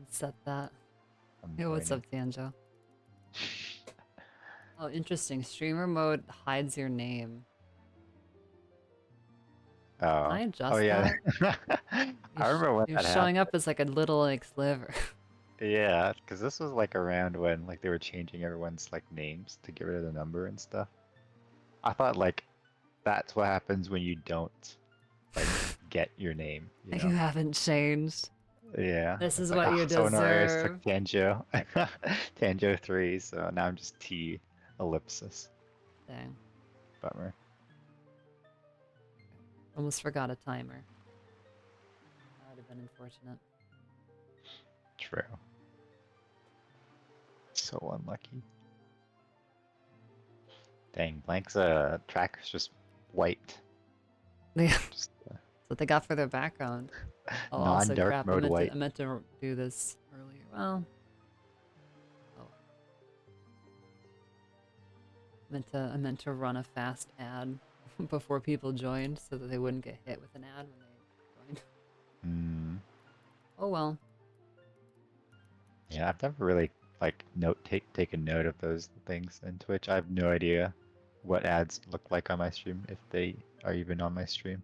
Set that. I'm Hey, what's up, joining. Tanjo? Oh, interesting. Streamer mode hides your name. Can I Oh. Oh adjust yeah. that? I remember when You're that showing happened. up as like a little like sliver. Yeah, because this was like around when like they were changing everyone's like names to get rid of the number and stuff. I thought like that's what happens when you don't like get your name, you You know? haven't changed. Yeah. This It's is like, what ah, you someone already took deserve. Tanjo. Tanjo 3, so now I'm just T ellipsis. Dang. Bummer. Almost forgot a timer. That would have been unfortunate. True. So unlucky. Dang, Blank's tracker's just wiped. Yeah, Just that's what they got for their background. Oh, also non-dark crap. mode I white. meant to do this earlier. Well, oh, I meant to run a fast ad before people joined so that they wouldn't get hit with an ad when they joined. Hmm. Oh well. Yeah, I've never really like taken note of those things in Twitch. I have no idea what ads look like on my stream if they are even on my stream.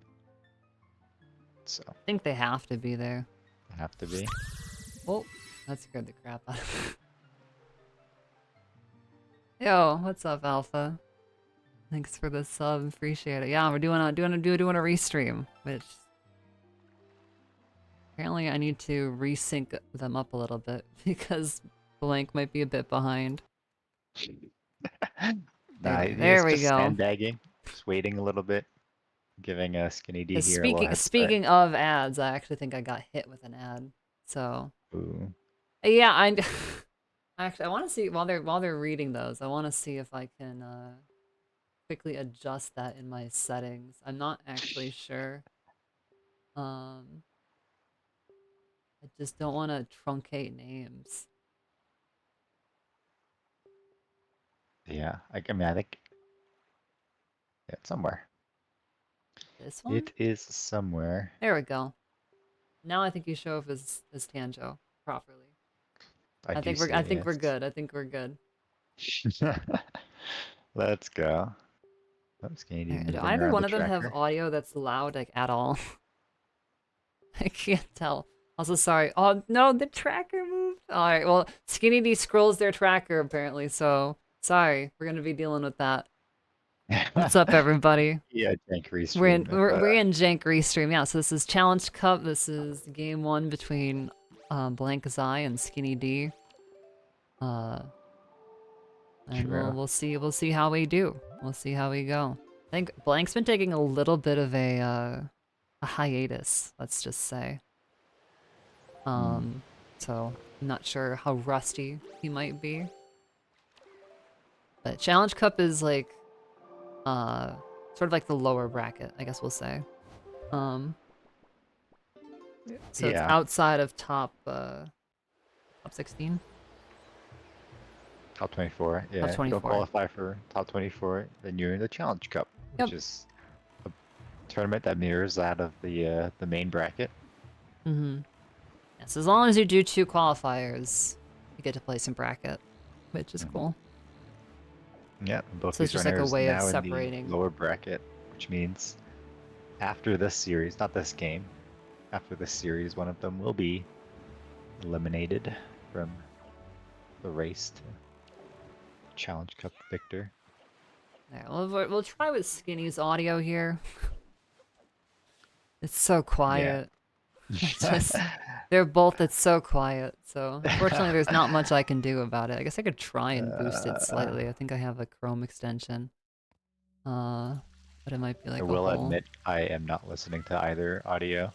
So I think they have to be there. they have to be. Oh, that scared the crap out of me. Yo, what's up, Alpha? Thanks for the sub, appreciate it. Yeah, we're doing a restream, which apparently I need to resync them up a little bit because Blank might be a bit behind. Nah, There he's we just go. sandbagging, just waiting a little bit, giving Skinnydee here a little head start. Speaking of ads, I actually think I got hit with an ad. So Ooh. yeah, actually I want to see while they're reading those. I want to see if I can quickly adjust that in my settings. I'm not actually sure. Um, I just don't want to truncate names. Yeah, I mean, I think yeah, it's somewhere. This one? It is somewhere. There we go. Now I think you show up as Tanjo properly. I do I see, think we're yes. good. I think we're good. Let's go. Oh, Skinnydee Do moving either around one the of them have tracker. audio that's loud like at all? I can't tell. Also, sorry. Oh no, the tracker moved. All right. Well, Skinny D scrolls their tracker apparently. So sorry, we're gonna be dealing with that. What's up, everybody? Yeah, Jank Restream. If We're in Jank Restream. Yeah. So this is Challenge Cup. This is game one between BlankXai and Skinny D. Uh, and true. we'll see how we do. We'll see how we go. I think Blank's been taking a little bit of a hiatus. Let's just say. Hmm. So I'm not sure how rusty he might be. But Challenge Cup is like, sort of like the lower bracket, I guess we'll say. Um, so it's Yeah, outside of top 16, top 24. Yeah, top if you don't 24. qualify for top 24, then you're in the Challenge Cup, Yep. which is a tournament that mirrors that of the main bracket. Mm-hmm. Yes, as long as you do 2 qualifiers, you get to place in bracket, which is Mhm. cool. Yeah, both So it's these just like a runners way of now in the separating. lower bracket, which means after this series, not this game, after this series, one of them will be eliminated from the race to Challenge Cup victor. There, we'll try with Skinny's audio here. It's so Yeah. quiet. It's just, they're both, it's so quiet. So unfortunately, there's not much I can do about it. I guess I could try and boost it uh, slightly. I think I have a Chrome extension. But it might be I like a will whole, admit I am not listening to either audio,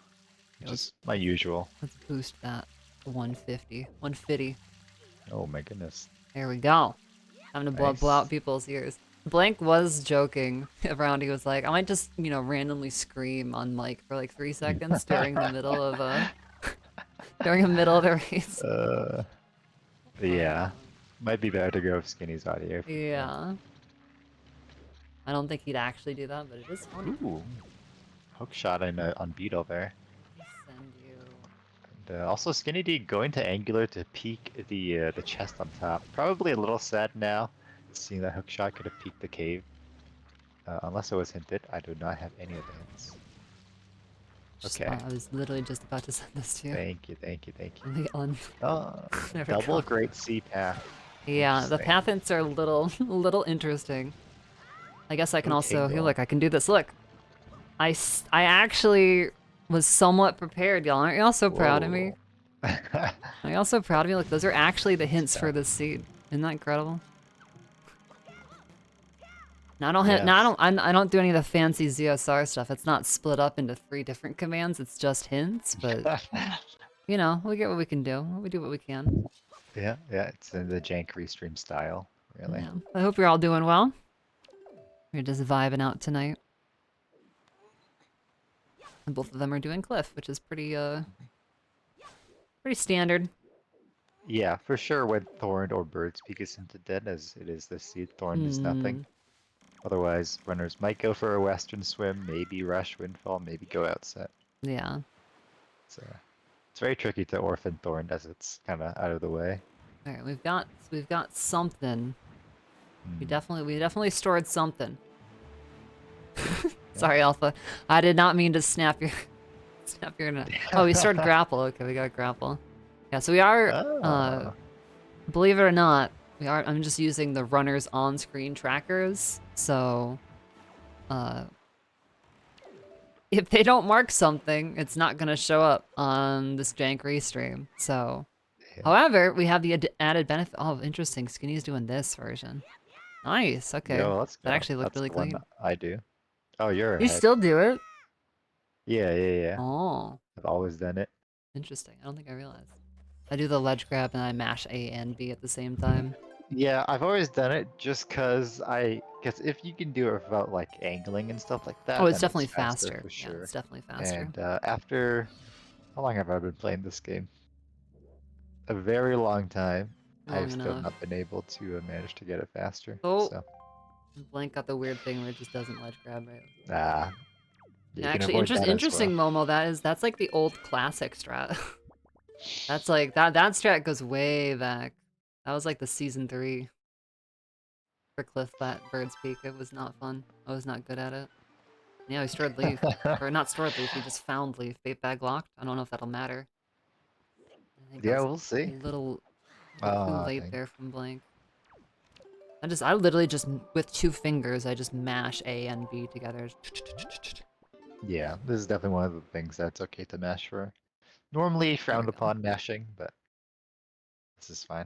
yeah, which is my usual. let's boost that to 150. 150. Oh my goodness. There we go. Time to blow out Nice. people's ears. Blank was joking around. He was like, I might just, randomly scream on mic for like 3 seconds during the middle of during the middle of the race. uh, yeah. Might be better to go with Skinny's audio for sure. Yeah. I don't think he'd actually do that, but it is funny. Ooh. Hook shot on Beetle there. Send you. Also, Skinnydee going to angular to peek the chest on top. Probably a little sad now, seeing that hookshot could have peeked the cave. Unless it was hinted, I do not have any of the hints. Okay. I was literally just about to send this to you. Thank you, thank you, thank you. And the Oh, never double come. Great Sea Path. Yeah, the Interesting. path hints are a little interesting. I guess I can Ooh, also, here, Tingle. look, I can do this. Look, I actually was somewhat prepared, y'all. Aren't y'all so proud of me? Whoa. Are y'all so proud of me? Look, those are actually the hints for Stuff. this seed. Isn't that incredible? Now I don't Yes. I don't do any of the fancy ZSR stuff. It's not split up into 3 different commands. It's just hints, but you know, we get what we can do. We do what we can. Yeah, yeah, it's in the Jank Restream style, really. Yeah. I hope you're all doing well. You're just vibing out tonight. And both of them are doing Cliff, which is pretty standard. Yeah, for sure when Thorn or Bird's Peak is hinted dead, as it is this seed, Thorn is nothing. Otherwise, runners might go for a Western Swim, maybe Rush Windfall, maybe go outset. Yeah. So it's very tricky to orphan Thorn as it's kind of out of the way. All right, we've got something. We Hmm. definitely stored something. Yeah. Sorry, Alpha. I did not mean to snap your snap your neck. Oh, we stored grapple. Okay, we got grapple. Yeah, so we are Oh. believe it or not, I'm just using the runner's on-screen trackers. So if they don't mark something, it's not gonna show up on this Jank Restream. So Yeah. however, we have the added benefit. Oh, interesting. Skinny's doing this version. Nice. Okay. Yo, let's That go. actually looked That's really the one clean. I do. Oh, you're You ahead. still do it? Yeah, yeah, yeah. Oh, I've always done it. interesting. I don't think I realized. I do the ledge grab and I mash A and B at the same time. Yeah, I've always done it just cause if you can do it without like angling and stuff like Oh, that, it's then it's definitely faster faster. for Yeah, sure. it's definitely faster. And after, how long have I been playing this game? A very long time. Long I've still enough. not been able to manage to get it faster. Oh, So, Blank got the weird thing where it just doesn't ledge grab right. ah, you can Actually, avoid that as interesting, well. Momo. That's like the old classic strat. That's like that strat goes way back. That was like the season 3 for Cliff Bird's Peak. It was not fun. I was not good at it. Yeah, we stored leaf. Or not stored leaf, we just found leaf. Bait bag locked. I don't know if that'll matter. I think I Yeah, was we'll a see. little too Ah, late dang. there from Blank. I literally just, with 2 fingers, I just mash A and B together. Yeah, this is definitely one of the things that's okay to mash for. Normally There we frowned go. upon mashing, but this is fine.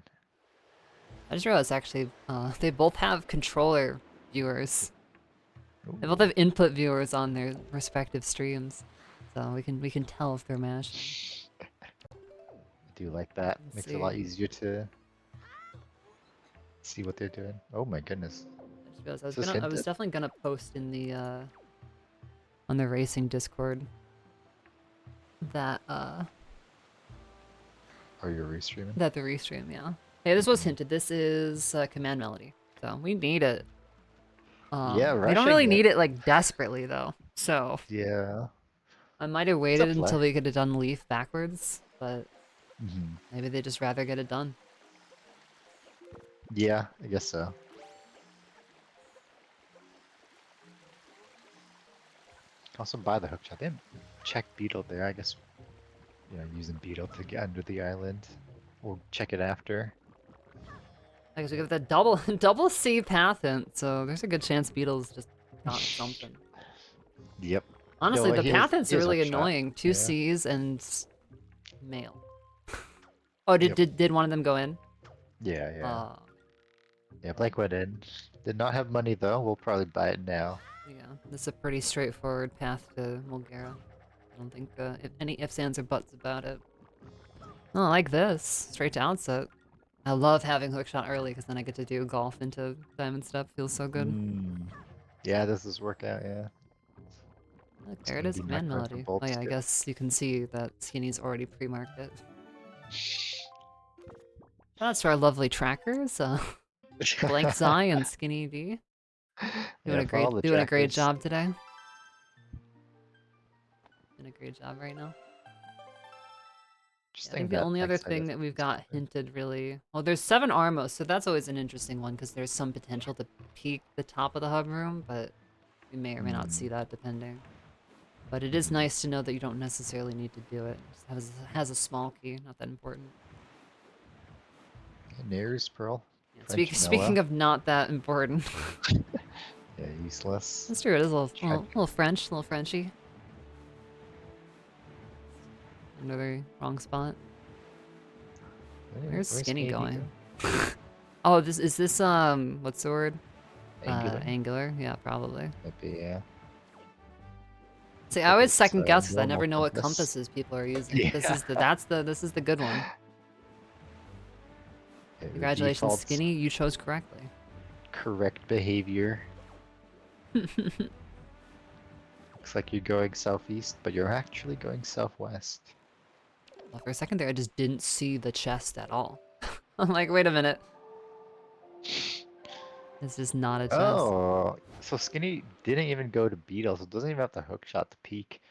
I just realized actually, they both have controller viewers. They both Ooh. have input viewers on their respective streams, so we can tell if they're mashing. I do like that. Let's Makes it a see. lot easier to see what they're doing. Oh my goodness. I just realized Is this I was hinted? definitely gonna post in the on the racing Discord that Or you're restreaming? that the restream, yeah. Hey, this was Mhm. hinted. This is command melody, so we need it. Yeah, We don't rushing really it. need it like desperately though. So Yeah. I might have It's a waited play. until we could have done Leaf backwards, but Hmm. maybe they just rather get it done. Yeah, I guess so. Also buy the hook shot. Didn't check Beetle there. I guess, using Beetle to get under the island. We'll check it after. I guess we got that double double C path hint, so there's a good chance Beatles just got something. Yep. Honestly, No, the path hints he are has really hook shot. annoying. 2 Yeah. C's and male. Oh, Yep. did one of them go in? Yeah, yeah. Uh, Yeah, Blake went in. Did not have money though. We'll probably buy it now. yeah, this is a pretty straightforward path to Mulgara. I don't think if any ifs, ands, or buts about it. Oh, I like this. Straight to outset. I love having hookshot early because then I get to do golf into diamond step. Feels so good. Mm. Yeah, this is workout, yeah. Look, It's there it gonna is, be not command going for melody. bolt Oh yeah, I skip. guess you can see that Skinny's already pre-marked it. Shout out to our lovely trackers, BlankXai and Skinnydee. Yeah, for all the Doing a great trackers. job today. Doing a great job right now. I think Interesting the that only other BlankXai thing doesn't that we've use got it. hinted really... Well, there's 7 Armos, so that's always an interesting one, because there's some potential to peek the top of the hub room, but we may or may not see that, depending. But it is nice to know that you don't necessarily need to do it. It just has a small key, not that important. Nears Pearl. Yeah, French speaking vanilla. of not that important. Yeah, useless. That's true, it is a Try. little French, a little Frenchy. Another wrong spot. Where's Where's Skinny Skinnydee going? go? Oh, is this what's the word? Angular. Angular? Yeah, probably. Maybe, yeah. See, Looks I like always it's second guess because I normal never know what compass. compasses people are using. This Yeah. is the good one. The Congratulations, default's Skinny, you chose correctly. correct behavior. Looks like you're going southeast, but you're actually going southwest. Well, for a second there, I just didn't see the chest at all. I'm like, wait a minute. This is not a chest. Oh, so Skinny didn't even go to Beetle, so it doesn't even have the hook shot to peek.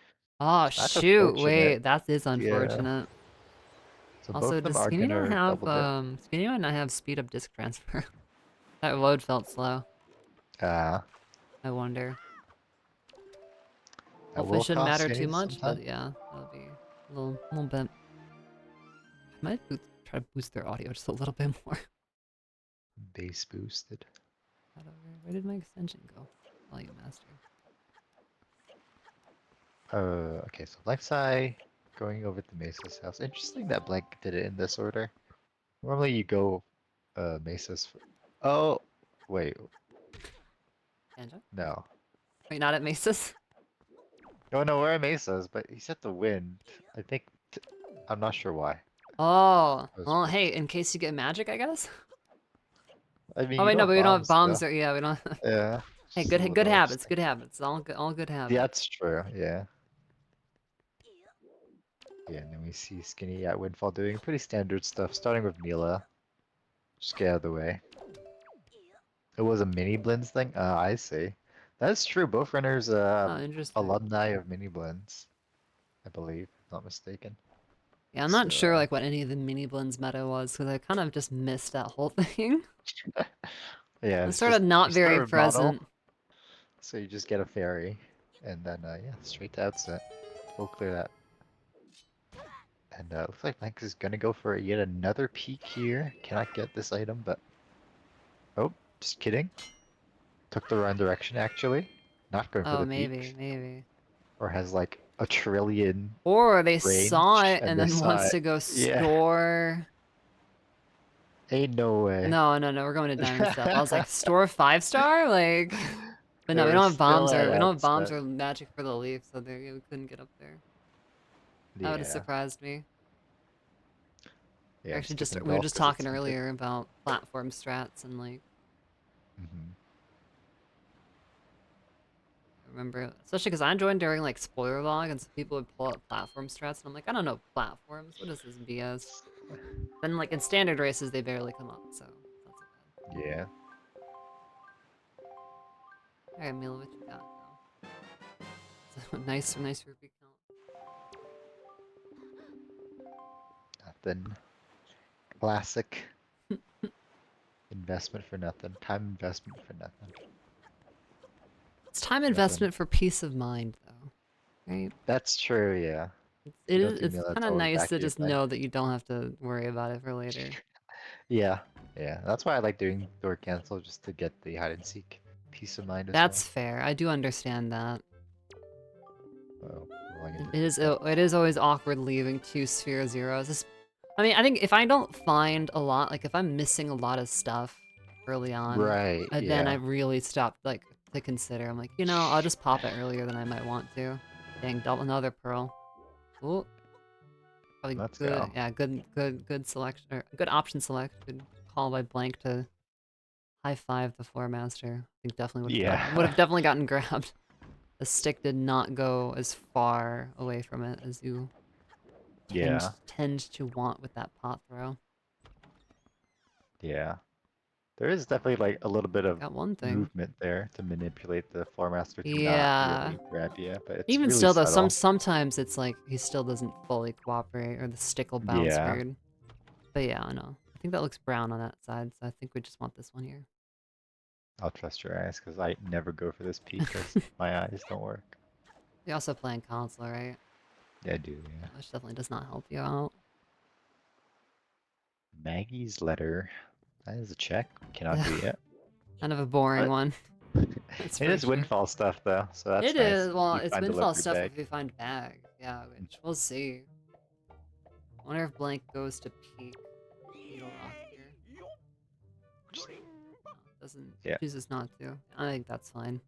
Oh, That's shoot, unfortunate. wait, that is Yeah. unfortunate. So both Also, of them does are Skinny not gonna have, double dip. Skinny might not have speed up disc transfer. That load felt slow. Uh, I wonder. that Hopefully it will shouldn't cost matter too Skinny much, sometime. but yeah, that'll be a little bit. I might try to boost their audio just a little bit more. Base boosted. Where did my extension go? Volume master. Okay, so BlankXai going over to Mesa's house. Interesting that Blank did it in this order. Normally you go Mesa's. Oh, wait, Banjo? no. Wait, not at Mesa's? No, no, we're at Mesa's, but he set the wind. I think. I'm not sure why. Oh, I was well, just- hey, in case you get magic, I guess? I mean, Oh you wait, don't no, have but we don't have bombs bombs though. or, yeah, we don't. Yeah, Hey, just a good little habits, interesting. good habits, all good Yeah, habits. that's true. Yeah. Yeah, and then we see Skinny at Windfall doing pretty standard stuff, starting with Mila. Just get out of the way. It was a mini blends thing? I see. That's true. Both runners Oh, interesting. alumni of mini blends, I believe, if not mistaken. Yeah, I'm So not sure like what any of the mini blends meta was because I kind of just missed that whole thing. yeah, It's it's sort of just not you start very with model, present. so you just get a fairy, and then yeah, straight to outset. We'll clear that. And looks like Mike is gonna go for yet another peek here. Cannot get this item, but oh, just kidding. Took the wrong direction actually. Not going for Oh, the maybe, peak, maybe. or has like a trillion Or they saw range, it and and they then saw wants it. to go Yeah, store. ain't no way. No, we're going to diamond stuff. I was like, store 5-star? Like, but They no, we were don't have still bombs at or outset. magic for the leaf, so there we couldn't get up there. That would have Yeah, surprised me. yeah. Skipping We were golf just because it's talking hinted. earlier about platform strats and like Hmm. I remember, especially because I joined during like spoiler log and some people would pull up platform strats and I'm like, I don't know platforms. What is this BS? Then like in standard races they barely come up, so it's not so bad. Yeah, Alright, Mila, what you got now? So nice rupee count. nothing. Classic investment for nothing. Time investment for nothing. It's time Nothing. investment for peace of mind though, right? That's true. Yeah. It You don't is, do it's meal, that's kind of always nice back to to your just thing. know that you don't have to worry about it for later. Yeah, yeah. That's why I like doing door cancel just to get the hide and seek peace of mind as well. That's fair. I do understand that. Oh, rolling into It is always awkward leaving 2 sphere zeros. I mean, I think if I don't find a lot, like if I'm missing a lot of stuff early on, right. then I Yeah. really stopped like to consider. I'm like, you know, I'll just pop it earlier than I might want to. Dang, double another pearl. Ooh, probably Let's good. go. Yeah, good selection or good option select. Good call by Blank to high five the floor master. I think definitely would Yeah. have definitely gotten grabbed. The stick did not go as far away from it as you Yeah. tend to want with that pot throw. Yeah. There is definitely like a little bit of Got one thing. movement there to manipulate the floor master to not Yeah. really grab you, but it's Even really still though, subtle. sometimes it's like he still doesn't fully cooperate or the stick will bounce Yeah, weird. But yeah, I know. I think that looks brown on that side, so I think we just want this one here. I'll trust your eyes because I never go for this peak because my eyes don't work. You also play in console, right? Yeah, I do, yeah. Which definitely does not help you out. Maggie's letter. That is a check. Cannot do yet. Kind of a boring But one. That's it for is sure. windfall stuff though, so that's It nice. is. Well, You it's find windfall delivery stuff bag. if we find bag. Yeah, which we'll see. I wonder if blank goes to peak Needle Rock here. No, doesn't Yeah. chooses not to. I think that's fine.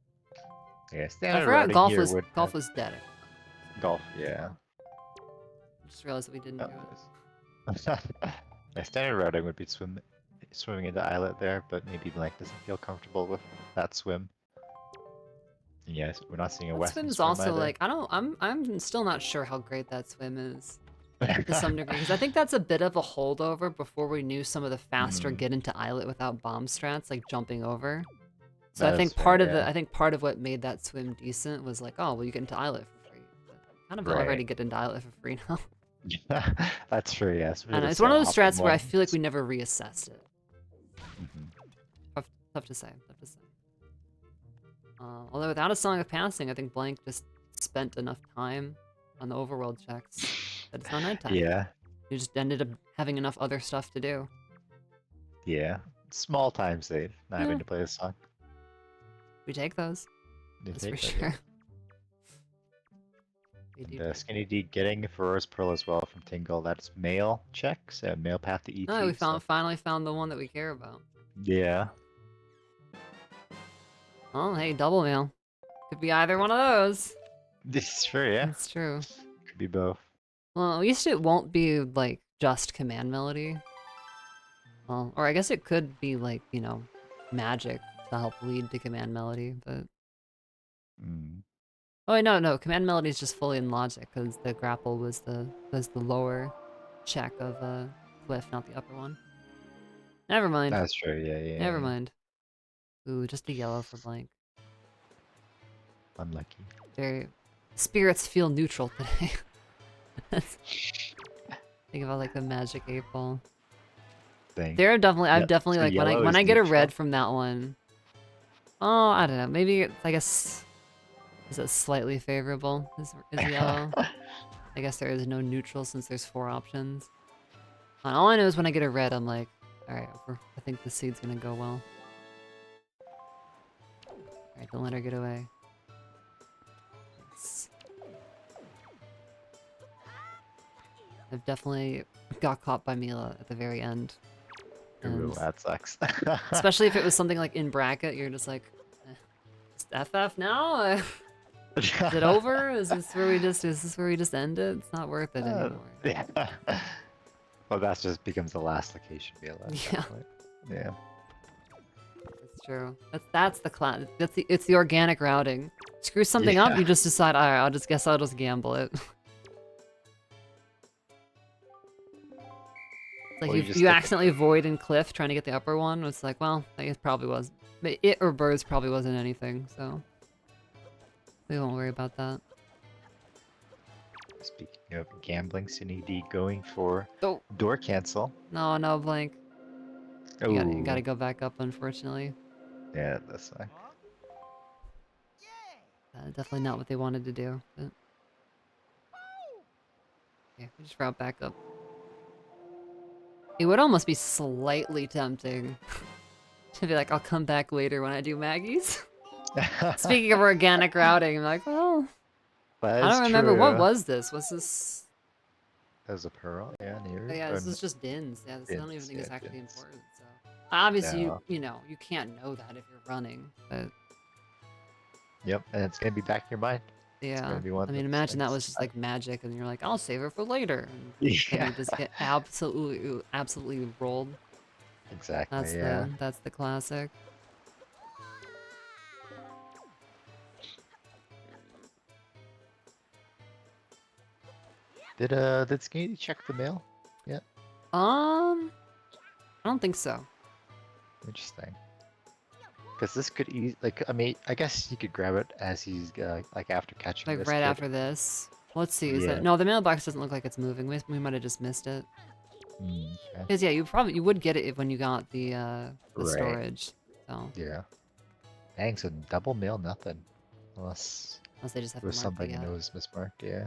Yeah, I standard forgot routing here would golf was dead. golf, yeah. I just realized that we didn't do it. My standard routing would be swimming into islet there, but maybe Blank doesn't feel comfortable with that swim. And yes, we're not seeing a That western swim is swim also either. like I'm still not sure how great that swim is to some degree because I think that's a bit of a holdover before we knew some of the faster Mm, get into islet without bomb strats like jumping over. So I that is think fair, I think part of what made that swim decent was like, oh well, you get into islet for free. But kind of right. already get into islet for free now. That's true, yes. I We're know the it's one of those optim strats where I one. feel like we never reassessed it. Mhm. Tough to say. Tough to say. Although without a Song of Passing, I think Blank just spent enough time on the overworld checks that it's not nighttime. Yeah, You just ended up having enough other stuff to do. yeah. Small time save, not Yeah, having to play this song. we take those. You That's for take that, yeah. sure. We do And take Skinnydee getting Feror's Pearl as well from Tingle. That's male checks, male path to Oh, we ET. So finally found the one that we care about. yeah, Oh, hey, double mail. Could be either one of those. this is true. Yeah, That's true. could be both. Well, at least it won't be like just command melody. Well, or I guess it could be like, you know, magic to help lead to command melody, but Mm. oh wait, no, command melody is just fully in logic because the grapple was the lower check of Cliff, not the upper one. Never mind. That's true. Yeah, yeah, Never yeah. mind. Ooh, just a yellow for blank. Unlucky. Very spirits feel neutral today. Think about like the magic 8 ball. Thing. There are definitely I've Yep. definitely So like yellow when is I get a neutral. red from that one. Oh, I don't know. Maybe I guess is it slightly favorable? Is yellow? I guess there is no neutral since there's 4 options. And all I know is when I get a red, I'm like, all right, I think the seed's gonna go well. All right, don't let her get away. Nice. I've definitely got caught by Mila at the very end. Ooh, And that sucks. especially if it was something like in bracket, you're just like, just FF now? Is it over? Is this where we just end it? It's not worth it anymore. Yeah. Well, that just becomes the last location Mila at Yeah, that point. Yeah. that's true. That's the class. It's the organic routing. Screw something up, Yeah. you just decide, all right, I'll just gamble it. It's like Well, you just you stick with accidentally void in Cliff trying to get the upper one. It's like, well, I guess probably was. But it or birds probably wasn't anything, so we won't worry about that. Speaking of gambling, Skinnydee going for Oh door cancel. no, blank. Oh, You gotta go back up, unfortunately. yeah, that's like. Definitely not what they wanted to do. But yeah, we just route back up. It would almost be slightly tempting to be like, I'll come back later when I do Maggie's. Speaking of organic routing, I'm like, well, That I is don't remember. What true. was this? Was this... As a pearl, yeah, near. Oh, yeah, this is just Dins. Yeah, this I don't even Dins, think yeah, it's actually Dins. important, so... Obviously, No. you know, you can't know that if you're running, but... Yep, and it's gonna be back in your mind. It's Yeah, gonna be one I of mean, those imagine that things. was just like magic, and you're like, I'll save her for later, and then Yeah, you just get absolutely rolled. exactly. Yeah. That's the classic. Did Skinny check the mail? Yeah. I don't think so. Interesting. Because this could like, I mean, I guess you could grab it as he's like after catching Like this right kid. after this. Let's see, is Yeah. that... No, the mailbox doesn't look like it's moving. We might have just missed it. Okay. Because yeah, you would get it when you got the Right. storage. So Yeah. Dang, so double mail nothing. Unless unless they just there haven't was marked it something yet. that was mismarked, yeah.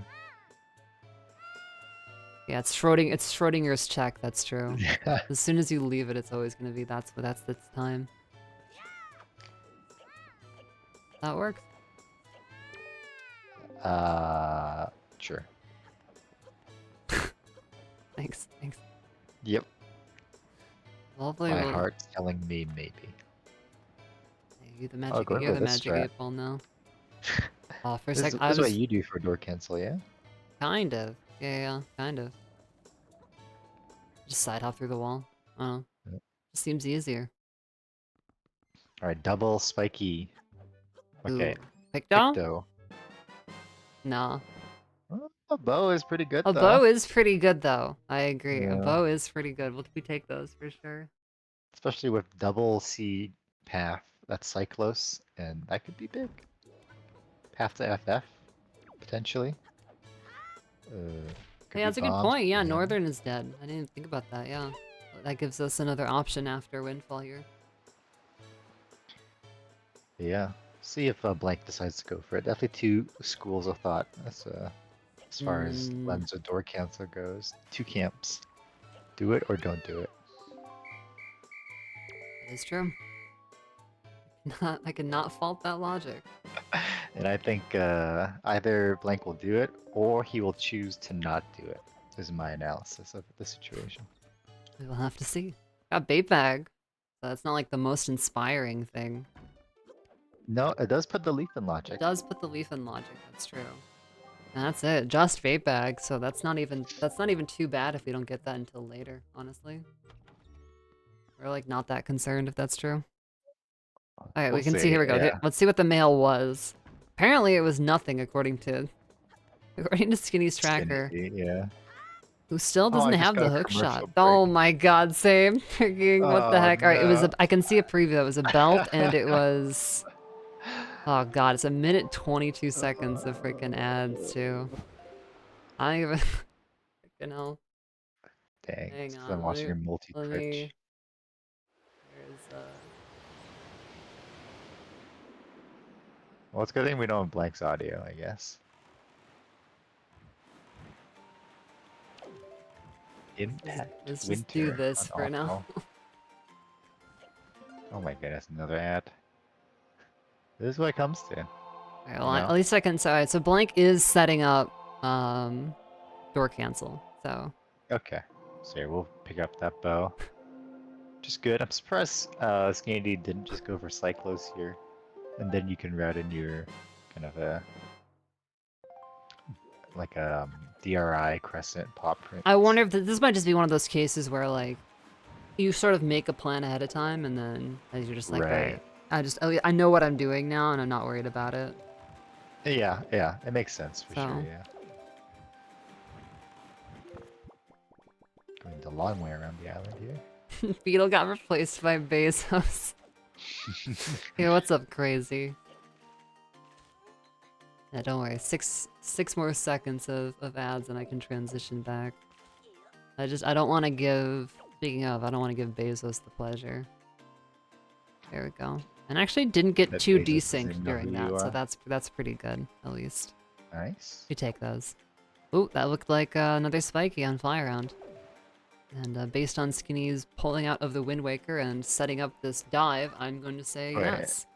Yeah, it's Schrodinger's check, that's true. Yeah. As soon as you leave it, it's always gonna be that's the time. That works. Sure. Thanks. Yep. Hopefully My we'll... heart's telling me maybe. Oh, going You're for the this magic strat. 8 ball now. Oh, for a This sec, I is what was... you do for door cancel, yeah? Kind of. Yeah, kind of. Just side hop through the wall. Oh, Yep. just seems easier. Alright, double spiky. Okay, Ooh. Picto? Picto. Nah. Oh, a bow is pretty good A though. bow is pretty good, though. I agree. A Yeah. bow is pretty good. We take those for sure. Especially with double C path, that's Cyclos, and that could be big. Path to FF, potentially. Could Yeah, be that's a good bombs. point. Yeah, Yeah. Northern is dead. I didn't think about that, yeah. That gives us another option after Windfall here. Yeah. See if Blank decides to go for it. Definitely two schools of thought. That's as far as lens of door cancel goes. Two camps. Do it or don't do it. That is true. I cannot fault that logic. And I think either Blank will do it or he will choose to not do it. Is my analysis of the situation. We will have to see. Got bait bag. So that's not like the most inspiring thing. No, it does put the leaf in It logic. does put the leaf in logic, that's true. And that's it. Just bait bag, so that's not even too bad if we don't get that until later, honestly. We're like not that concerned if that's true. Alright, We'll we can see, see. here we go. Yeah. Let's see what the mail was. Apparently it was nothing according to Skinny's tracker. Skinnydee, yeah. Who still Oh, doesn't I just have got the a hook shot. commercial break. Oh my god, same. Freaking what the Oh heck. Alright, it was no. I can see a preview. It was a belt and it was... Oh god, it's a minute 22 seconds of freaking ads too. I don't even... freaking hell. Dang, Hang it's 'cause I'm on, watching your let multi-twitch. me... There's Well, it's a good thing we don't have Blank's audio, I guess. Impact let's just do Winter this on for now. Auto. Oh my goodness, another ad. This is what it comes to. Alright, well, at least I can... So Blank is setting up door cancel, so... Okay, so yeah, we'll pick up that bow. Just good. I'm surprised Skinnydee didn't just go for Cyclos here. And then you can route in your kind of a like a DRI crescent pop print. I wonder if this might just be one of those cases where like you sort of make a plan ahead of time and then as you're just like, Right. alright, I know what I'm doing now and I'm not worried about it. Yeah, yeah, it makes sense for sure, So. yeah. Going the long way around the island here. Beetle got replaced by Bezos. Hey, what's up, crazy? Yeah, don't worry. Six more seconds of ads and I can transition back. I don't want to give... Speaking of, I don't want to give Bezos the pleasure. There we go. And actually didn't get That too Bezos doesn't desynced know during who that, you so are. that's pretty good, at least. Nice. We take those. Ooh, that looked like another spiky on fly around. And based on Skinny's pulling out of the Wind Waker and setting up this dive, I'm going to say Wait, yes.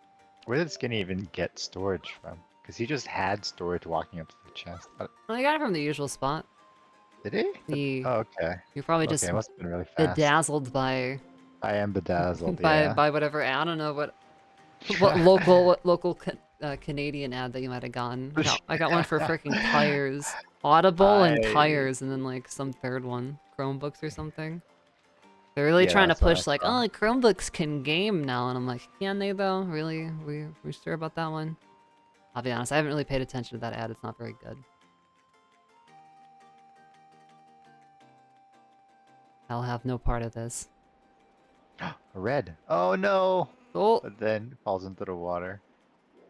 where did Skinny even get storage from? Because he just had storage walking up to the chest. Well, I got it from the usual spot. Did he? Oh, okay. You're probably Okay, just it must have been really fast. bedazzled by I am bedazzled, by yeah. whatever I don't know what local Canadian ad that you might have gotten. I got one for freaking tires, Audible and tires, and then like some third one, Chromebooks or something. They're really trying to that's what I push like, saw. oh, Chromebooks can game now, and I'm like, can they though? Really? We sure about that one? I'll be honest, I haven't really paid attention to that ad. It's not very good. I'll have no part of this. A red. Oh no! Oh, But then falls into the water.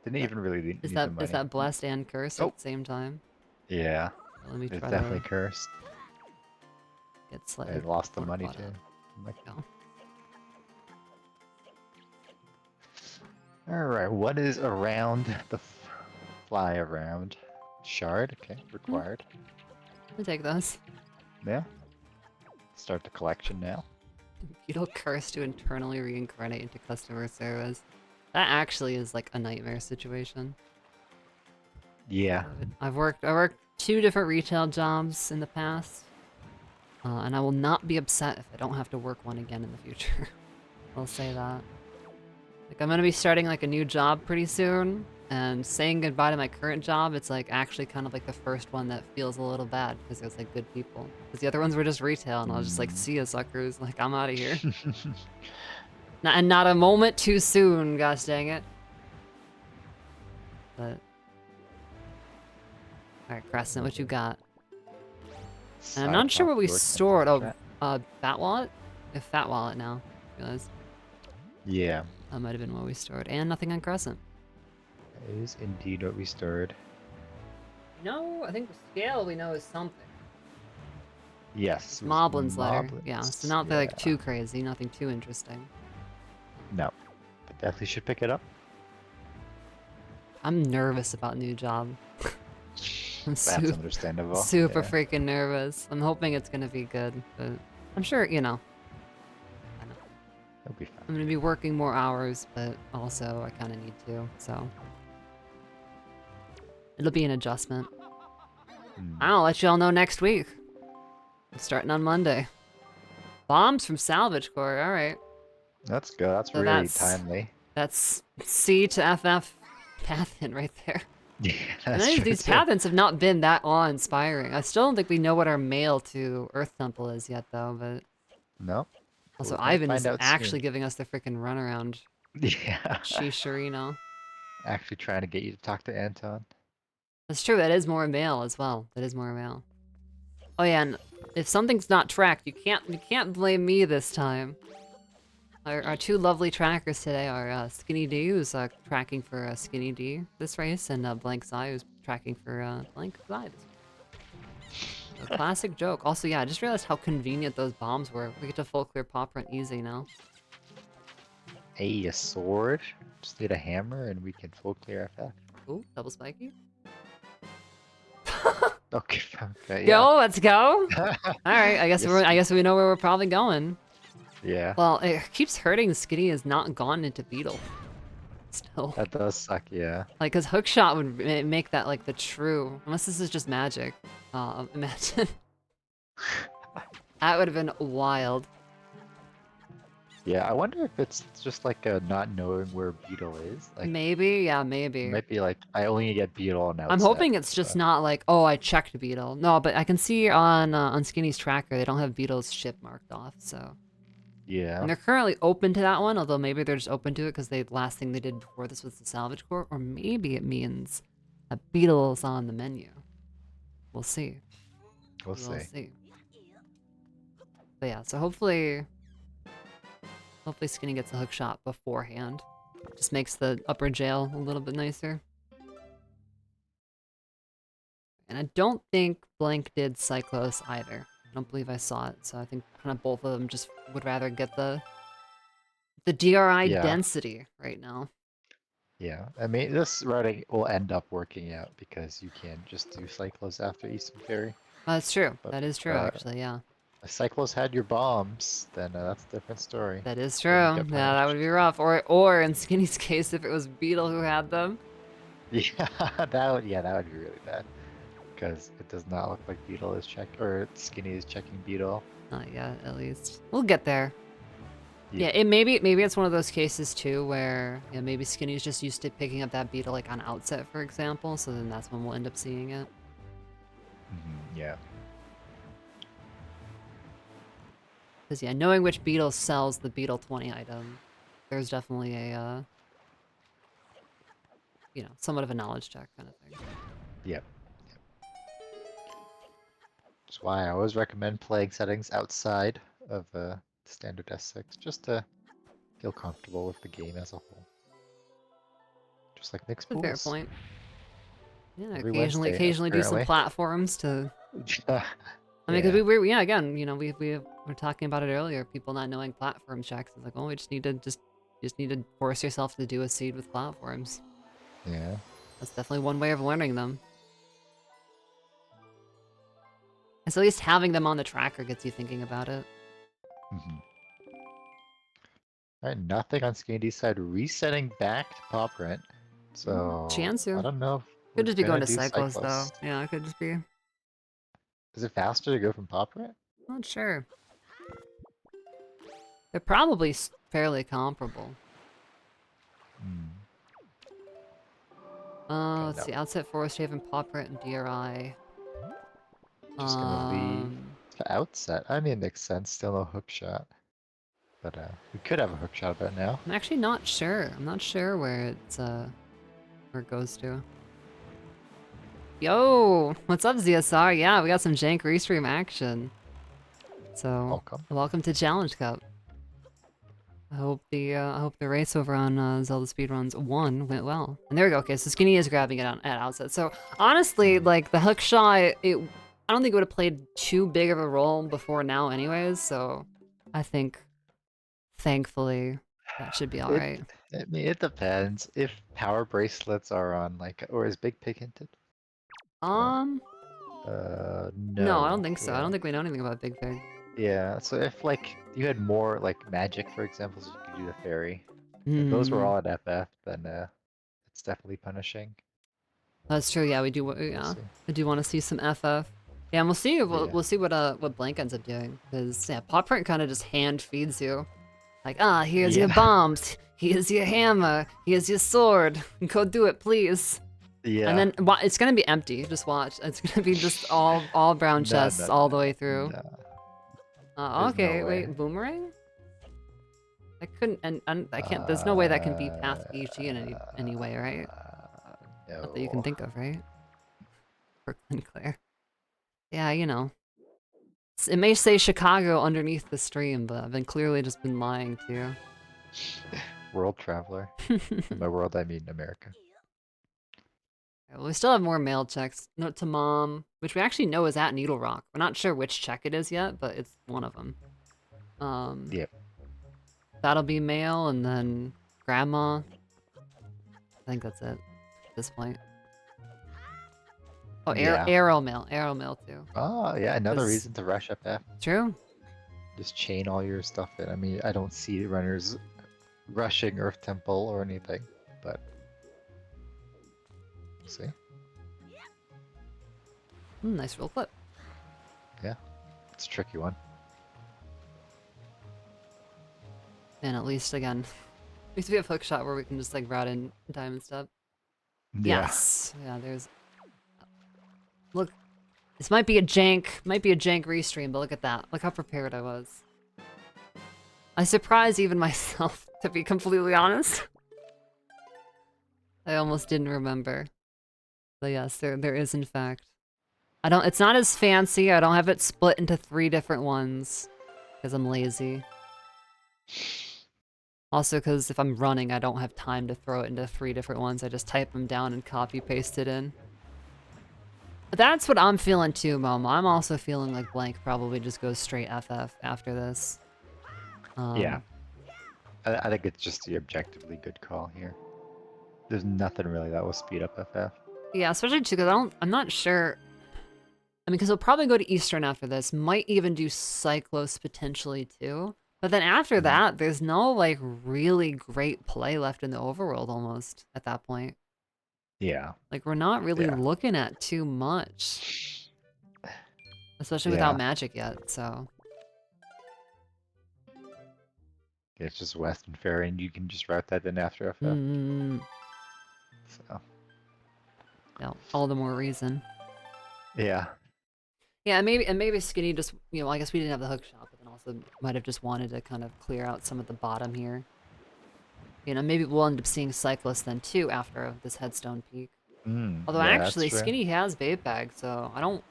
Didn't that, even really is need the that money. blessed and cursed at Oh, the same time? yeah. Let me It's try definitely to cursed. get I slightly lost the more money caught too. up. I'm like, Go. alright, what is around the fly around? Shard? Okay, Hmm, required. I'll take those. Yeah. Start the collection now. Beetle curse to internally reincarnate into customer service. That actually is like a nightmare situation. Yeah. I worked 2 different retail jobs in the past, and I will not be upset if I don't have to work one again in the future. I'll say that. Like, I'm gonna be starting like a new job pretty soon, and saying goodbye to my current job, it's like actually kind of like the first one that feels a little bad because there's like good people. Because the other ones were just retail, and I was just like, see ya, suckers. Like, I'm out of here. And not a moment too soon, gosh dang it. But alright, Crescent, what you got? And I'm not sure Sidewalk what we door stored. Oh, chat. Fat Wallet? A Fat Wallet now. Realize Yeah. that might have been what we stored. And nothing on Crescent. That is indeed what we stored. No, I think the scale we know is something. Yes, it was Moblin's letter. Yeah, so Moblins. not like Yeah. too crazy, nothing too interesting. No. But definitely should pick it up. I'm nervous about new job. I'm That's understandable. super Yeah. freaking nervous. I'm hoping it's gonna be good, but I'm sure, you know, I know. It'll be fine. I'm gonna be working more hours, but also I kind of need to, so. It'll be an adjustment. I'll let y'all know next week. I'm starting on Monday. Bombs from Salvage Corps, alright. That's good. That's So really timely. that's C to FF Pathin right there. Yeah, And that's true these too. Pathins have not been that awe-inspiring. I still don't think we know what our mail to Earth Temple is yet, though, but... No. Also, We might Ivan find is out actually soon. giving us the freaking runaround. Yeah. Shisharino. Actually trying to get you to talk to Anton. That's true, that is more mail as well. That is more mail. Oh yeah, and if something's not tracked, you can't blame me this time. Our 2 lovely trackers today are Skinnydee, who's tracking for Skinnydee this race, and BlankXai, who's tracking for BlankXai this race. A classic joke. Also, yeah, I just realized how convenient those bombs were. We get to full clear pop run easy now. Hey, a sword. Just need a hammer and we can full clear FF. Ooh, double spiky. Okay, okay, yeah. Go, let's go. All right, I guess Yes. I guess we know where we're probably going. Yeah. Well, it keeps hurting Skinny has not gone into Beetle. Still. That does suck, yeah. Like, cause hookshot would make that like the true, unless this is just magic. Imagine. That would have been wild. Yeah, I wonder if it's just like a not knowing where Beetle is. Like, Maybe, yeah, it maybe. might be like, I only get Beetle on I'm outset. hoping it's just not like, oh, I checked Beetle. No, but I can see on Skinny's tracker, they don't have Beetle's ship marked off, so. Yeah. And they're currently open to that one, although maybe they're just open to it because the last thing they did before this was the Salvage Corps, or maybe it means a Beetle's on the menu. We'll see. We'll We'll see. see. But yeah, so hopefully Skinny gets a hook shot beforehand. Just makes the upper jail a little bit nicer. And I don't think Blank did Cyclos either. I don't believe I saw it, so I think kind of both of them just would rather get the DRI Yeah. density right now. Yeah. I mean, this routing will end up working out because you can just do Cyclos after Eastern Ferry. That's true. But, That is true, actually, yeah. If Cyclos had your bombs, then that's a different story. That is true. Then you Yeah, get that would punished. be rough. Or in Skinny's case, if it was Beetle who had them. Yeah, that would be really bad. Because it does not look like Beetle is or Skinny is checking Beetle. Not yet, at least. We'll get there. Yeah. Yeah, maybe it's one of those cases too where maybe Skinny's just used to picking up that Beetle like on outset, for example, so then that's when we'll end up seeing it. Yeah. Because yeah, knowing which Beetle sells the Beetle 20 item, there's definitely a somewhat of a knowledge check kind of thing. Yep. That's why I always recommend playing settings outside of standard S6, just to feel comfortable with the game as a whole. Just like Nick's That's a fair pools. point. Yeah, Every occasionally Wednesday, do some apparently. platforms to. I mean, because Yeah. yeah, again, you know, we were talking about it earlier. People not knowing platform checks. It's like, oh, we just need to force yourself to do a seed with platforms. Yeah. That's definitely one way of learning them. And so at least having them on the tracker gets you thinking about it. Mm-hmm. Alright, nothing on Skinnyd's side. Resetting back to pop rent. So Chance I to. don't know if Could we're just be going gonna to do cyclist though. cyclist. Yeah, it could just be. Is it faster to go from pop rent? Not sure. They're probably fairly comparable. Hmm. Okay, Let's no. see. Outset Forest Haven, Pop Rent, and DRI. Just gonna leave to outset. I mean, it makes sense. Still no hook shot. But we could have a hook shot about now. I'm actually not sure. I'm not sure where where it goes to. Yo, what's up, ZSR? Yeah, we got some Jank Restream action. So, Welcome. welcome to Challenge Cup. I hope the race over on Zelda Speedruns 1 went well. And there we go. Okay, so Skinny is grabbing it at outset. So honestly, like the hook shot, I don't think it would have played too big of a role before now, anyways. So I think, thankfully, that should be all right. I mean, it depends. If power bracelets are on, like, or is Big Pig hinted? No, I No. don't think so. I Yeah. don't think we know anything about Big Pig. Yeah. So if like you had more like magic, for example, so you could do the fairy. If those were Hmm, all at FF, then it's definitely punishing. that's true. Yeah, we do. We'll Yeah, see. I do want to see some FF. Yeah, and we'll see. Yeah. We'll see what Blank ends up doing, because yeah, Pop Print kind of just hand feeds you. Like, here's your Yeah. bombs, here's your hammer, here's your sword. Go do it, please. And Yeah. then it's gonna be empty. Just watch. It's gonna be just all brown No, chests no, all the no, way through. no. There's no Okay, way. wait, boomerang? I couldn't, and I can't. There's no way that can be past BG in any way, right? Not that you can No. think of, right? Brooklyn Claire. Yeah, you know. It may say Chicago underneath the stream, but I've been clearly just been lying to you. World traveler. In my world, I mean America. Well, we still have more mail checks. Note to Mom, which we actually know is at Needle Rock. We're not sure which check it is yet, but it's one of them. Yep. That'll be mail, and then Grandma. I think that's it at this point. Oh, Yeah. Arrow Mail too. Oh, yeah. Another reason to rush FF. True. Just chain all your stuff in. I mean, I don't see runners rushing Earth Temple or anything, but we'll see. Nice roll clip. Yeah, it's a tricky one. And at least, again, at least we have hook shot where we can just like route in Diamond Step. Yeah. Yes. Yeah, there's... Look, this might be a jank restream, but look at that. Look how prepared I was. I surprised even myself, to be completely honest. I almost didn't remember. But yes, there is in fact. It's not as fancy. I don't have it split into 3 different ones because I'm lazy. Also, because if I'm running, I don't have time to throw it into 3 different ones. I just type them down and copy paste it in. But that's what I'm feeling too, Momo. I'm also feeling like Blank probably just goes straight FF after this. Yeah. I think it's just the objectively good call here. There's nothing really that will speed up FF. Yeah, especially too, because I'm not sure. I mean, because he'll probably go to Eastern after this. Might even do Cyclos potentially too. But then after that, there's no like really great play left in the overworld almost at that point. Yeah. Like we're not really looking at too much. Especially without magic yet, so. It's just West and Ferry, and you can just route that in after FF. So. No, all the more reason. Yeah. Yeah, and maybe Skinny just, you know, I guess we didn't have the hook shot, but then also might have just wanted to kind of clear out some of the bottom here. You know, maybe we'll end up seeing Cyclist then too after this headstone peak. Although yeah, actually, Skinny has bait bag, so I don't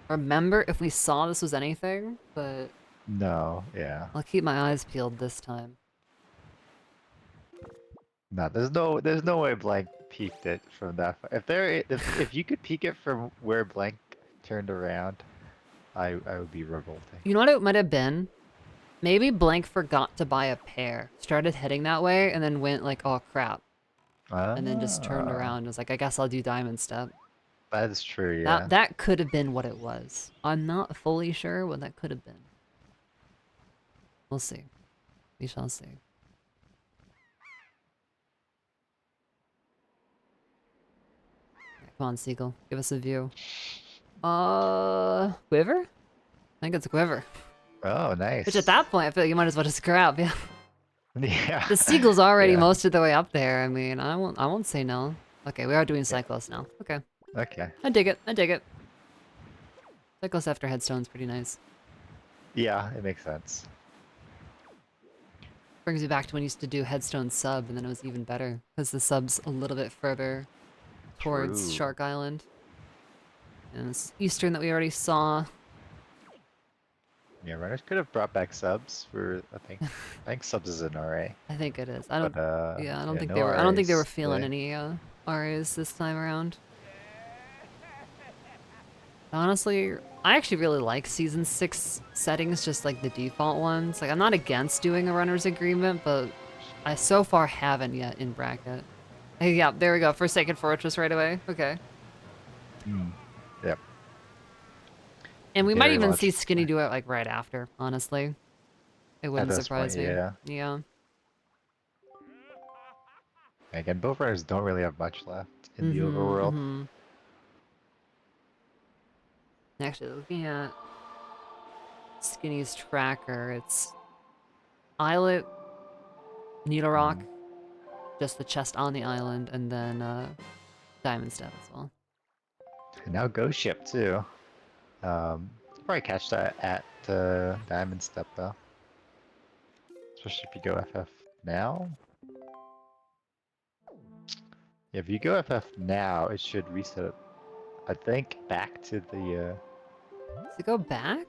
remember if we saw this was anything, but no, yeah. I'll keep my eyes peeled this time. No, there's no way Blank peeked it from that far. If you could peek it from where Blank turned around, I would be revolting. You know what it might have been? Maybe Blank forgot to buy a pair, started heading that way, and then went like, oh crap. And then just turned Ah, around and was like, I guess I'll do Diamond Step. that is true, That yeah. that could have been what it was. I'm not fully sure what that could have been. We'll see. We shall see. Yeah, come on, Seagull. Give us a view. Quiver? I think it's a quiver. Oh, Which at nice. that point, I feel like you might as well just grab, yeah. Yeah. The Seagull's already Yeah. most of the way up there. I mean, I won't say no. Okay, we are doing Yeah. Cyclos now. Okay. Okay. I dig it. I dig it. Cyclos after Headstone's pretty nice. Yeah, it makes sense. Brings me back to when we used to do Headstone sub, and then it was even better, because the sub's a little bit further towards True. Shark Island. And it's Eastern that we already saw. Yeah, runners could have brought back subs for I think subs is an RA. I think it is. I don't. But Yeah, I don't yeah, think no they were. I don't think they were RAs feeling today. any RAs this time around. Honestly, I actually really like Season 6 settings, just like the default ones. Like, I'm not against doing a runner's agreement, but I so far haven't yet in bracket. Hey, yeah, there we go. Forsaken Fortress right away. Okay. Hmm. Yep. And we might Very even much see Skinny do it, like, right after, honestly. It at wouldn't this point, surprise me. yeah. Yeah. Again, both runners don't really have much left in the Mm-hmm, overworld. mm-hmm. Actually, looking at Skinny's tracker, it's Islet, Needle Rock, Mhm. just the chest on the island, and then Diamond Step as well. And now Ghost Ship too. Probably catch that at Diamond Step though. Especially if you go FF now. If you go FF now, it should reset it, I think, back to the Does it go back?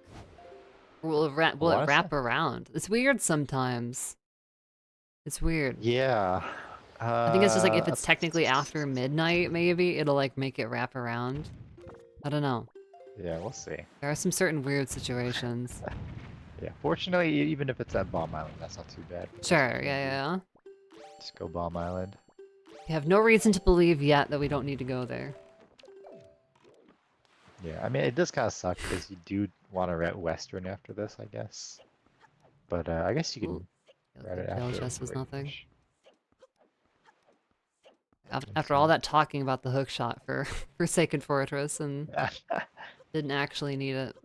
Or I will it wanna say. wrap around? It's weird sometimes. It's weird. Yeah. I think it's just like if Uh it's technically after midnight, maybe it'll like make it wrap around. I don't know. yeah, we'll see. There are some certain weird situations. Yeah, fortunately, even if it's at Bomb Island, that's not too bad. Sure, yeah, yeah. Just go Bomb Island. We have no reason to believe yet that we don't need to go there. Yeah, I mean, it does kind of suck because you do want to route Western after this, I guess. But I guess you Ooh, can route the it jail after chest was nothing. Range. Makes After all that sense. talking about the hook shot for Forsaken Fortress and didn't actually need it.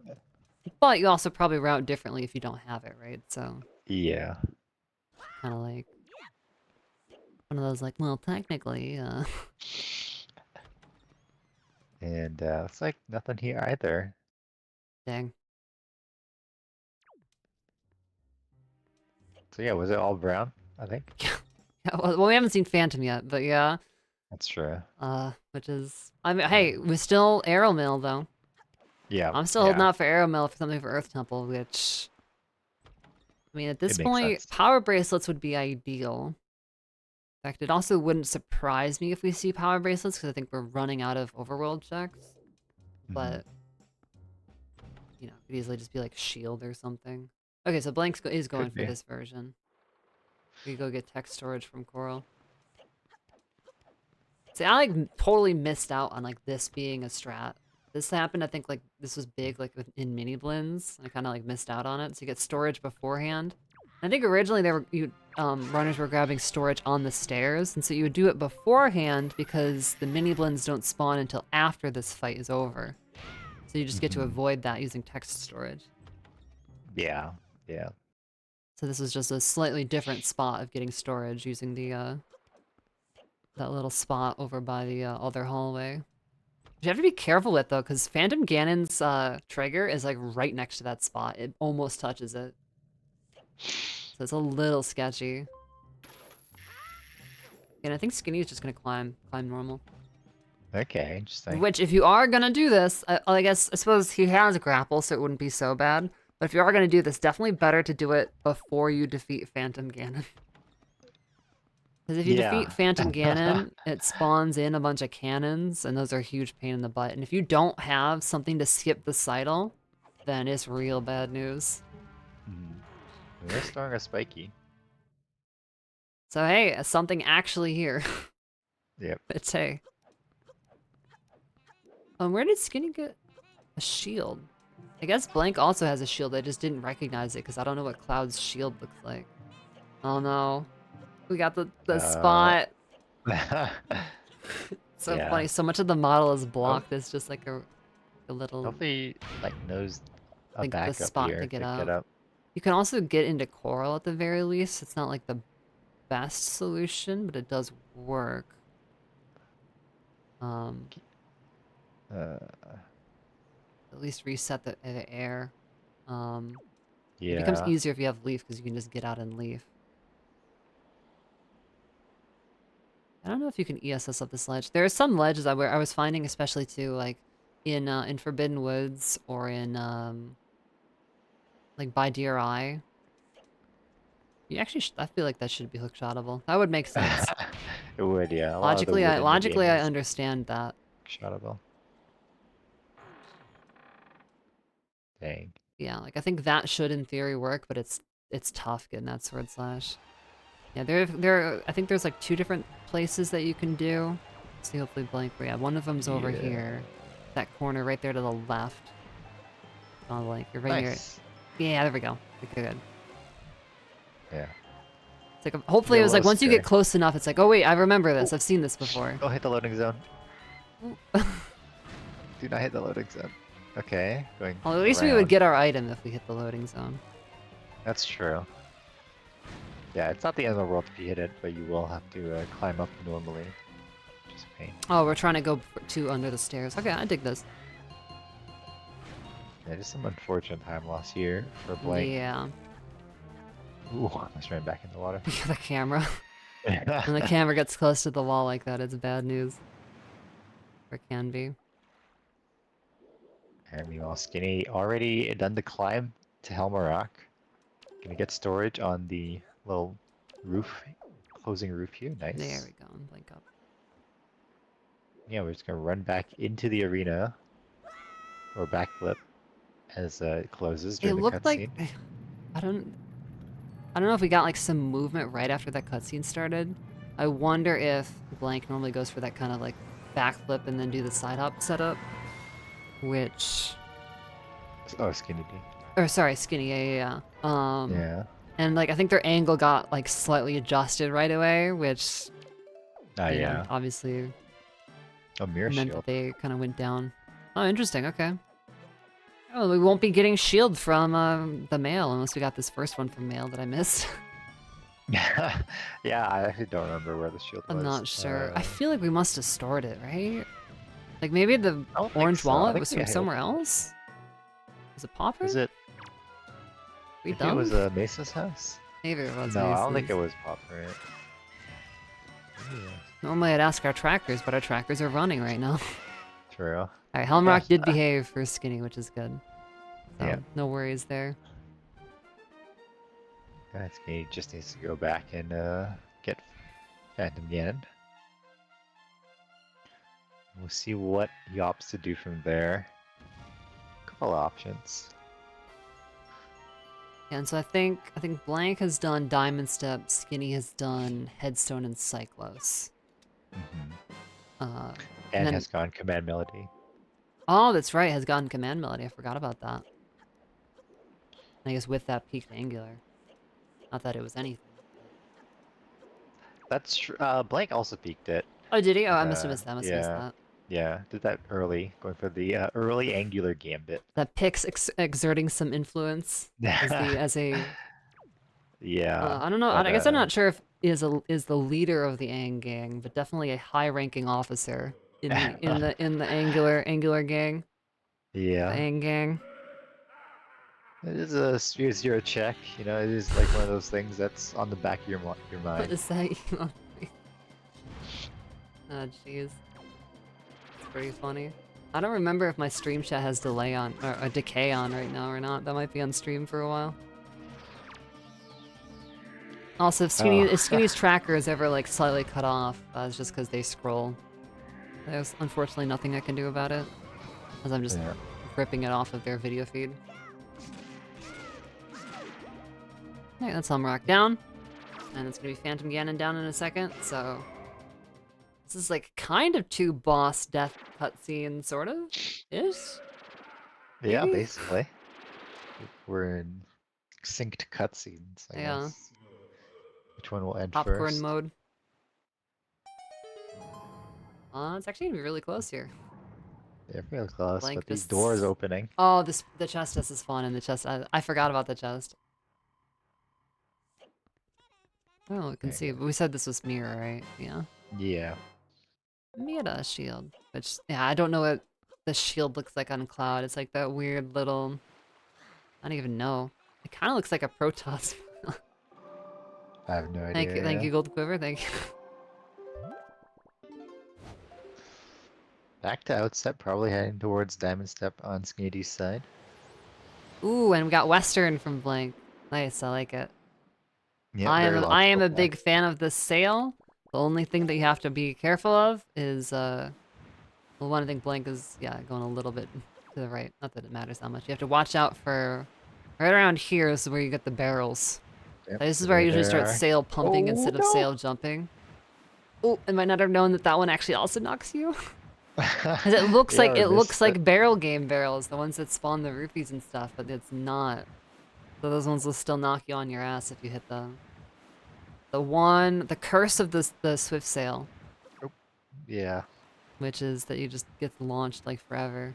But you also probably route differently if you don't have it, right? So Yeah. kind of like one of those like, well, technically, And it's like nothing here either. dang. So yeah, was it all brown? I think. Yeah, well, we haven't seen Phantom yet, but yeah. That's true. Which is, I mean, hey, we're still Arrow Mill though. Yeah, I'm still holding yeah, out for Arrow Mill for something for Earth Temple, which, I mean, at it this makes point, sense. power bracelets would be ideal. In fact, it also wouldn't surprise me if we see power bracelets because I think we're running out of overworld checks. Hmm. But, you know, it could easily just be like shield or something. Okay, so Blank is going Could for be. this version. We go get text storage from Coral. See, I like totally missed out on like this being a strat. This happened, I think like this was big like in mini blends. I kind of like missed out on it. So you get storage beforehand. I think originally they were runners were grabbing storage on the stairs, and so you would do it beforehand because the mini blends don't spawn until after this fight is over. So you just get to Hmm. avoid that using text storage. Yeah, yeah. So this was just a slightly different spot of getting storage using the that little spot over by the other hallway. You have to be careful with though, because Phantom Ganon's trigger is like right next to that spot. It almost touches it. So it's a little sketchy. And I think Skinny is just gonna climb normal. Okay, interesting. Which, if you are gonna do this, I suppose he has grapple, so it wouldn't be so bad. But if you are gonna do this, definitely better to do it before you defeat Phantom Ganon. Because if you Yeah. defeat Phantom Ganon, it spawns in a bunch of cannons, and those are a huge pain in the butt. And if you don't have something to skip the Seidel, then it's real bad news. They're throwing a spiky. So hey, something actually here. Yep. It's hey. Where did Skinny get a shield? I guess Blank also has a shield. I just didn't recognize it because I don't know what Cloud's shield looks like. Oh no. We got the spot. So Yeah. funny. So much of the model is Oh, blocked. It's just like a little hopefully, like, knows a like the backup spot here to get get up. up. You can also get into Coral at the very least. It's not like the best solution, but it does work. At least reset the air. It becomes Yeah. easier if you have leaf because you can just get out and leave. I don't know if you can ESS up this ledge. There are some ledges I was finding, especially too, like in Forbidden Woods or in like by DRI. You actually, I feel like that should be hookshotable. That would make sense. It would, yeah. A lot of the Logically, wood in the game I is understand that. shotable. Dang. Yeah, like I think that should in theory work, but it's tough getting that sword slash. Yeah, I think there's like 2 different places that you can do. Let's see, hopefully Blank. Yeah, one of them's over Yeah. here. That corner right there to the left. Oh, like you're right near it. Nice. Yeah, there we go. Okay, good. Yeah. It's like hopefully You're it was like low once you get scary. close enough, it's like, oh wait, I remember this. I've seen this before. Don't hit the loading zone. Do not hit the loading zone. Okay, going Well, at least we would around. get our item if we hit the loading zone. That's true. Yeah, it's not the end of the world if you hit it, but you will have to climb up normally. Just a pain. Oh, we're trying to go to under the stairs. Okay, I dig this. Yeah, just some unfortunate time loss here for Blank. Yeah. Ooh, I almost ran back in the water. The camera. When the camera gets close to the wall like that, it's bad news. Or it can be. And meanwhile, Skinny already done the climb to Helma Rock. Gonna get storage on the little roof, closing roof here. Nice. There we go. Blink up. Yeah, we're just gonna run back into the arena, or backflip as it closes It during the looked like cutscene. I don't know if we got like some movement right after that cutscene started. I wonder if Blank normally goes for that kind of like backflip and then do the side hop setup, which Oh, Skinnydee. or sorry, Skinny, yeah. Yeah. And like I think their angle got like slightly adjusted right away, which Ah, you know, yeah. obviously A mirror meant shield. that they kind of went down. Oh, interesting. Okay. Oh, we won't be getting shield from the mail unless we got this first one from mail that I missed. Yeah, I actually don't remember where the shield was. I'm not sure. I feel like we must have stored it, right? Like maybe the I don't think orange so. I wallet think was we from had it. somewhere else? Was it Popper? Was it? We I think done? it was Mesa's house. Maybe it was No, I don't think Mace's. it was Popper. Yeah. Normally I'd ask our trackers, but our trackers are running right now. True. Alright, Helmrock Gosh, did behave for Skinny, which is good. So, Yeah. no worries there. Guys, he just needs to go back and get Phantom Ganon. We'll see what he opts to do from there. Couple options. And so I think Blank has done Diamond Step, Skinny has done Headstone and Cyclos. And then- has gone Command Melody. Oh, that's right, has gotten Command Melody. I forgot about that. I guess with that peaked Angular. Not that it was anything. That's true. Blank also peaked it. Oh, did he? Oh, I must have missed that. I must have missed yeah. that. Yeah, did that early, going for the early Angular Gambit. That Pix exerting some influence as a Yeah. I don't know. but, I guess I'm not sure if is the leader of the Ang gang, but definitely a high-ranking officer in the Angular gang, the Yeah. Ang gang. It is a zero check, you know, it is like one of those things that's on the back of your What mind. is that? Oh, jeez. It's pretty funny. I don't remember if my stream chat has delay on or a decay on right now or not. That might be on stream for a while. Also, Oh, if Skinny's tracker is ever like slightly cut off, it's just because they scroll. There's unfortunately nothing I can do about it, as I'm just yeah. ripping it off of their video feed. Alright, that's Humrock down. And it's gonna be Phantom Ganon down in a second, so... This is like kind of 2 boss death cutscenes, sort of? Ish? Yeah, Maybe? basically. We're in synced cutscenes, I Yeah. guess. Which one will end Popcorn first? mode. It's actually gonna be really close here. They're real close, Blank but these doors just... opening. Oh, the chest test is fun, and the chest... I forgot about the chest. Oh, we can There see. you But we said this was mirror, right? Yeah. go. Yeah. Meta shield. Which, yeah, I don't know what the shield looks like on Cloud. It's like that weird little... I don't even know. It kind of looks like a Protoss. I have no idea. Thank Yeah. you, Gold Quiver. Thank you. Back to outset, probably heading towards Diamond Step on Skinnyd's side. Ooh, and we got Western from Blank. Nice, I like it. Yeah, very I am logical a play. big fan of this sail. The only thing that you have to be careful of is well, one I think Blank is going a little bit to the right. Not that it matters that much. You have to watch out for right around here is where you get the barrels. Yep, This is where I there usually they start are. sail pumping Oh instead of no! sail jumping. Oh, I might not have known that that one actually also knocks you. 'Cause it looks Yeah, like I missed it. barrel game barrels, the ones that spawn the rupees and stuff, but it's not. So those ones will still knock you on your ass if you hit them. The curse of the swift sail, Oh, yeah, which is that you just get launched like forever.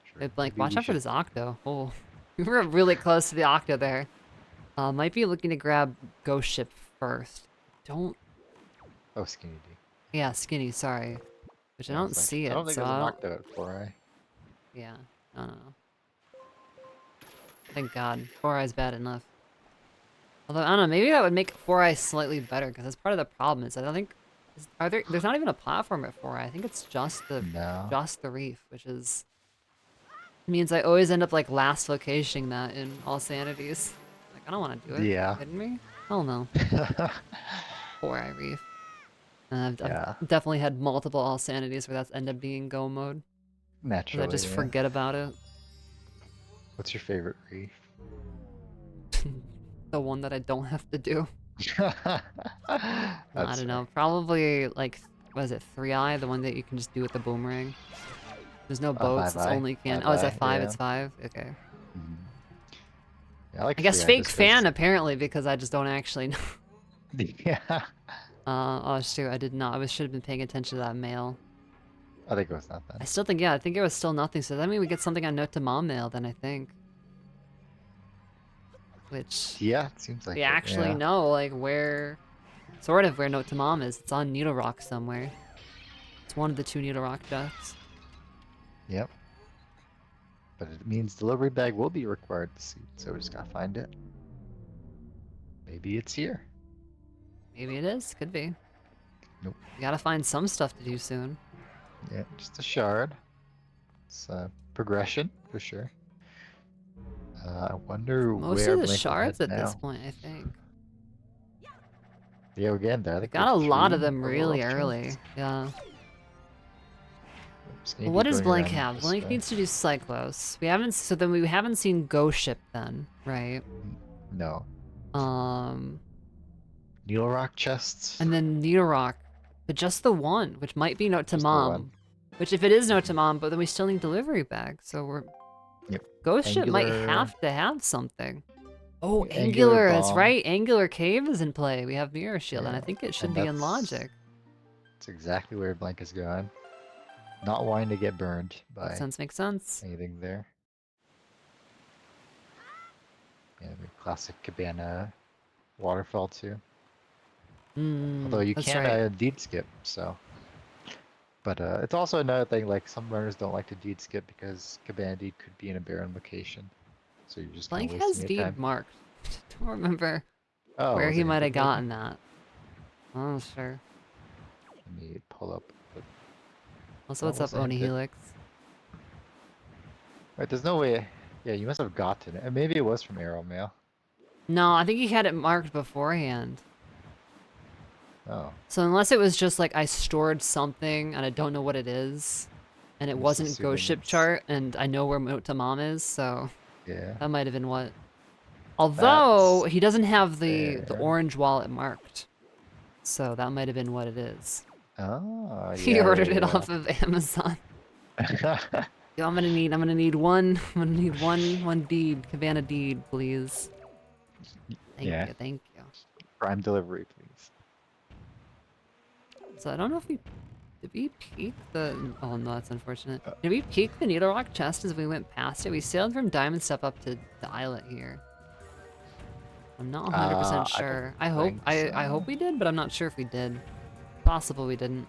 sure. Wait, Blank, Maybe watch we out for should. this Octo. Oh, we were really close to the Octo there. Might be looking to grab Ghost Ship first. Don't, Oh, Skinny D. yeah, Skinny, sorry. Which I Yeah, don't it's like see I don't it, think so there's a I'll, knockdown at 4i. yeah, no. Thank God, 4-Eye's bad enough. Although, I don't know, maybe that would make 4-Eye slightly better, because that's part of the problem is I don't think... there's not even a platform at 4-Eye. I think it's just No. the reef, which is... means I always end up, like, last locationing that in all sanities. Like, I don't want to do it. Are you Yeah. kidding me? Hell no. 4-Eye reef. Yeah. I've definitely had multiple all sanities where that's end up being go mode. Because I Naturally, just yeah. forget about it. What's your favorite reef? The one that I don't have to do. I That's don't fair. know. Probably, like, what is it, 3-Eye? The one that you can just do with the boomerang? There's no boats, it's 5i. only can. Oh, is that 5i, 5? yeah. It's 5? Okay. Mhm. Yeah, I like I guess 3i fake just because. fan, apparently, because I just don't actually know. Yeah. Oh shoot, I did not. I should have been paying attention to that mail. I think it was not I then. still think, yeah, I think it was still nothing, so that means we get something on Note to Mom mail then, I think. Which, Yeah, it seems we like it, actually yeah. know, like, where... Sort of where Note to Mom is. It's on Needle Rock somewhere. It's one of the 2 Needle Rock chests. Yep. But it means delivery bag will be required to see, so we just gotta find it. Maybe it's here. Maybe it is, could be. Nope. We gotta find some stuff to do soon. Yeah, just a shard. It's progression for sure. I wonder Mostly where the Blink will head shards at this now. point, I think. Yeah, again there. I We think we got have a lot of 3 them really overall early. chests. Yeah. Just Well, need to what does going Blank around have? this Blank way. needs to do Cyclos. So then we haven't seen Ghost Ship then, right? No. Um, Needle rock chests. and then Needle Rock, but just the one, which might be Note to Just the one. Mom. Which if it is Note to Mom, but then we still need delivery bag, so we're... Yep. Ghost Ship might Angular. have to have something. Oh, Angular Angular, that's bomb. right. Angular Cave is in play. We have Mirror Shield, and I Yeah, think it should and be in that's Logic. exactly where Blank is going. Not wanting to get burned Makes by sense, makes sense. anything there. Yeah, the classic Cabana waterfall too. Although you That's can right. deed skip, so. But it's also another thing, like some runners don't like to deed skip because Cabana deed could be in a barren location. So you're just kind Blank of has wasting your deed time. marked. Don't remember Oh, where was he it might have hinted maybe? gotten that. Oh, sure. Let me pull up. The... Also, Oh, what's up, was it Oni hinted? Helix? Right, there's no way. Yeah, you must have gotten it. And maybe it was from Arrow Mail. No, I think he had it marked beforehand. Oh, So unless it was just like I stored something and I don't know what it is, and it I'm just wasn't Ghost assuming Ship it's chart, and I know where Moat to Mom is, so yeah. that might have been what. Although That's he doesn't have the fair. orange wallet marked, so that might have been what it is. Oh, He yeah, ordered it yeah, off of Amazon. yeah. Yo, I'm gonna need one deed, Cabana deed, please. Thank Yeah, you, thank you. prime delivery, please. So I don't know if did we peek the, oh no, that's unfortunate. Uh, Did we peek the Needle Rock chest as we went past it? We sailed from Diamond Step up to the islet here. I'm not 100% I don't sure. I hope, think I so. hope we did, but I'm not sure if we did. Possible we didn't.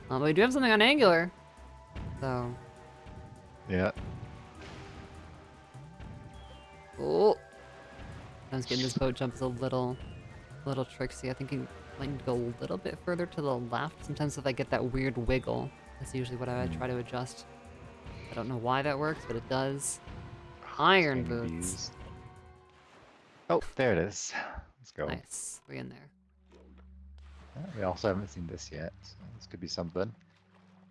But we do have something on Angular, so. Yeah. Oh, sometimes getting this boat jump is a little tricksy. I think you might need to go a little bit further to the left. Sometimes if I get that weird wiggle, that's usually what I Hmm. try to adjust. I don't know why that works, but it does. It's Iron getting boots. abused. Oh, there it is. Let's go. Nice. We're in there. We also haven't seen this yet, so this could be something.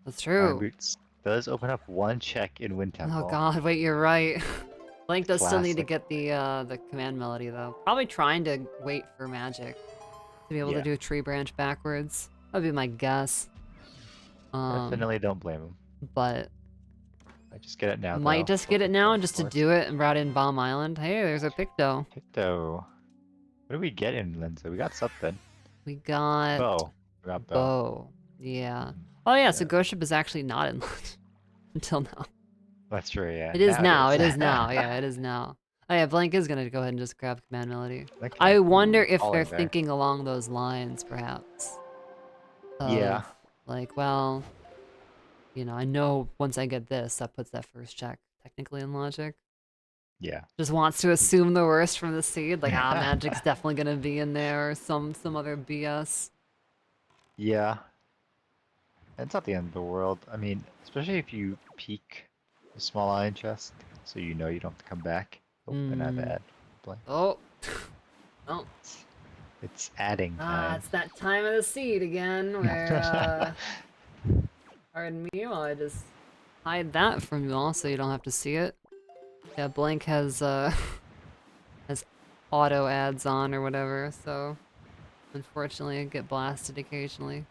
That's Iron true. Boots does open up one check in Wind Oh Temple. god, wait, you're right. Blank does still need to Classic. get the command melody though. Probably trying to wait for magic to be able to Yeah, do a tree branch backwards. That'd be my guess. definitely don't blame him. But I just get it now might though. just For get it now Picto, of just to course. do it and route in Bomb Island. Hey, there's our Picto. Picto. What do we get in Linza? We got something. We got Bow. We got bow. bow. Yeah. Oh yeah, so Yeah. Ghost Ship is actually not in until now. That's true, yeah. It is Now it now. is. It is now. Yeah, it is now. Oh yeah, Blank is gonna go ahead and just grab Command Melody. Okay. I wonder Ooh, if they're falling there. thinking along those lines, perhaps. Yeah. Of like, well, I know once I get this, that puts that first check technically in logic. Yeah. Just wants to assume the worst from the seed, like magic's definitely gonna be in there or some other BS. Yeah. It's not the end of the world. I mean, especially if you peek the small iron chest, so you know you don't have to come back. Oh, and I have Hmm. ad. Blank. Oh. Oh. It's adding Ah, time. it's that time of the seed again where pardon me while I just hide that from you all so you don't have to see it. Yeah, Blank has has auto ads on or whatever, so unfortunately I get blasted occasionally.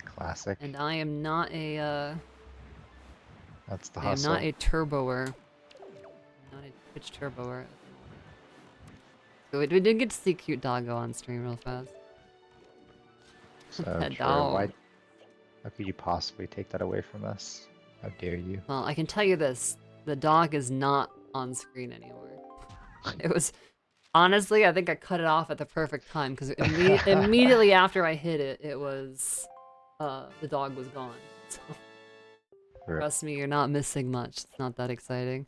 Classic. And I am not a That's the I am not hustle. a turboer. I'm not a Twitch turboer at the moment. So we did get to see cute doggo on stream real fast. So Pet true. dog. How could you possibly take that away from us? How dare you? Well, I can tell you this, the dog is not on screen anymore. It was honestly, I think I cut it off at the perfect time because immediately after I hit it, it was the dog was gone. So Rip. trust me, you're not missing much. It's not that exciting.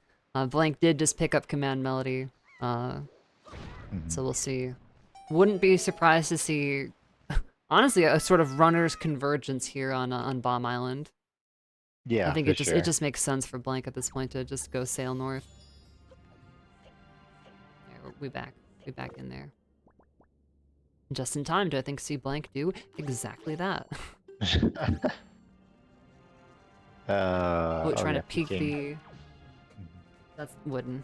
Blank did just pick up Command Melody, so we'll see. Wouldn't be surprised to see, honestly, a sort of runner's convergence here on Bomb Island. I Yeah, think for it sure. just makes sense for Blank at this point to just go sail north. There, we back in there. Just in time to, I think, see Blank do exactly that. Oh, Oh trying to yeah, peek peeking. the... That's wooden,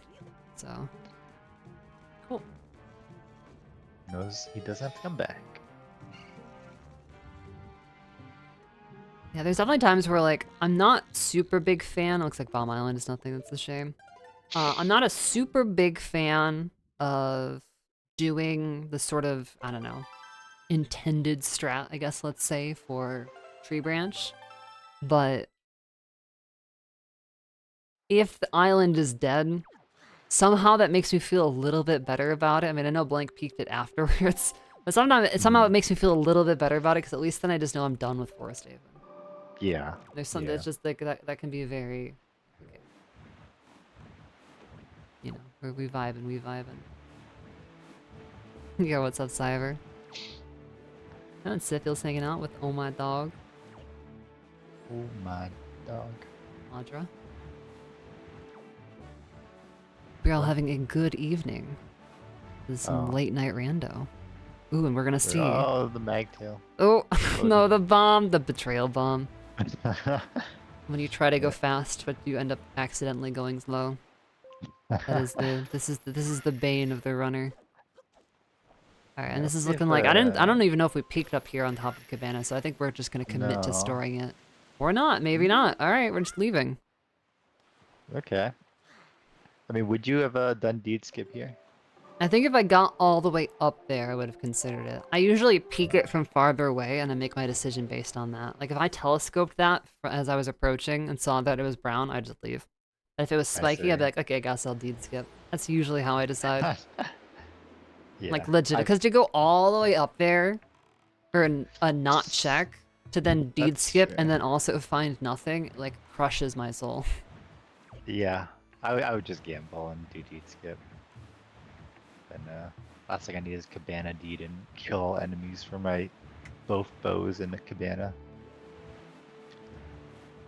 so... Cool. Knows he doesn't have to come back. Yeah, there's definitely times where, like, I'm not super big fan. Looks like Bomb Island is nothing, that's a shame. I'm not a super big fan of doing the sort of, I don't know, intended strat, I guess, let's say, for Tree Branch. But if the island is dead, somehow that makes me feel a little bit better about it. I mean, I know Blank peeked it afterwards, but somehow it makes me feel a little bit better about it, because at least then I just know I'm done with Forest Haven. Yeah. There's something that's just like that can be very, okay. We vibing. Yo, what's up, Cyber? And Sifil's hanging out with Oh My Dog, Oh my dog. Audra. you're all What? having a good evening. This is some Oh. late night rando. Ooh, and we're gonna see. Oh, the magtail. Oh, no, Loaded. the bomb, the betrayal bomb. Yeah. When you try to go fast, but you end up accidentally going slow. That is this is the bane of the runner. Alright, and Yeah, this let's is see if looking like, I don't even know if we peeked up here on top of Cabana, so I think we're just gonna commit to no. storing it. Or not, maybe not. Alright, we're just leaving. Okay. I mean, would you have done deed skip here? I think if I got all the way up there, I would have considered it. I usually peek it from farther away, and I make my decision based on that. Like, if I telescoped that as I was approaching and saw that it was brown, I'd just leave. But if it was I spiky, I'd see. be like, okay, I guess I'll deed skip. That's usually how I decide. Yeah. Like, legit. Because to go all the way up there for a not check, to then deed That's skip, true. and then also find nothing, like, crushes my soul. Yeah. I would just gamble and do deed skip. Then last thing I need is cabana deed and kill enemies for my both bows in the cabana.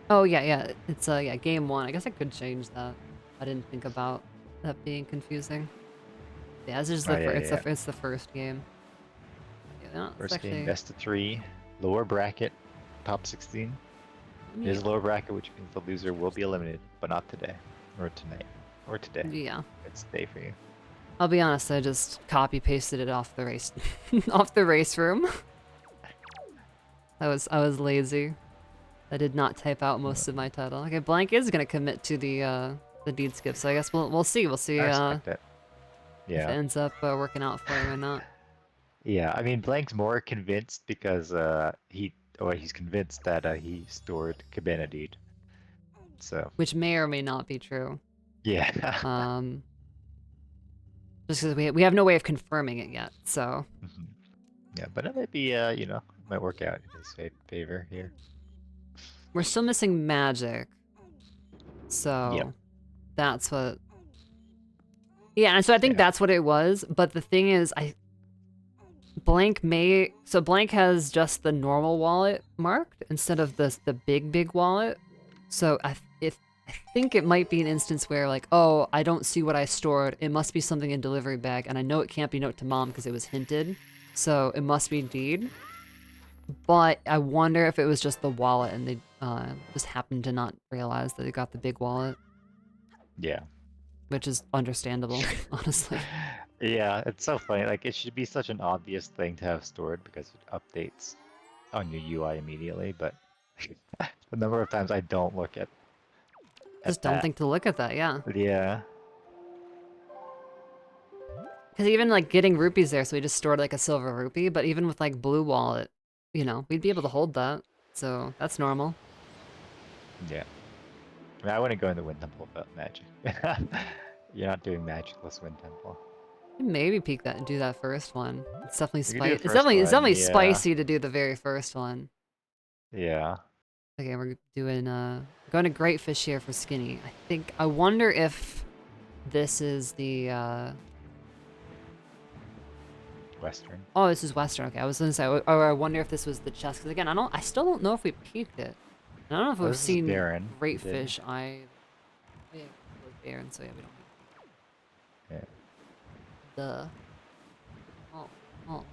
Oh, yeah, yeah. It's, yeah, game 1. I guess I could change that. I didn't think about that being confusing. Yeah, this is Oh the yeah, it's the first game. Yeah, no, it's First game, actually... best of 3, lower bracket, top 16. It is lower bracket, which means the loser will be eliminated, but not today, or tonight, or today. Yeah. It's day for you. I'll be honest, I just copy pasted it off the race off the race room. I was lazy. I did not type out most of my title. Okay, Blank is gonna commit to the deed skip, so I guess we'll see. We'll see I respect it. if it Yeah. ends up working out for him or not. Yeah, I mean, Blank's more convinced because he's convinced that he stored cabana deed. So, Which may or may not be true. yeah. Just because we have no way of confirming it yet, so. Mhm. Yeah, but it might be, might work out in his favor here. We're still missing magic. So Yep. that's what... Yeah, and so I think Yeah. that's what it was, but the thing is, Blank has just the normal wallet marked instead of the big wallet. So I think it might be an instance where like, oh, I don't see what I stored. It must be something in delivery bag, and I know it can't be note to mom because it was hinted. So it must be deed. But I wonder if it was just the wallet and they just happened to not realize that they got the big wallet. Yeah. Which is understandable, honestly. Yeah, it's so funny. Like, it should be such an obvious thing to have stored because it updates on your UI immediately, but the number of times I don't look at Just don't that. think to look at that, yeah. Yeah. Because even like getting rupees there, so we just stored like a silver rupee, but even with like blue wallet, you know, we'd be able to hold that. So that's normal. Yeah. I mean, I wouldn't go in the Wind Temple without magic. You're not doing magicless Wind Temple. Maybe peek that and do that first one. It's definitely You could do the spicy. It's first definitely one, yeah. spicy to do the very first one. Yeah. Okay, we're doing going to Great Fish here for Skinny. I wonder if this is the Western. oh, this is Western. Okay, I was gonna say, or I wonder if this was the chest. Because again, I still don't know if we peeked it. I don't know if Oh, we've this is seen Baron. Great Did- Fish. Yeah, it was Baron, so yeah, we don't. Yeah. Duh. Oh. Alright,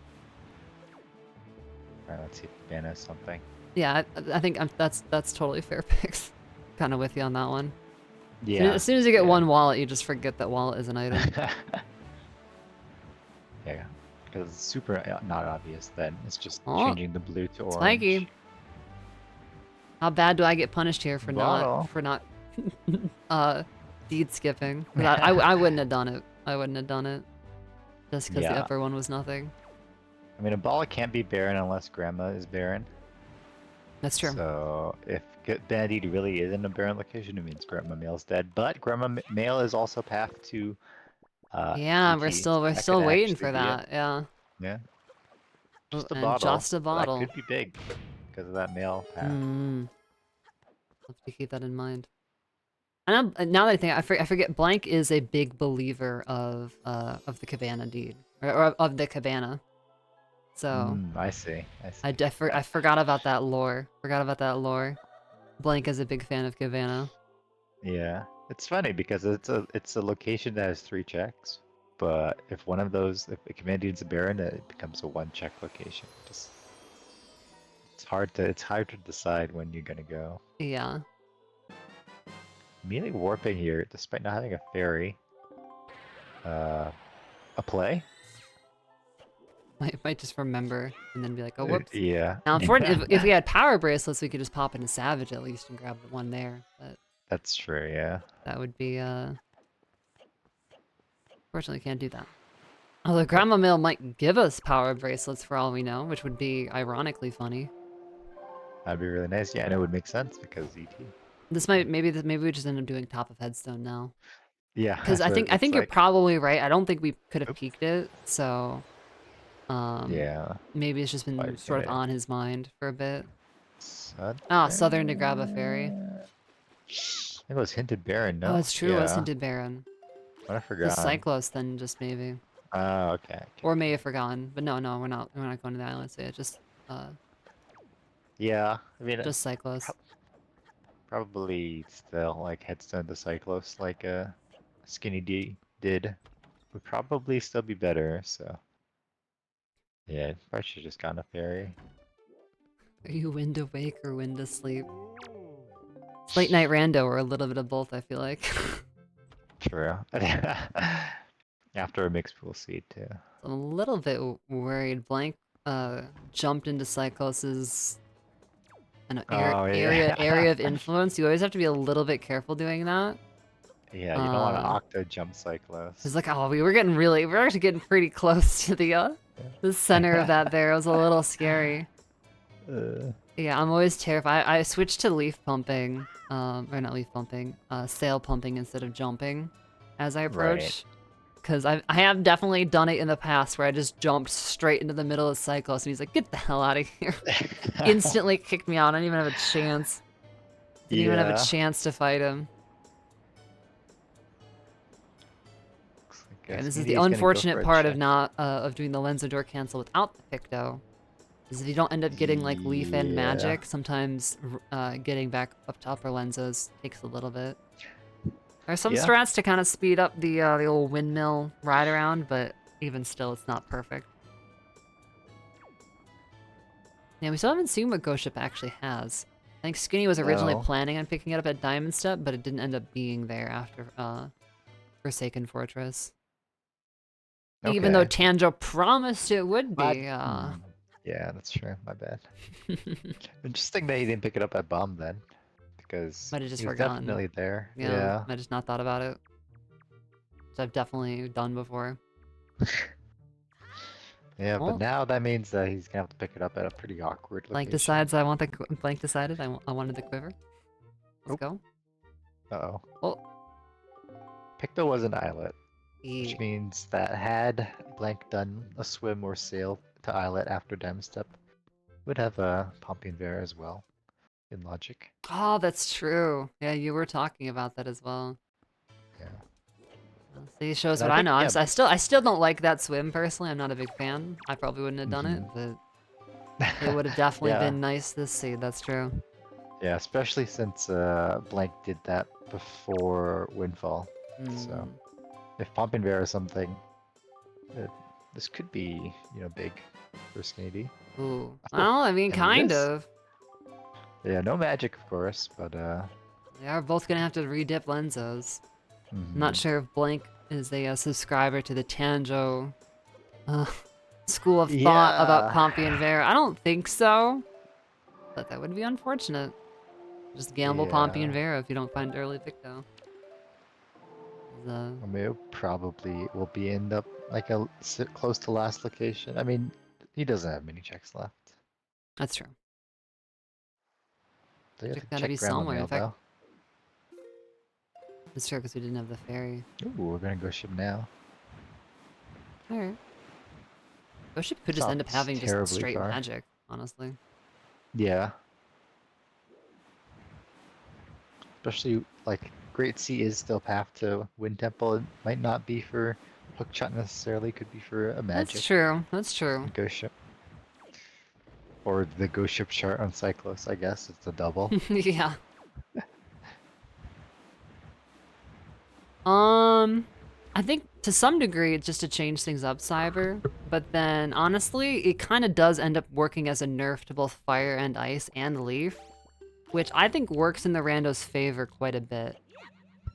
let's see if Cabana is something. Yeah, I think that's totally fair picks. Kind of with you on that one. Yeah. As soon as you get yeah. one wallet, you just forget that wallet is an item. Yeah, because it's super not obvious then. It's just Oh, changing the blue to orange. Spiky. How bad do I get punished here for Bottle. not deed skipping? I wouldn't have done it. I wouldn't have done it. Just because the Yeah. upper one was nothing. I mean, a ball can't be Baron unless Grandma is Baron. That's true. So if Bandit really is in a Baron location, it means Grandma Male's dead. But Grandma Male is also path to Yeah, TT. we're still That still could waiting actually for be it. that. Yeah. Yeah. Oh, Just a and bottle. just a But that bottle. could be big because of that male path. Have to keep that in mind. And now that I think, I forget. Blank is a big believer of the Cabana deed, or of the Cabana. So I see. I see. I forgot about that lore. Blank is a big fan of Cabana. Yeah. It's funny because it's a location that has 3 checks, but if one of those, if a command needs a Baron, it becomes a 1 check location. Just it's hard to decide when you're gonna go. Yeah. Immediately warping here, despite not having a ferry. A play? Might just remember and then be like, oh, whoops. Yeah. Now, unfortunately, if we had power bracelets, we could just pop into Savage at least and grab the one there. But That's true, yeah. that would be, Unfortunately, can't do that. Although Grandma Mill might give us power bracelets for all we know, which would be ironically funny. That'd be really nice. Yeah, and it would make sense because ET. This might maybe we just end up doing top of headstone now. Yeah, Because that's what it I looks think you're like. probably right. I don't think we could have Oop. peaked it, so Yeah. maybe it's just been Like, sort of on his mind for a bit. Southern? Ah, Southern to grab a ferry. I think it was Hinted Baron, Oh, no? it's true. It was Yeah. Hinted Baron. I The forgot. Cyclos then just maybe. Oh, okay. Or may have forgotten. But no, we're not going to the island, so yeah, uh Yeah, I mean, just Cyclos. pro probably still like Headstone to Cyclos like Skinnydee did. Would probably still be better, so. Yeah, probably should just gotten a ferry. Are you wind awake or wind asleep? It's late night rando or a little bit of both, I feel like. True. After a mixed pool seed too. I'm a little bit worried. Blank jumped into Cyclos's Oh area yeah. of influence. You always have to be a little bit careful doing that. Yeah, you don't want to octo jump Cyclos. It's like, oh, we were actually getting pretty close to the center of that there. It was a little scary. Yeah, I'm always terrified. I switched to leaf pumping, or not leaf pumping, sail pumping instead of jumping as I approach. Because I have definitely done it in the past where I just jumped straight into the middle of Cyclos and he's like, get the hell out of here. Instantly kicked me out. I didn't even have a chance. Didn't even have a Yeah. chance to fight him. Guess And this is the Skinnydee is gonna go unfortunate for a part of check. not of doing the Lenzo door cancel without the Picto. Is if you don't end up getting like leaf and magic, sometimes getting back up to upper Lenzos takes a little bit. There's some strats to kind of speed up the old windmill ride around, but even still, it's not perfect. Yeah, we still haven't seen what Ghost Ship actually has. I think Skinny was originally planning on picking it up at Diamond Step, but it didn't end up being there after Forsaken Fortress. Even though Tanjo promised it would be. Yeah, that's true. My bad. Interesting that he didn't pick it up at Bomb then, because Might have just he was forgotten. definitely there. Yeah, Yeah. I just not thought about it. Which I've definitely done before. Yeah, Well, but now that means that he's gonna have to pick it up at a pretty awkward location. Blank decides I want the Blank decided I wanted the quiver. Let's go. Uh-oh. Oh. Picto was an islet, which means that had Blank done a swim or sail to islet after Diamond Step, would have a Pompey and Vera as well, in logic. Oh, that's true. Yeah, you were talking about that as well. Yeah. See, shows what I know. I still don't like that swim personally. I'm not a big fan. I probably wouldn't have done it, but it would have definitely been nice this seed. That's true. Yeah, especially since Blank did that before Windfall. So if Pomp and Bear is something, this could be, big for Skinnydee. Ooh. Well, I mean, kind of. Yeah, no magic, of course, but they are both gonna have to redip Lenzos. I'm not sure if Blank is a subscriber to the Tanjo school of thought about Pompey and Vera. I don't think so, but that would be unfortunate. Just gamble Pompey and Vera if you don't find early Picto. I mean, it probably will be end up like close to last location. I mean, he doesn't have many checks left. That's true. So It's gotta be somewhere. In fact, that's true because we didn't have the ferry. Ooh, we're gonna go ship now. Alright. Ghost Ship could just end up having just straight magic, honestly. Yeah. Especially, like, Great Sea is still path to Wind Temple. It might not be for Hookshot necessarily, could be for a magic. That's true, that's true. Ghost Ship. Or the Ghost Ship chart on Cyclos, I guess. It's a double. Yeah. I think to some degree it's just to change things up, Cyber. But then honestly, it kind of does end up working as a nerf to both fire and ice and leaf, which I think works in the rando's favor quite a bit.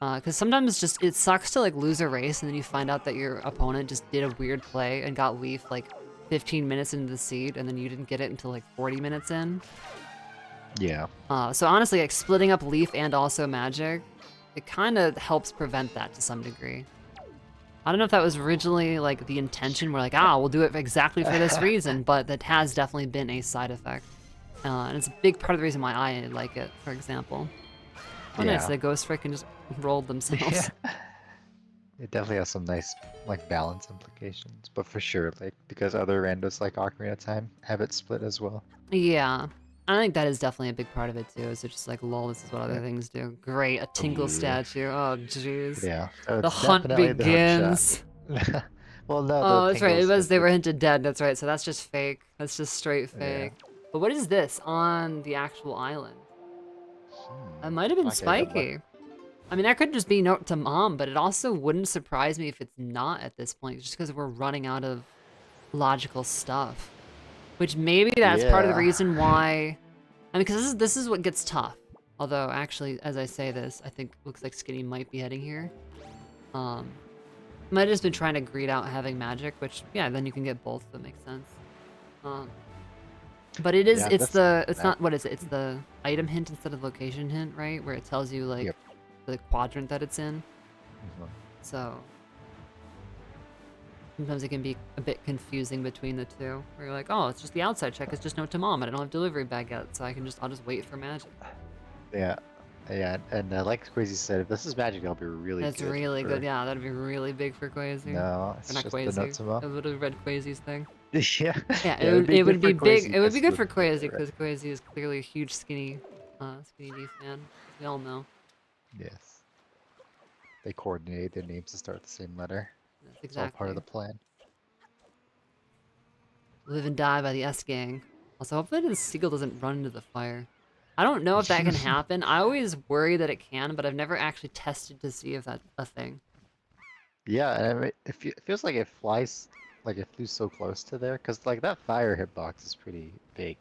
Because sometimes just it sucks to like lose a race and then you find out that your opponent just did a weird play and got leaf like 15 minutes into the seed and then you didn't get it until like 40 minutes in. Yeah. So honestly, like splitting up leaf and also magic, it kind of helps prevent that to some degree. I don't know if that was originally like the intention. We're like, we'll do it exactly for this reason, but that has definitely been a side effect. And it's a big part of the reason why I like it, for example. Oh, nice, the ghost freaking just rolled themselves. Yeah. It definitely has some nice like balance implications, but for sure, like because other randos like Ocarina of Time have it split as well. Yeah. I think that is definitely a big part of it too. Is it just like, lol, this is what other things do. Great, a Tinkle statue. Oh, jeez. Yeah. So The it's hunt definitely the hook shot. begins. Well, no, Oh, the that's right. It was, Tingles. they were hinted dead. That's right. So that's just fake. That's just straight Yeah. fake. But what is this on the actual island? That might have been Okay, good luck. spiky. I mean, that could just be note to mom, but it also wouldn't surprise me if it's not at this point, just because we're running out of logical stuff. Which maybe that's part of the Yeah. reason why. I mean, because this is what gets tough. Although, actually, as I say this, I think looks like Skinny might be heading here. Might have just been trying to greed out having magic, which, yeah, then you can get both. That makes sense. But it is, Yeah, it's not, what is it? It's the item hint instead of location hint, right? Where it tells you, like, Yep. the quadrant that it's in. Mhm. So sometimes it can be a bit confusing between the two. Where you're like, oh, it's just the outside check. It's just note to mom. I don't have delivery bag yet, so I'll just wait for magic. Yeah. Yeah, and like Crazy said, if this is magic, that'll be really That's good. really for- good. Yeah, that'd be really big for Quasi. No, Or it's not just Quasi. the notes It above. would have read Quasi's thing. Yeah. Yeah, Yeah, it would be for big. Quasi It would be because good for the- Quasi right. because Quasi is clearly a huge Skinnydee fan. As we all know. Yes. They coordinated their names to start the same letter. That's It's all part exactly. of the plan. Live and die by the S gang. Also, hopefully the seagull doesn't run into the fire. I don't know if that can happen. I always worry that it can, but I've never actually tested to see if that's a thing. Yeah, and I mean, it feels like it flies, like it flew so close to there, because like that fire hitbox is pretty big.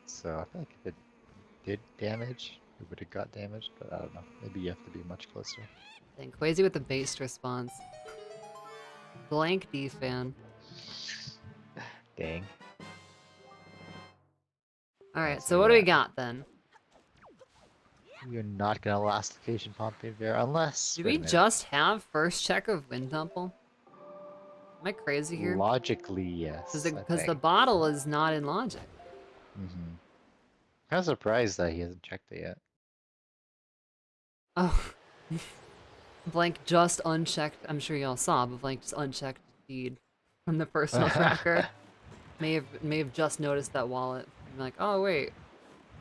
So I feel like if it did damage, it would have got damaged, but I don't know. Maybe you have to be much closer. Dang, Quasi with the based response. BlankXai fan. Dang. Alright, So so what do we yeah. got then? You're not gonna last location Pompey Bear unless. Do wait we a minute. just have first check of Wind Temple? Am I crazy here? Logically, yes. Because the bottle is not in logic. Mm-hmm. Kind of surprised that he hasn't checked it yet. Oh. Blank just unchecked. I'm sure y'all saw, but Blank just unchecked feed from the personal tracker. May have just noticed that wallet. I'm like, oh wait,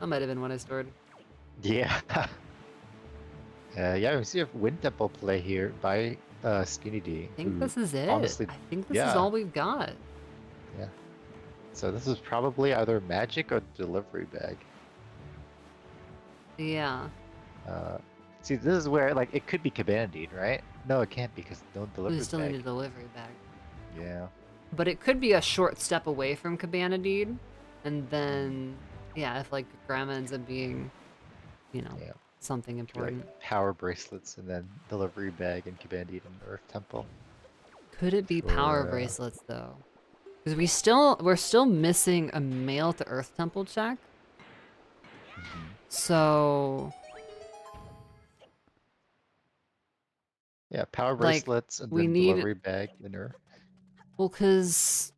that might have been what I stored. Yeah. Yeah, we see a Wind Temple play here by Skinnydee. I think this is it. Honestly, I think this is all we've got. Yeah. So this is probably either magic or delivery bag. Yeah. See, this is where like it could be Cabana, right? No, it can't because no delivery We still bag. need a delivery bag. Yeah. But it could be a short step away from Cabana Deed, and then yeah, if like Grandma ends up being, you know, Yeah. something important. Like power bracelets and then delivery bag and Cabana and Earth Temple. Could it be power bracelets though? Because we're still missing a mail to Earth Temple check. So yeah, power like, bracelets and we then need delivery bag and Earth. well, cause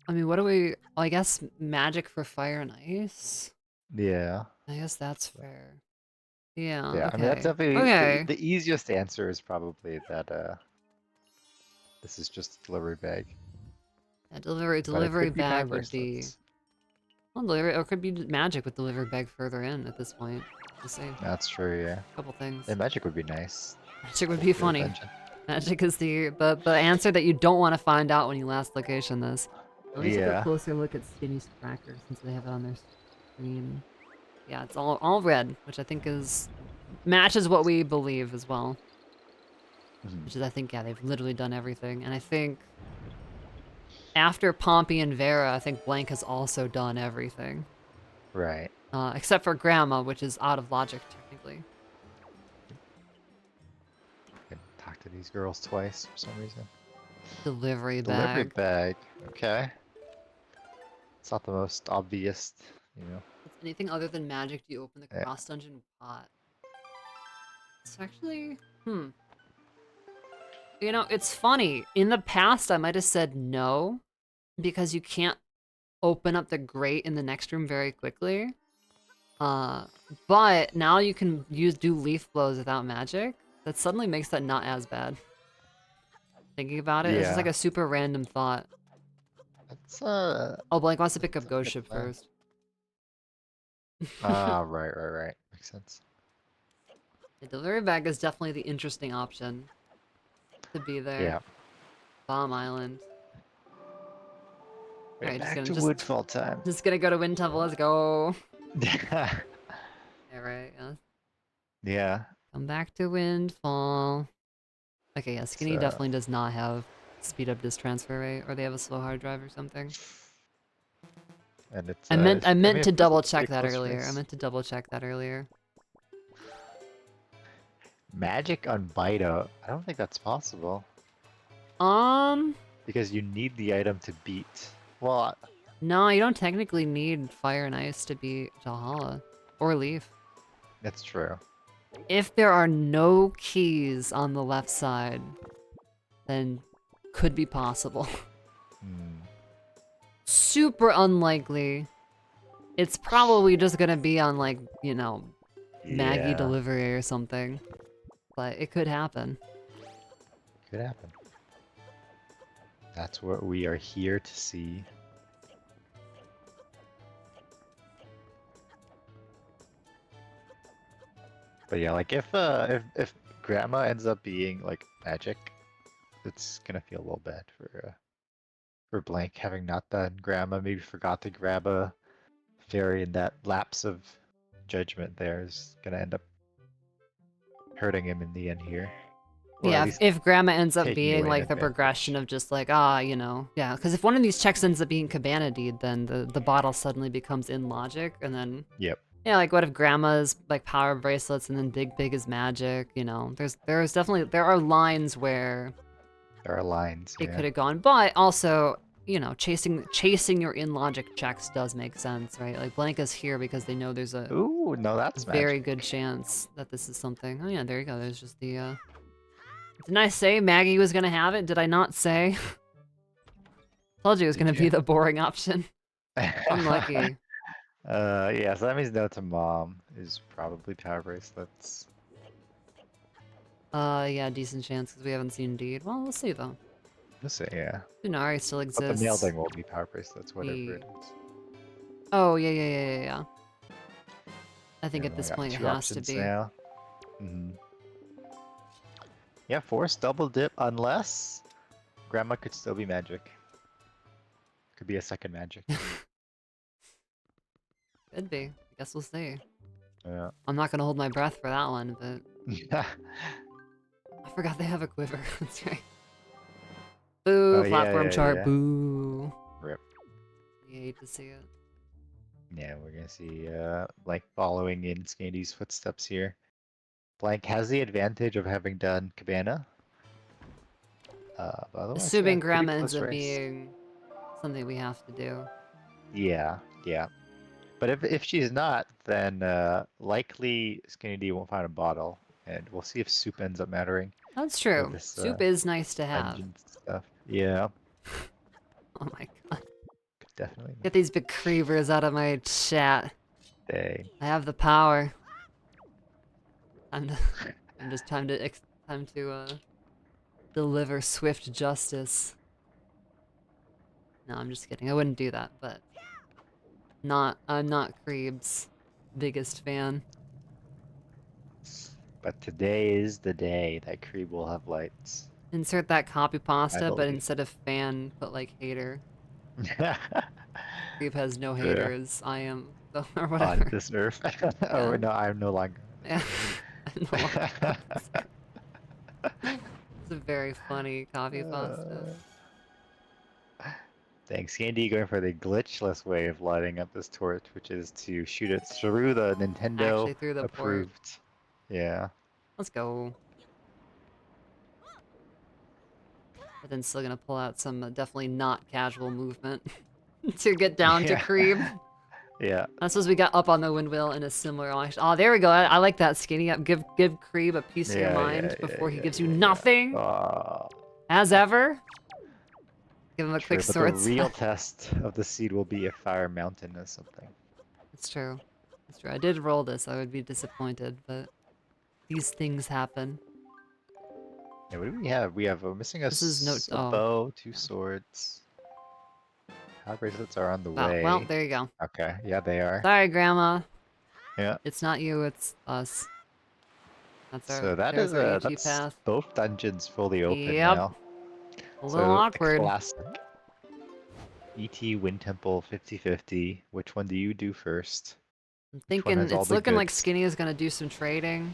I mean, what do we? Well, I guess magic for fire and ice. Yeah. I guess that's fair. Yeah. Yeah, Okay. I mean that's definitely okay. the easiest answer is probably that this is just a delivery bag. Yeah, delivery But it could be power bag would be. bracelets. Well, delivery, or it could be magic with delivery bag further in at this point. Just say That's true, yeah. a couple things. And magic would be nice. Magic would be For funny. dungeon. Magic is the answer that you don't want to find out when you last location this. Let me take a Yeah. closer look at Skinny's tracker since they have it on their screen. Yeah, it's all red, which I think is matches what we believe as well. Mhm. which is, I think, yeah, they've literally done everything. And I think after Pompey and Vera, I think Blank has also done everything. Right. Except for Grandma, which is out of logic, technically. Can talk to these girls twice for some reason. Delivery Delivery bag. bag. Okay. It's not the most obvious, you know. It's anything other than magic, do you open the Yeah. cross dungeon pot? It's actually, hmm. You know, it's funny. In the past, I might have said no, because you can't open up the grate in the next room very quickly. But now you can do leaf blows without magic. That suddenly makes that not as bad. Thinking about it, it's just like Yeah. a super random thought. That's Oh, Blank wants to pick up that's a Ghost good Ship plan. first. Ah, right. Makes sense. The delivery bag is definitely the interesting option to be there. Yeah. Bomb Island. All Right right, back to Woodfall time. just gonna go to Wind Temple. Let's go. Yeah. Yeah, right. Yeah. Yeah. Come back to Windfall. Okay, yeah, It's Skinny definitely does not have speed up disk transfer rate, or they have a slow hard drive or something. and it's I I meant mean to of course double it's a check pretty that close earlier. I race. meant to double check that earlier. Magic on Bito, I don't think that's possible. Um, Because you need the item to beat. Well, no, you don't technically need Fire and Ice to beat Valhalla or Leaf. that's true. If there are no keys on the left side, then could be possible. Hmm. Super unlikely. It's probably just gonna be on, like, you know, Maggie Yeah, delivery or something. But it could happen. could happen. That's what we are here to see. But yeah, like if Grandma ends up being like magic, it's gonna feel a little bad for Blank having not done Grandma. Maybe forgot to grab a fairy, and that lapse of judgment there is gonna end up hurting him in the end here, or at Yeah, least if Grandma ends up taking being away an like the advantage. progression of just like, you know, yeah, because if one of these checks ends up being Cabana Deed, then the bottle suddenly becomes in logic, and then, Yep. yeah, like what if Grandma's like power bracelets and then Big Big is magic, you know, there's definitely, there are lines where There are lines, it yeah. could have gone, but also, you know, chasing your in logic checks does make sense, right? Like Blank is here because they know there's a Ooh, no, that's very magic. good chance that this is something. Oh yeah, there you go. There's just the Didn't I say Maggie was gonna have it? Did I not say? Told you it was Did gonna be you? the boring option. Unlucky. Yeah, so that means no to Mom is probably power bracelets. Yeah, decent chance because we haven't seen Deed. Well, we'll see though. Let's say, yeah. Sunari still But the mail exists. thing will be power bracelets, whatever The it is. Oh yeah. I think Yeah, at we only this got point it two has to options be. now. Yeah, force double dip unless Grandma could still be magic. Could be a second magic. Could be. I guess we'll see. Yeah. I'm not gonna hold my breath for that one, but I forgot they have a quiver. That's right. Oh Boo, platform yeah. chart. Boo. Rip. You hate to see it. Yeah, we're gonna see Blank following in Scandy's footsteps here. Blank has the advantage of having done Cabana. But otherwise, yeah, Assuming pretty Grandma ends close up race. being something we have to do. Yeah. But if she's not, then likely Skinny D won't find a bottle, and we'll see if soup ends up mattering That's with true. this Soup is nice to have. dungeon stuff. Yeah, Oh my god. could definitely Get these big creepers out of my chat. day. I have the power. I'm, I'm just time to deliver swift justice. No, I'm just kidding. I wouldn't do that, but I'm not Creeb's biggest fan. But today is the day that Creeb will have lights. Insert that copy I pasta, but believe. instead of fan, put like hater. Creeb has no True. haters. I am, or On whatever. this earth. Oh Yeah. no, I'm no longer. Yeah. I'm no longer on this earth. very funny coffee pasta. Thanks, Andy, going for the glitchless way of lighting up this torch, which is to shoot it through the Nintendo Actually, through the port. approved. Yeah. Let's go. But then still gonna pull out some definitely not casual movement to get down to Yeah. creep. Yeah. I suppose we got up on the windmill in a similar action. Oh, there we go. I like that, Skinny. Give Creeb a piece of your mind before he gives you nothing. Oh, As ever. Give him a true, quick but the sword real set. test of the seed will be if Fire Mountain is something. It's true. It's true. I did roll this. I would be disappointed, but these things happen. Yeah, what do we have? We're missing This is no. a Oh. bow, two Yeah. swords. Power bracelets are on the Oh, well, way. there you go. Okay, yeah, they are. Sorry, Grandma. Yeah. It's not you, it's us. So There's our HE that's path. both dungeons fully open Yep. now. A little So the awkward. classic ET Wind Temple 50-50. Which one do you do first? I'm Which one thinking has all it's the looking like goods? Skinny is gonna do some trading.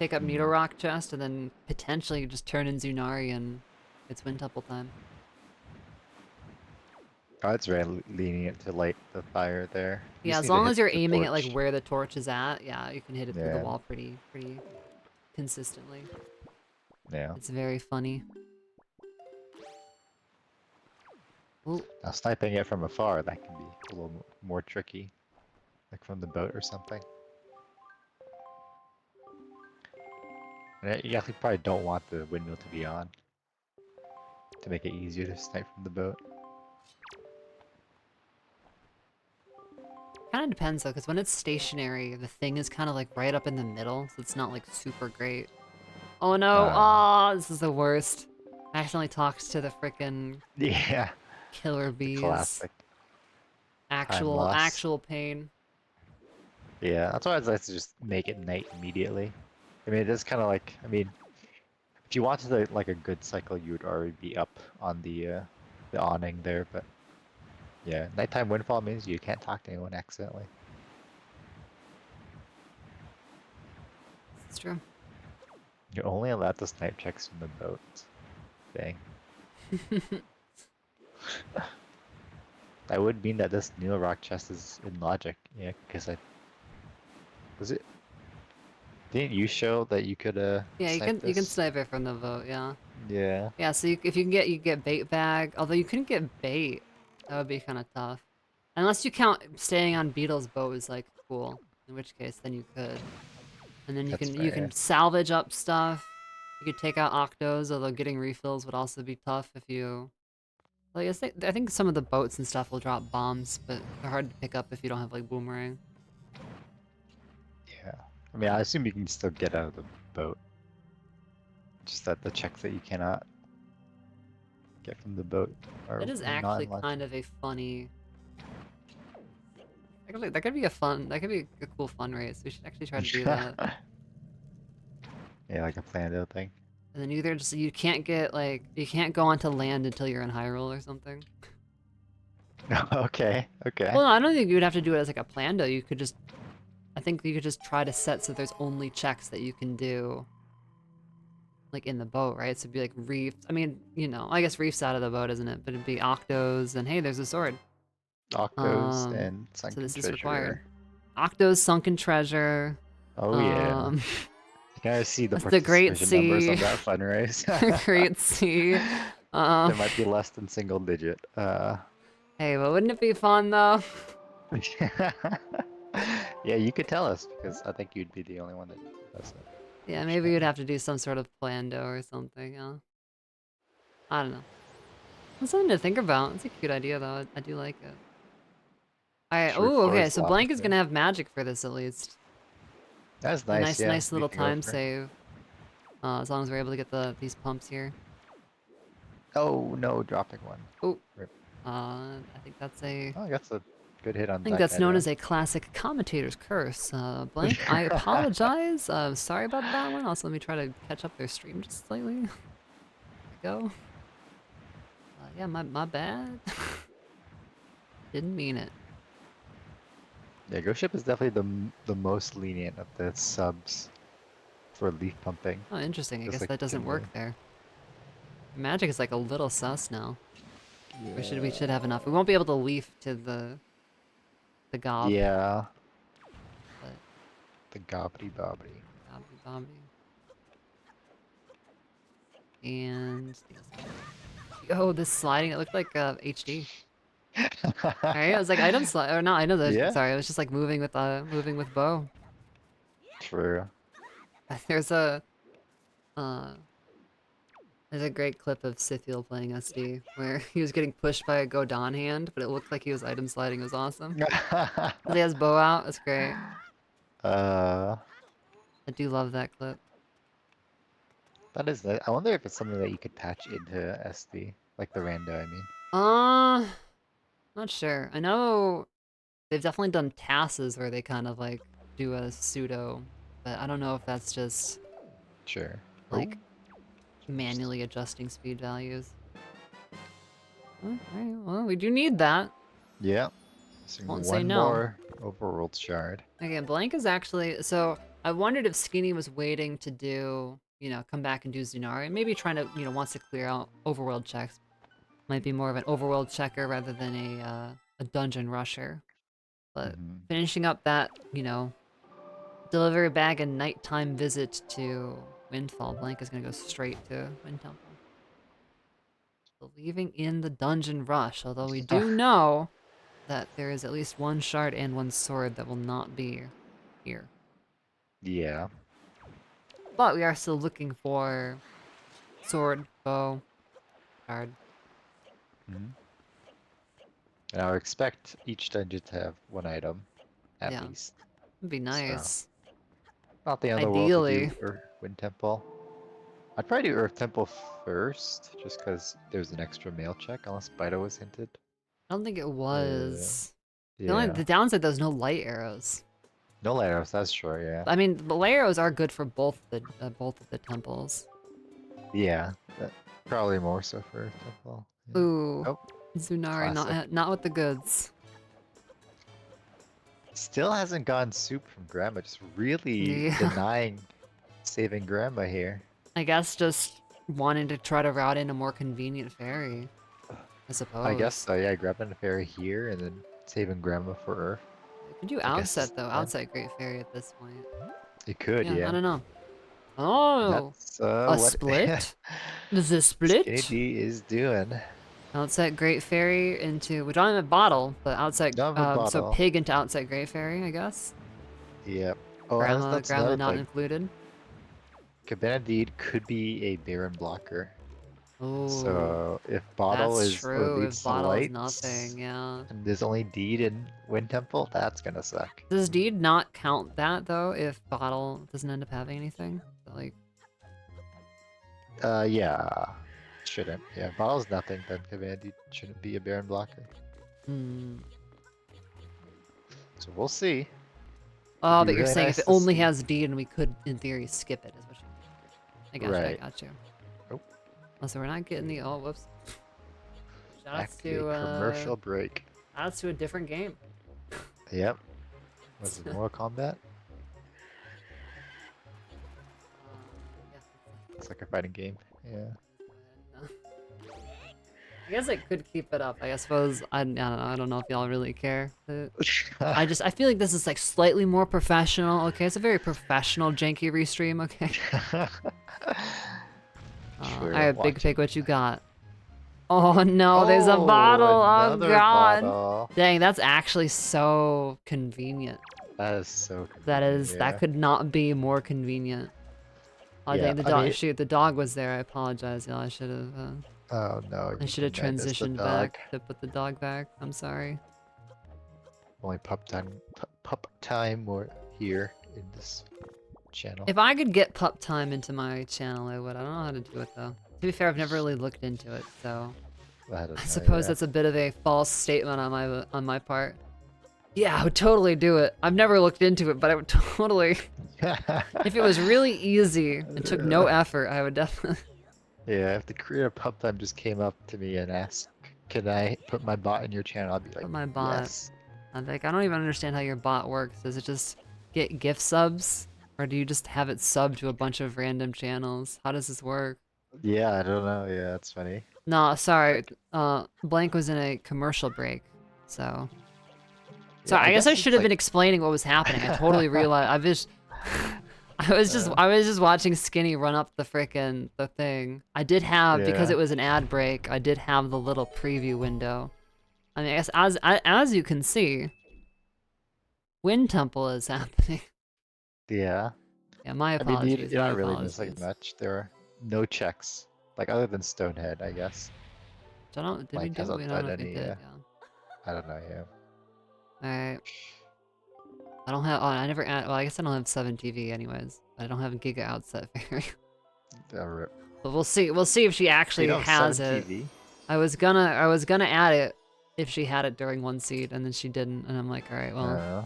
Pick up Needle Rock chest and then potentially just turn in Zunari and it's Wind Temple time. Oh, it's very lenient to light the fire there. You Yeah, just as need to long hit as you're the aiming at like torch. where the torch is at, yeah, you can hit it through the Yeah, wall pretty consistently. yeah. It's very funny. Ooh. Now sniping it from afar, that can be a little more tricky. Like from the boat or something. And you actually probably don't want the windmill to be on. To make it easier to snipe from the boat. Kind of depends though, because when it's stationary, the thing is kind of like right up in the middle, so it's not like super great. Oh no! Oh, this is the worst. I accidentally talked to the frickin' Yeah, killer the bees. classic time Actual, loss. actual pain. Yeah, that's why I'd like to just make it night immediately. I mean, it is kind of like, I mean, if you wanted like a good cycle, you would already be up on the awning there, but yeah, nighttime windfall means you can't talk to anyone accidentally. It's true. You're only allowed to snipe checks from the boat. Dang. That would mean that this new rock chest is in logic, yeah, because was it, didn't you show that you could Yeah, snipe you can this? snipe it from the boat. Yeah. Yeah. Yeah. So if you get bait bag, although you couldn't get bait, that would be kind of tough. Unless you count staying on Beetle's boat is like cool, in which case then you could. And then That's you can fair. salvage up stuff. You could take out octos, although getting refills would also be tough if you. Like I think some of the boats and stuff will drop bombs, but they're hard to pick up if you don't have like boomerang. Yeah. I mean, I assume you can still get out of the boat. Just that the checks that you cannot get from the boat That are is not actually in logic. kind of a funny. Actually, that could be a fun. That could be a cool fun race. We should actually try to do that. Yeah, like a planned thing. And then either just you can't get like you can't go onto land until you're in Hyrule or something. Okay, okay. Well, no, I don't think you would have to do it as like a plando. You could just, I think you could just try to set so there's only checks that you can do, like in the boat, right? So it'd be like reefs. I mean, you know, I guess reefs out of the boat, isn't it? But it'd be octos, and hey, there's a sword. Octos and So sunken this is required. treasure. Octos, sunken treasure. Oh yeah. You can already see the The Great participation numbers on Sea. that fundraise. Great Sea. There might be less than single digit. Hey, but wouldn't it be fun though? Yeah, you could tell us because I think you'd be the only one that does it. Yeah, maybe you'd have to do some sort of plando or something, I don't know. That's something to think about. It's a cute idea though. I do like it. Alright, True oh, okay, forest so Blank is officer. gonna have magic for this at least. That's A nice, yeah. nice We little can go time for it. save. As long as we're able to get these pumps here. Oh no, dropping one. Oh, Rip. I think that's a. Oh, that's a good hit on I think that that's guy known there. as a classic commentator's curse. Blank, I apologize. Sorry about that one. Also, let me try to catch up their stream just slightly. Go. Yeah, my bad. Didn't mean it. Yeah, Ghost Ship is definitely the most lenient of the subs for leaf pumping. Oh, interesting. I Just guess like that doesn't work generally. there. Magic is like a little sus now. Yeah. We should have enough. We won't be able to leaf to the gob, Yeah. but The gobbity bobbity. gobby gobby. And oh, this sliding, it looked like HD. Right? It was like item slide or not, I know that Yeah. sorry, it was just like moving with bow. True. There's uh there's a great clip of Sithiel playing SD where he was getting pushed by a Godon hand, but it looked like he was item sliding. It was awesome. He has bow out, it's great. uh, I do love that clip. that is it. I wonder if it's something that you could patch into SD, like the rando, I mean. Not sure. I know they've definitely done tasks where they kind of like do a pseudo, but I don't know if that's just Sure. Oh, like manually adjusting speed values. Alright, well, we do need that. yeah. Missing Won't say one no. more overworld shard. Okay, Blank is actually, so I wondered if Skinny was waiting to do, you know, come back and do Zunari, maybe trying to, you know, wants to clear out overworld checks. Might be more of an overworld checker rather than a dungeon rusher. But Hmm. finishing up that, you know, delivery bag and nighttime visit to Windfall, Blank is gonna go straight to Wind Temple. Believing in the dungeon rush, although we do know that there is at least one shard and one sword that will not be here. Yeah. But we are still looking for sword, bow, shard. Mhm. And I would expect each dungeon to have one item, at Yeah, least. it'd be So, nice. not the end of the world to Ideally. do Wind Temple. I'd probably do Earth Temple first, just because there's an extra mail check, unless Bito was hinted. I don't think it Uh, was. yeah. The downside, there's no light arrows. No layers, that's true, yeah. I mean, the light arrows are good for both of the temples. Yeah, but probably more so for Earth Temple. Yeah. Ooh, Oh, Zunari, classic. not with the goods. Still hasn't gone soup from Grandma, just really Yeah, denying saving Grandma here. I guess just wanting to try to route in a more convenient ferry, I I guess suppose. so, yeah, grabbing a ferry here and then saving Grandma for Earth. Could you I guess outset though? then. Outset Great Ferry at this point. It could, Yeah, I yeah. don't know. And Oh, that's a what split? Is it Skinny split? D is doing. Outset Great Ferry into, we don't have a bottle, but outset, Don't have a so bottle. pig into outset Great Ferry, I guess. Yep. Oh, that's Grandma another not thing. included. Cabana Deed could be a Baron blocker. Oh, So if bottle that's is what true. If leads to bottle is lights, nothing, yeah. and there's only Deed in Wind Temple, that's gonna suck. Does deed not count that though if bottle doesn't end up having anything? So, like, Yeah. Shouldn't. Yeah, bottle's nothing, then Cabana Deed shouldn't be a Baron blocker. hmm. So we'll see. It'd Oh, be but you're really saying if nice it to only see. has deed and we could, in theory, skip it, is what you mean. I got you, I Right. got you. Oh, Oh, so we're not getting the, oh, whoops. back Shoutouts to a to, commercial break. shoutouts to a different game. Yep. Was it Mortal Kombat? Yeah, It's like a fighting game. Yeah. I guess I could keep it up. I suppose I don't know. I don't know if y'all really care. But I feel like this is like slightly more professional. Okay, it's a very professional janky restream. Okay. All True. right, Big Watch it. Pig, what you got? Oh no, there's a Oh, bottle. Oh another god. bottle. Dang, that's actually so convenient. That is so That convenient. is, that Yeah. could not be more convenient. Oh Yeah. dang, the I dog. mean, Shoot, the dog was there. I apologize, y'all. oh no, I you should have did not miss the transitioned dog. back to put the dog back. I'm sorry. Only pup time more here in this channel. If I could get pup time into my channel, I would. I don't know how to do it though. To be fair, I've never really looked into it, so I don't I know. suppose that's a bit of a false statement on my part. Yeah, I would totally do it. I've never looked into it, but I would totally. Yeah. If it was really easy and took no effort, I would definitely. Yeah, if the creator of pup time just came up to me and asked, "Can I put my bot in your channel?" I'd be like, Put my bot. "Yes." I'm like, I don't even understand how your bot works. Does it just get gift subs, or do you just have it sub to a bunch of random channels? How does this work? Yeah, I don't know. Yeah, that's funny. No, sorry. Like, Blank was in a commercial break, so. yeah, Sorry, I I guess I guess should it's have been like. explaining what was happening. I totally realized. I was, uh, I was just watching Skinny run up the thing. I did have, because yeah, it was an ad break, I did have the little preview window. I mean, I guess as you can see, Wind Temple is happening. yeah. Yeah, my I mean, apologies. you're My not really missing apologies. much. There are no checks, like other than Stonehead, I guess. I don't. Did we Like do? I hasn't don't done know if we any. did. Yeah. I don't know. Yeah. All right. I don't have. Oh, I never. Well, I guess I don't have 7TV anyways. I don't have a Giga Outset Fairy. Rip. But we'll see. We'll see if she Oh, you actually don't have has seven it. TV. I was gonna add it if she had it during one seed, and then she didn't, and I'm like, all right, well, Uh,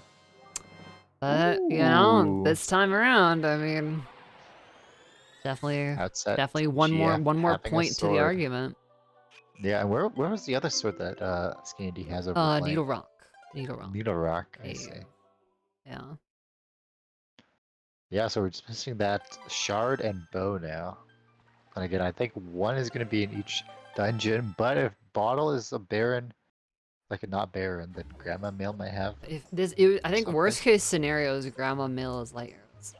but you know, ooh. this time around, I mean, definitely, Outset definitely GF one more having a point to the sword. argument. Yeah, and where was the other sword that Skinnydee has over Blank? Needle Rock, Needle Rock. Needle Rock, I Hey, see. yeah. Yeah, so we're just missing that shard and bow now. And again, I think one is going to be in each dungeon, but if Bottle is a Baron, like a not Baron, then Grandma Male might have If this, I or think something. worst case scenario is Grandma Mill is light arrows.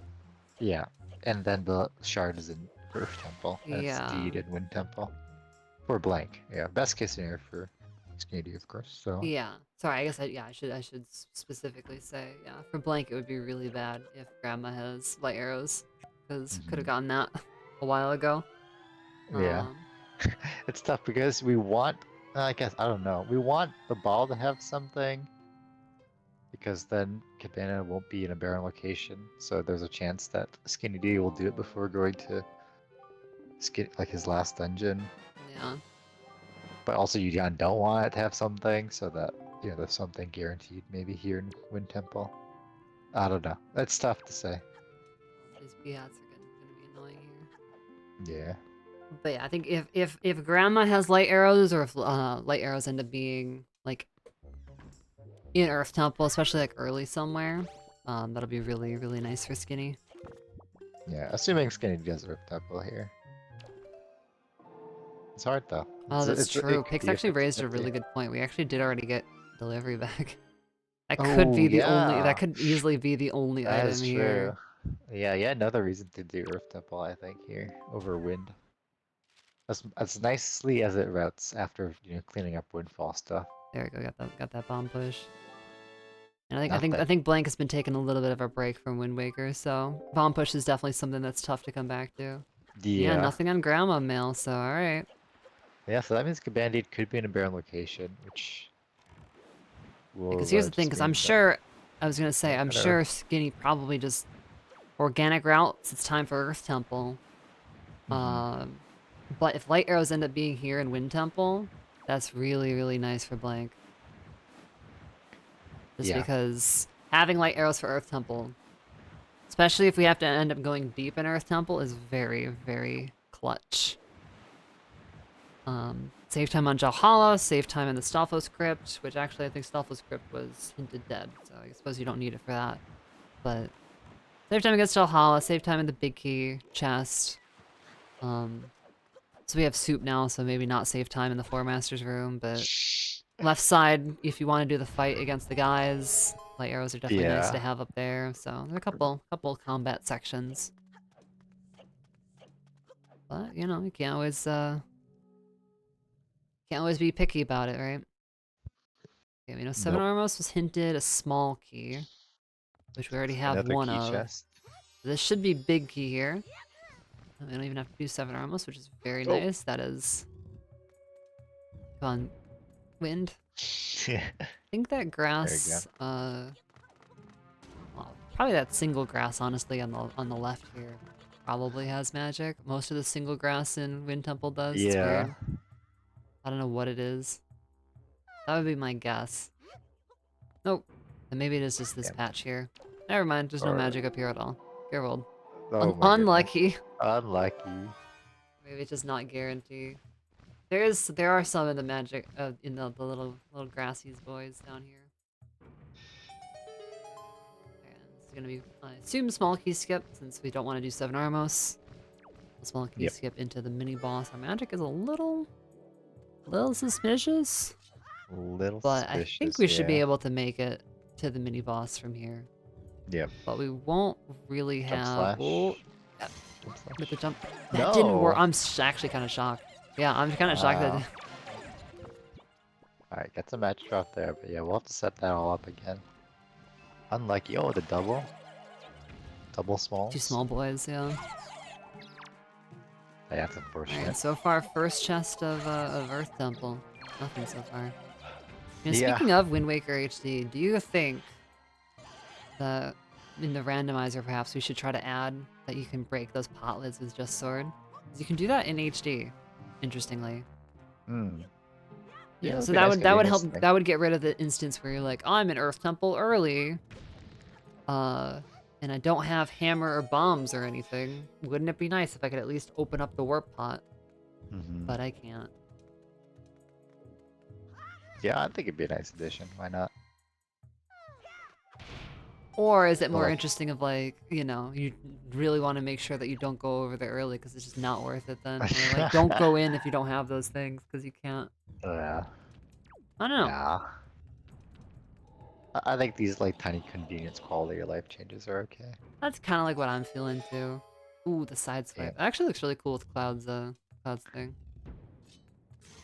Yeah, and then the shard is in Earth Temple, and it's Yeah. Deed in Wind Temple. For Blank, yeah. Best case scenario for Skinnydee, of course, so. Yeah. Sorry, I guess I should specifically say, yeah, for Blank it would be really bad if Grandma has light arrows, because could have Mhm. gotten that a while ago. Yeah. Um, It's tough because we want, I guess, I don't know. We want the ball to have something because then Cabana won't be in a barren location. So there's a chance that Skinny D will do it before going to like his last dungeon. yeah. But also you don't want it to have something so that there's something guaranteed maybe here in Wind Temple. I don't know. That's tough to say. These Beats are gonna be annoying here. Yeah. But yeah, I think if Grandma has light arrows, or if light arrows end up being like in Earth Temple, especially like early somewhere, that'll be really nice for Skinny. Yeah. Assuming Skinny D does Rip Temple here. It's hard though. Oh, that's It true. could Pix be a actually raised a 50-50. really good point. We actually did already get delivery back. That could Oh be the only. That yeah. could easily be the only That item is true. here. Yeah, yeah, another reason to do Earth Temple, I think, here over Wind. As nicely as it routes after cleaning up Windfall stuff. There we go. Got that bomb push. And I Nothing. think Blank has been taking a little bit of a break from Wind Waker, so bomb push is definitely something that's tough to come back to. Yeah, Yeah. nothing on Grandma Mail, so alright. Yeah, so that means Bandit could be in a barren location, which Because will here's the thing, just because I'm mean that sure, I was gonna say, yeah, I'm better. sure Skinny probably just organic routes. It's time for Earth Temple. Hmm. But if light arrows end up being here in Wind Temple, that's really nice for Blank. Just Yeah. because having light arrows for Earth Temple, especially if we have to end up going deep in Earth Temple, is very clutch. Save time on Jalhalla, save time in the Stalfos Crypt, which actually I think Stalfos Crypt was hinted dead, so I suppose you don't need it for that. But save time against Jalhalla, save time in the Big Key chest. So we have soup now, so maybe not save time in the Four Masters room, but left side, if you want to do the fight against the guys, light arrows are definitely nice to Yeah. have up there. So there are a couple combat sections. But you can't always be picky about it, right? Okay, we know Seven Nope. Armos was hinted a small key, which we already have Another one key of. chest. This should be big key here. We don't even have to do Seven Armos, which is very Oh. nice. That is on wind. Yeah. I think that There you go. grass, well, probably that single grass, honestly, on the left here, probably has magic. Most of the single grass in Wind Temple does. It's Yeah. weird. I don't know what it is. That would be my guess. Nope. And maybe it is just this Damn. patch here. Never mind. There's no Or magic up here at all. Careful. oh my goodness. Unlucky. Unlucky. Maybe it's just not guaranteed. There are some of the magic in the little grassies boys down here. And this is gonna be, I assume, small key skip since we don't want to do Seven Armos. Small key Yep. skip into the mini boss. Our magic is a little suspicious, Little but I think suspicious, we should be yeah. able to make it to the mini boss from here. Yep. But we won't really Jump have. slash. Oh, yeah, Jump slash. with the jump. That didn't work. No! I'm actually kind of shocked. Yeah, I'm kind of shocked that. Alright, get some match drop there, but yeah, we'll have to set that all up again. Unlucky. Oh, the double. Double smalls. 2 small boys, yeah. Yeah, that's unfortunate. Alright, so far, first chest of Earth Temple. Nothing so far. You know, Yeah. speaking of Wind Waker HD, do you think that in the randomizer perhaps we should try to add that you can break those pot lids with just sword? 'Cause you can do that in HD, interestingly. Hmm. Yeah, it'd so be nice, could be that a would nice help. thing. That would get rid of the instance where you're like, oh, I'm in Earth Temple early, and I don't have hammer or bombs or anything. Wouldn't it be nice if I could at least open up the warp pot? Mm-hmm. But I can't. Yeah, I think it'd be a nice addition. Why not? Or is it But more like, interesting of like, you know, you really want to make sure that you don't go over there early because it's just not worth it then? Or like, don't go in if you don't have those things because you can't. yeah. I don't know. Yeah. I think these like tiny convenience quality of life changes are okay. That's kind of like what I'm feeling too. Ooh, the side swipe. Yeah. It actually looks really cool with Cloud's thing. I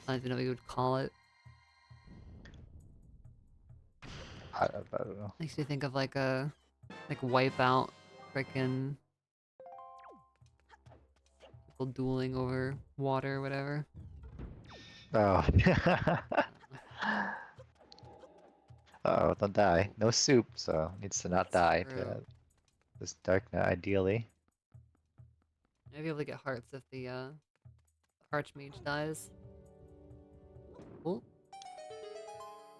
don't even know what you would call it. I don't know. Makes me think of like a Wipeout, frickin' people dueling over water or whatever. Oh. Oh, don't die. No soup, so needs to not die True. to this dark knight, ideally. Maybe be able to get hearts if the Archmage dies. Cool.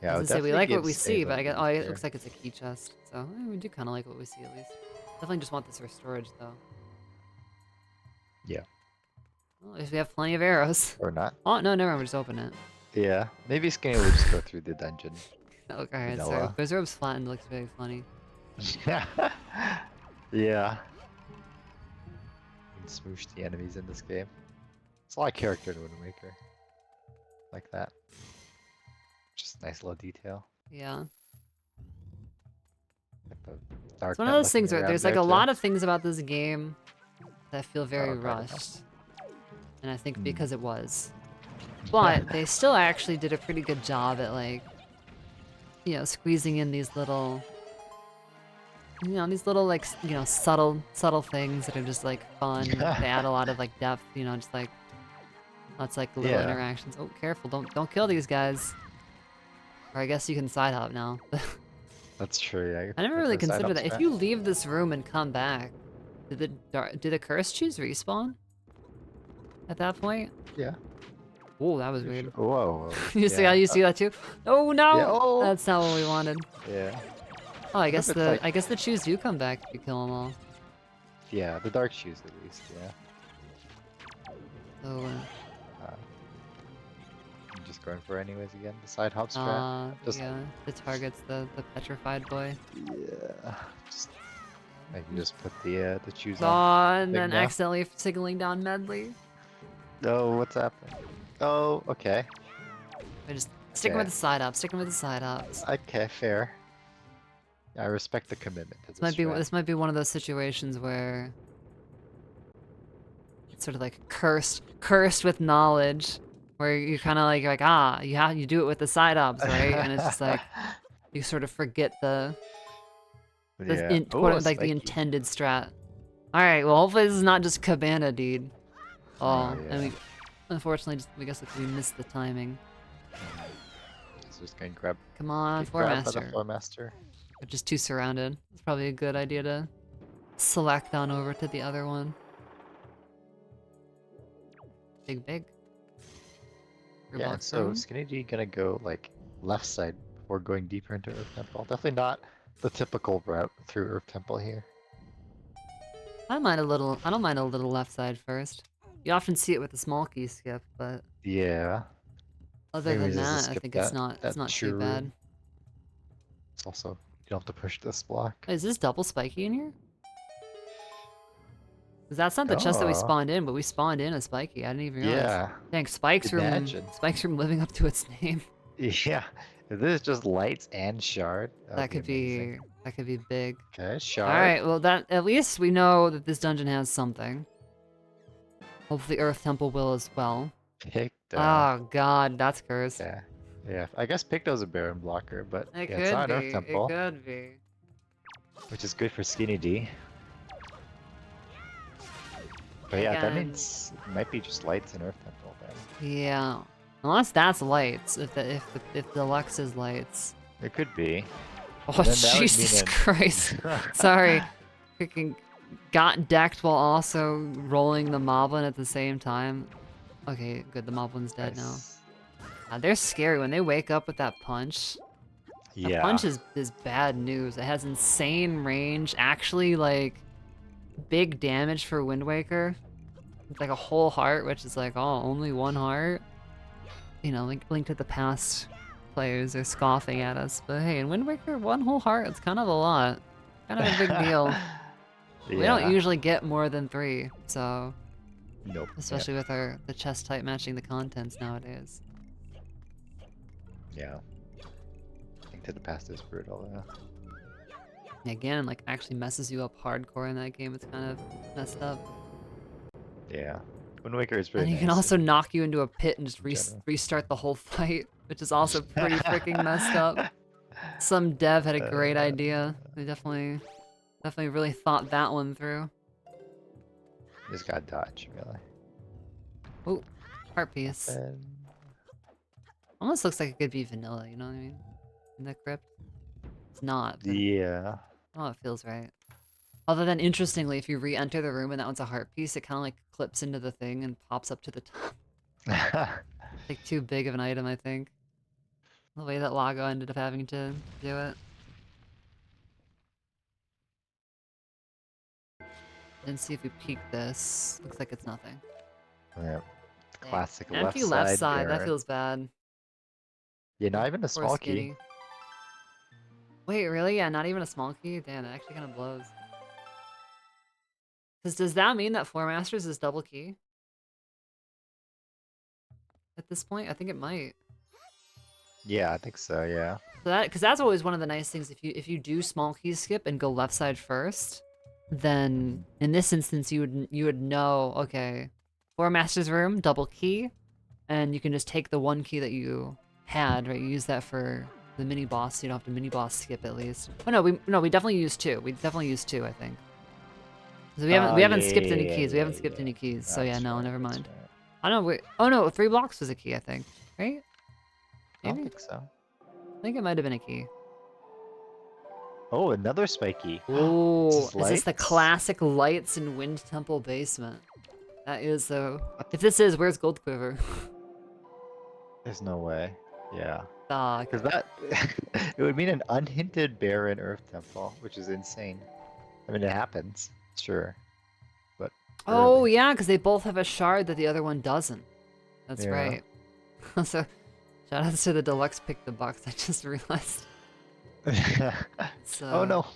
Yeah, I As I would say, we definitely like what give we see, but I Sable guess, oh, it here. looks like it's a key chest. So we do kind of like what we see at least. Definitely just want this for storage though. Yeah. Well, at least we have plenty of arrows. Or not. Oh no, never mind. We'll just open it. Yeah. Maybe Skinny will just go through the dungeon. Okay, alright, sorry. Vanilla. Bizarb's flattened looks very funny. Yeah. And smoosh the enemies in this game. It's a lot of character in Wind Waker. Like that. Just nice little detail. Yeah. Like the dark It's one of knight those things looking where around there's like there a too. lot of things about this game that feel very Oh, pardon. rushed. And I think Hmm. because it was. But they still actually did a pretty good job at like, you know, squeezing in these little, you know, these little like, you know, subtle things that are just like fun. They add a lot of like depth, you know, just like lots like little Yeah. interactions. Oh, careful! Don't kill these guys. Or I guess you can side hop now. That's true, yeah. I never With really the side considered up that. If strat. you leave this room and come back, did the curse choose respawn? At that point? Yeah. Oh, that was Pretty weird. sure. Whoa. You see Yeah. how you see that too? Oh no! Yeah, oh! That's not what we wanted. Yeah. Oh, I guess if it's like- the choose do come back if you kill them all. Yeah, the dark shoes at least, yeah. So, I'm just going for anyways again. The side hop strat. Just- yeah, it targets the petrified boy. Yeah. Just I can just put the shoes Oh, on. and Big then enough. accidentally signaling down Medley. Oh, what's happening? Oh, okay. I just sticking with the side up, sticking with the side ups. Okay, fair. I respect the commitment to this. This might be one of those situations where it's sort of like cursed with knowledge, where you kind of like you're like you do it with the side ups, right? And it's just like you sort of forget the yeah. quote, like the spiky. intended strat. All right, well hopefully this is not just cabana, dude. Oh, yeah. and we unfortunately we guess we missed the timing. So just gonna grab. Come on, get grabbed by the Four-Master. Floor Master. We're just too surrounded. It's probably a good idea to select on over to the other one. Big. Yeah, Box so room. Skinnydee gonna go like left side before going deeper into Earth Temple. Definitely not the typical route through Earth Temple here. I don't mind a little left side first. You often see it with the small key skip, but Yeah. other Maybe than just that, I skip think it's not that too true bad. room. It's also you don't have to push this block. Wait, is this double spiky in here? 'Cause that's not the chest that we Oh, spawned in, but we spawned in a spiky. I didn't even realize. yeah. Dang, Spike's room. Imagine. Spike's room living up to its name. Yeah. If this is just lights and shard, that would That be could amazing. be. That could be big. Okay, All shard. right. Well, that at least we know that this dungeon has something. Hopefully, Earth Temple will as well. Picto. Oh God, that's cursed. Yeah. Yeah. I guess Picto's a Baron blocker, but It yeah, it's could not an Earth be. It Temple, could be. which is good for Skinnydee. But yeah, that Again. means it might be just lights and Earth Temple then. Yeah. Unless that's lights. If the Lux is lights. It could be. Oh And then that would Jesus mean Christ! Sorry. Freaking got decked while also rolling the Moblin at the same time. Okay, good. The Moblin's dead now. Nice. They're scary when they wake up with that punch. The Yeah. punch is bad news. It has insane range. Actually, like, big damage for Wind Waker. It's like a whole heart, which is like, oh, only one heart. You know, Link to the Past players are scoffing at us. But hey, in Wind Waker, one whole heart, it's kind of a lot. Kind of a big deal. We don't usually get more than 3, so... Nope. Especially with the chest type matching the contents nowadays. Yeah. Link to the Past is brutal, yeah. Again, like, actually messes you up hardcore in that game. It's kind of messed up. Yeah. Wind Waker is pretty And he nice. can also knock you into a pit and just general. restart the whole fight, which is also pretty freaking messed up. Some dev had a great idea. They definitely really thought that one through. Just got dodge, really. Oh, heart piece. And... Almost looks like it could be vanilla, you know what I mean? In the crypt. It's not. But yeah. oh, it feels right. Other than, interestingly, if you re-enter the room and that one's a heart piece, it kind of like clips into the thing and pops up to the top. Like too big of an item, I think. The way that Lago ended up having to do it. And see if we peek this. Looks like it's nothing. Yeah. Dang. Classic Empty left left side. side. That Baron. feels bad. Yeah, not even a Poor small key. Skinny. Wait, really? Yeah, not even a small key? Damn, that actually kind of blows. Does that mean that Floor Masters is double key? At this point? I think it might. Yeah, I think so, yeah. So that, because that's always one of the nice things. If you do small key skip and go left side first, then in this instance you would know, okay, Floor Master's room, double key, and you can just take the one key that you had, right? You use that for the mini boss, so you don't have to mini boss skip at least. Oh no, we definitely used 2. We definitely used 2, I think. So we haven't skipped any keys. We haven't skipped any keys. So yeah, no, never mind. Right. I don't know. Oh no, 3 blocks was a key, I think. Right? I don't Maybe? think so. I think it might have been a key. Oh, another spiky. Oh, Is is this the lights? classic lights in Wind Temple basement? That is though. If this is, where's Gold Quiver? There's no way. Yeah. Ah, Because that it would mean an unhinted Baron Earth Temple, which is insane. I mean, it happens, sure, but oh rarely. yeah, because they both have a shard that the other one doesn't. That's Yeah. right. So, shout outs to the deluxe pick the box. I just realized. So, Oh no!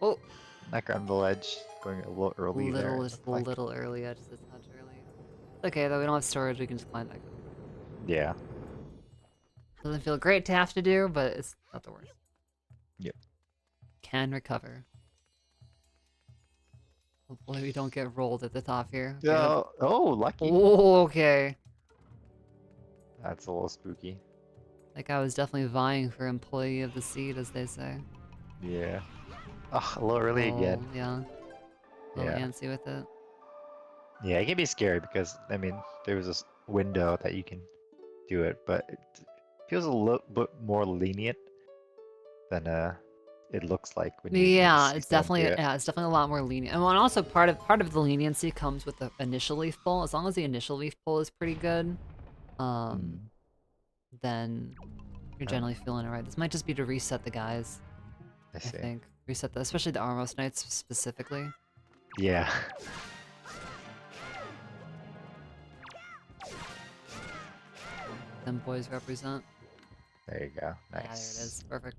Oh, Back on the ledge, going a little early there. just looked a like. little early. Yeah, just a touch early. Okay, though we don't have storage, we can just climb back up. Yeah. Doesn't feel great to have to do, but it's not the worst. Yep. Can recover. Hopefully we don't get rolled at the top here. Okay, Yeah. Oh, lucky. oh, okay. That's a little spooky. Like I was definitely vying for employee of the seed, as they say. Yeah. Ah, a little early again. Yeah. A little Yeah. antsy with it. Yeah, it can be scary because I mean there was this window that you can do it, but it feels a little bit more lenient than it looks like when you Yeah, just it's go and definitely do it. it's definitely a lot more lenient. And also part of the leniency comes with the initial leaf pull. As long as the initial leaf pull is pretty good, then you're generally feeling it right. This might just be to reset the guys. I I see. think reset especially the Armos Knights specifically. Yeah. Them boys represent. There you go. Yeah, there it Nice. is. Perfect.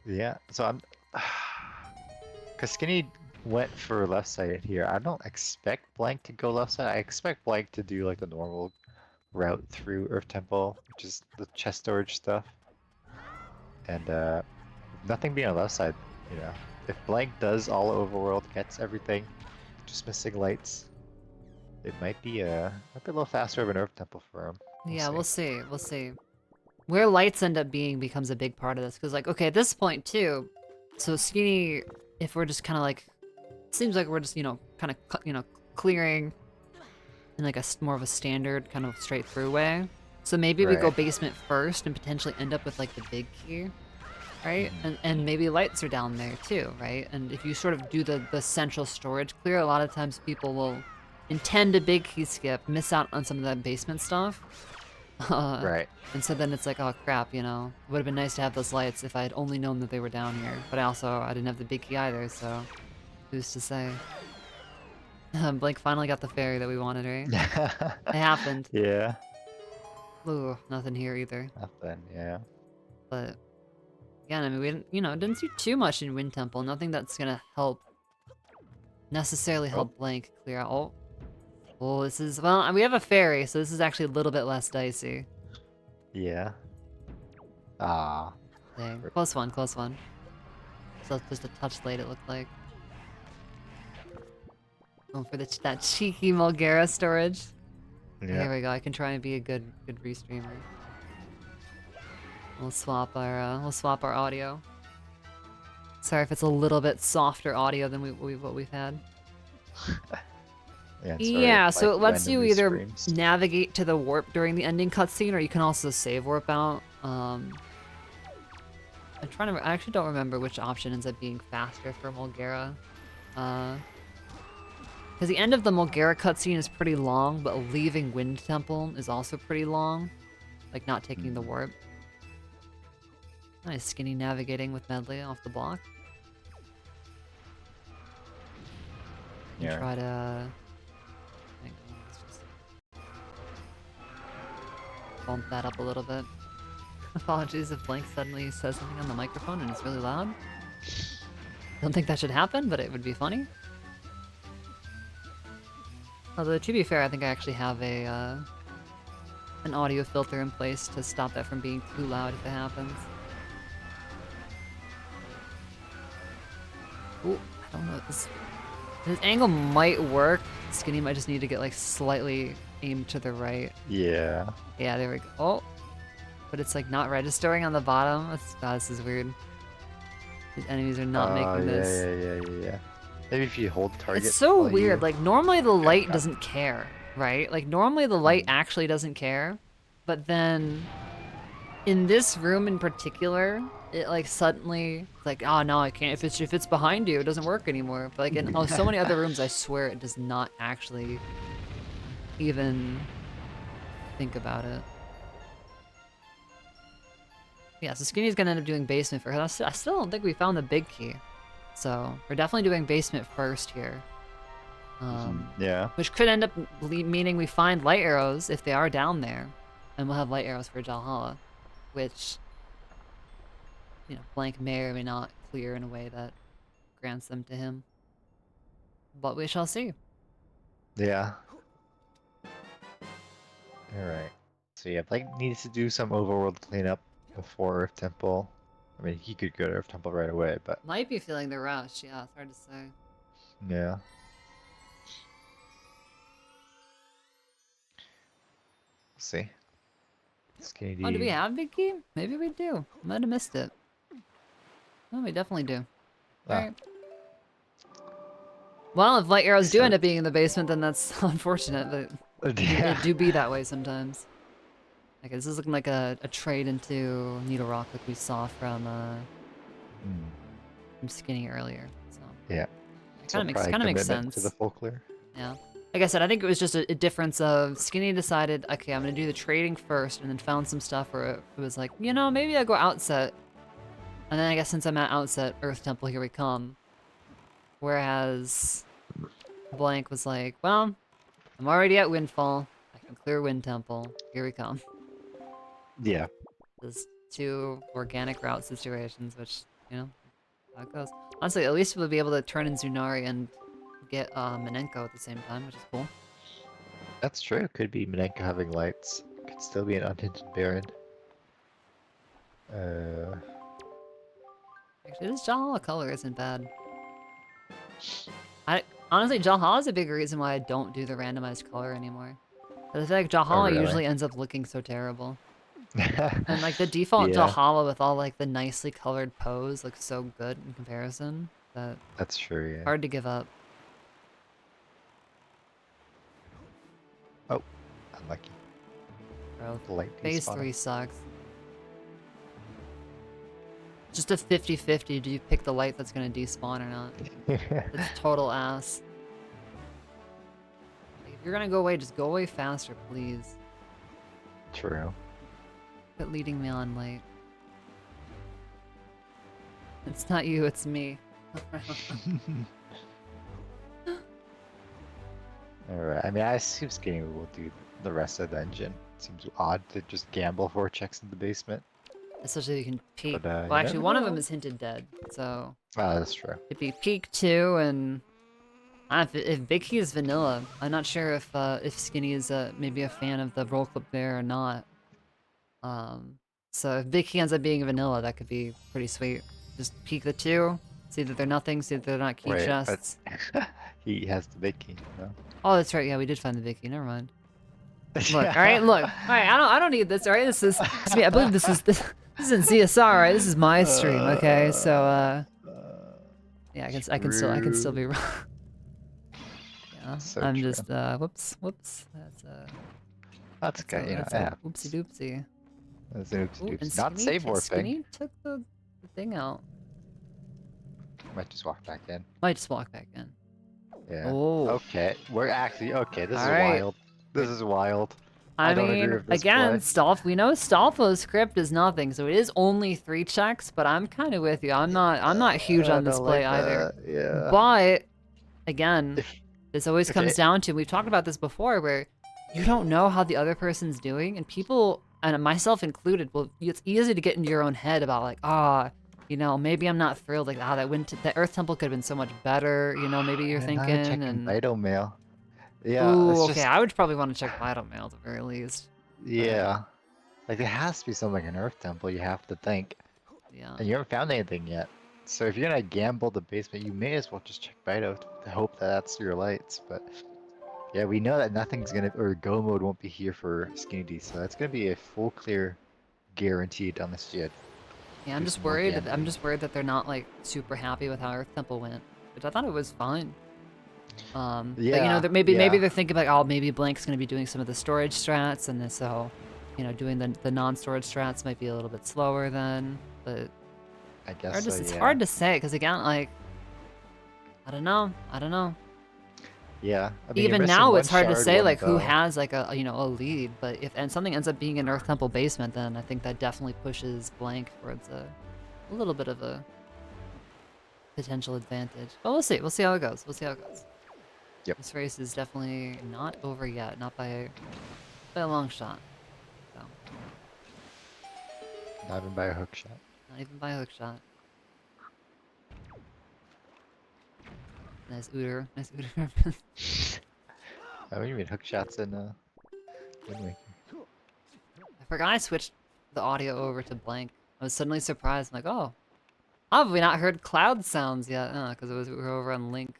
Yeah, so I'm. Because Skinny went for left side here. I don't expect Blank to go left side. I expect Blank to do like the normal route through Earth Temple, which is the chest storage stuff. And nothing being on left side, you know. If Blank does all overworld, gets everything, just missing lights, it might be a little faster of an Earth Temple for him. We'll Yeah, see. we'll see. We'll see. Where lights end up being becomes a big part of this. Because, like, okay, at this point, too, so Skinny, if we're just kind of like, seems like we're just, you know, kind of, you know, clearing in like a more of a standard kind of straight through way. So maybe we go Right. basement first and potentially end up with like the big key, right? Mhm. And maybe lights are down there too, right? And if you sort of do the central storage clear, a lot of times people will intend a big key skip, miss out on some of that basement stuff. Right. And so then it's like, oh crap, you know, it would have been nice to have those lights if I had only known that they were down here. But I didn't have the big key either, so who's to say? Blake finally got the fairy that we wanted, right? It happened. Yeah. Ooh, nothing here either. Nothing. Yeah. But yeah, I mean, we didn't, you know, didn't see too much in Wind Temple. Nothing that's gonna necessarily Oh. help Blank clear out. Oh, this is, well, we have a fairy, so this is actually a little bit less dicey. Yeah. Ah. Dang, close one, close one. So just a touch late, it looked like. Going for that cheeky Mulgara storage. Yeah. Here we go. I can try and be a good restreamer. We'll swap our audio. Sorry if it's a little bit softer audio than what we've had. Yeah. Yeah, so it lets you randomly either screams. navigate to the warp during the ending cutscene, or you can also save warp out. I actually don't remember which option ends up being faster for Mulgara. Because the end of the Mulgara cutscene is pretty long, but leaving Wind Temple is also pretty long. Like not taking the warp. Nice Skinny navigating with Medley off the block. And Yeah. try to... hang on, let's just bump that up a little bit. Apologies if Blank suddenly says something on the microphone and it's really loud. Don't think that should happen, but it would be funny. Although, to be fair, I think I actually have an audio filter in place to stop that from being too loud if it happens. Ooh, I don't know. This angle might work. Skinny might just need to get like slightly aimed to the right. Yeah. Yeah, there we go. Oh, but it's like not registering on the bottom. This is weird. These enemies are not making this. Yeah. Maybe if you hold target. It's so while weird. you- Like normally the Okay, light got it. doesn't care, right? Like normally the light actually doesn't care, but then in this room in particular, it like suddenly it's like, oh no, I can't. If it's behind you, it doesn't work anymore. But like in so many other rooms, I swear it does not actually even think about it. Yeah, so Skinny's gonna end up doing basement first. I still don't think we found the big key. So we're definitely doing basement first here. Yeah. Which could end up meaning we find light arrows if they are down there. And we'll have light arrows for Valhalla. Which, you know, Blank may or may not clear in a way that grants them to him. But we shall see. Yeah. Alright. So yeah, Blake needs to do some overworld cleanup before Earth Temple. I mean, he could go to Earth Temple right away, but Might be feeling the rush, yeah, it's hard to say. yeah. We'll see. Skinnydee. Oh, do we have Big Key? Maybe we do. Might have missed it. Oh, we definitely do. Ah, Alright. Well, if light arrows do So- end up being in the basement, then that's unfortunate, but yeah. it do be that way sometimes. Okay, this is looking like a trade into Needle Rock like we saw from Skinny earlier. So Yeah. it So kind of probably makes commitment sense. to the full clear. Yeah. Like I said, I think it was just a difference of Skinny decided, okay, I'm gonna do the trading first, and then found some stuff where it was like, you know, maybe I'll go outset. And then I guess since I'm at outset, Earth Temple, here we come. Whereas Blank was like, well, I'm already at Windfall. I can clear Wind Temple. Here we come. Yeah. There's two organic route situations, which You know, how it goes. Honestly, at least we'll be able to turn in Zunari and get Minenko at the same time, which is cool. That's true. Could be Minenko having lights. Could still be an unhinted Baron. Actually, this Jahala color isn't bad. Honestly, Jahala is a big reason why I don't do the randomized color anymore. But I feel like Oh, Jahala really? usually ends up looking so terrible. And like the default Yeah, Jahala with all like the nicely colored pose looks so good in comparison that that's true, yeah. hard to give up. Oh, unlucky. Bro, The light phase despawned. 3 sucks. Just a 50-50, do you pick the light that's gonna despawn or not? It's total ass. Like, if you're gonna go away, just go away faster, please. True. Quit leading me on late. It's not you, it's me. Alright, I mean, I assume Skinny will do the rest of the engine. Seems odd to just gamble 4 checks in the basement. Especially if you can peek. But, Well, you actually, never one of know. them is hinted dead, so Ah, that's true. it'd be peek 2 and... if Vicky is vanilla, I'm not sure if Skinny is maybe a fan of the roll clip there or not. So if Vicky ends up being vanilla, that could be pretty sweet. Just peek the 2, see that they're nothing, see that they're not key Wait, chests. but he has the big key, no? Oh, that's right. Yeah, we did find the Vicky. Never mind. Look, all right, look, all right. I don't need this. All right, this is me. I believe this isn't CSR, right? This is my stream. Okay, so yeah, I can still be wrong. Yeah, So I'm true. just whoops. That's okay, you know, That's it a happens. whoopsie doopsie. That's an oopsie Ooh, and doopsie. Not save warping. Skinny took the thing out. Might just walk back in. Might just walk back in. Yeah. Oh. Okay, we're actually okay. This is Alright. wild. This is wild. I don't agree mean, with this again, play. we know Stolfo's script is nothing, so it is only 3 checks, but I'm kind of with you. I'm not huge on this don't play like either. that. Yeah. But again, If this always comes down to, we've talked about this before, where you don't know how the other person's doing, and people, and myself included, well, it's easy to get into your own head about like, you know, maybe I'm not thrilled, like, the Earth Temple could have been so much better, you know, maybe you're I'm not thinking, checking and... vital mail. Yeah, Ooh, it's okay, just I would probably want to check Vital Mail at the very least. yeah. Like there has to be something in Earth Temple. You have to think, Yeah. and you haven't found anything yet. So if you're gonna gamble the basement, you may as well just check Vital to hope that that's your lights. But yeah, we know that nothing's gonna, or go mode won't be here for Skinnydee, so that's gonna be a full clear guaranteed on this Jid. Yeah, I'm Do just some more worried. I'm gambling. just worried that they're not like super happy with how Earth Temple went, which I thought it was fine. But you know, Yeah, maybe yeah. they're thinking like, oh, maybe Blank's gonna be doing some of the storage strats, and so, you know, doing the non-storage strats might be a little bit slower then. But I guess so, it's yeah. hard to say because again, like, I don't know. Yeah. I mean, Even you're missing now, one it's hard to shard, say one like who bow. has like a a lead. But if something ends up being in Earth Temple basement, then I think that definitely pushes Blank towards a little bit of a potential advantage. But we'll see. We'll see how it goes. Yep. This race is definitely not over yet. Not by a long shot. So, Not even by a hook shot. not even by a hook shot. Nice Uter. Nice Uter reference. I mean, you mean hook shots in Wind Waker. I forgot I switched the audio over to Blank. I was suddenly surprised. I'm like, oh, how have we not heard cloud sounds yet? Because we were over on Link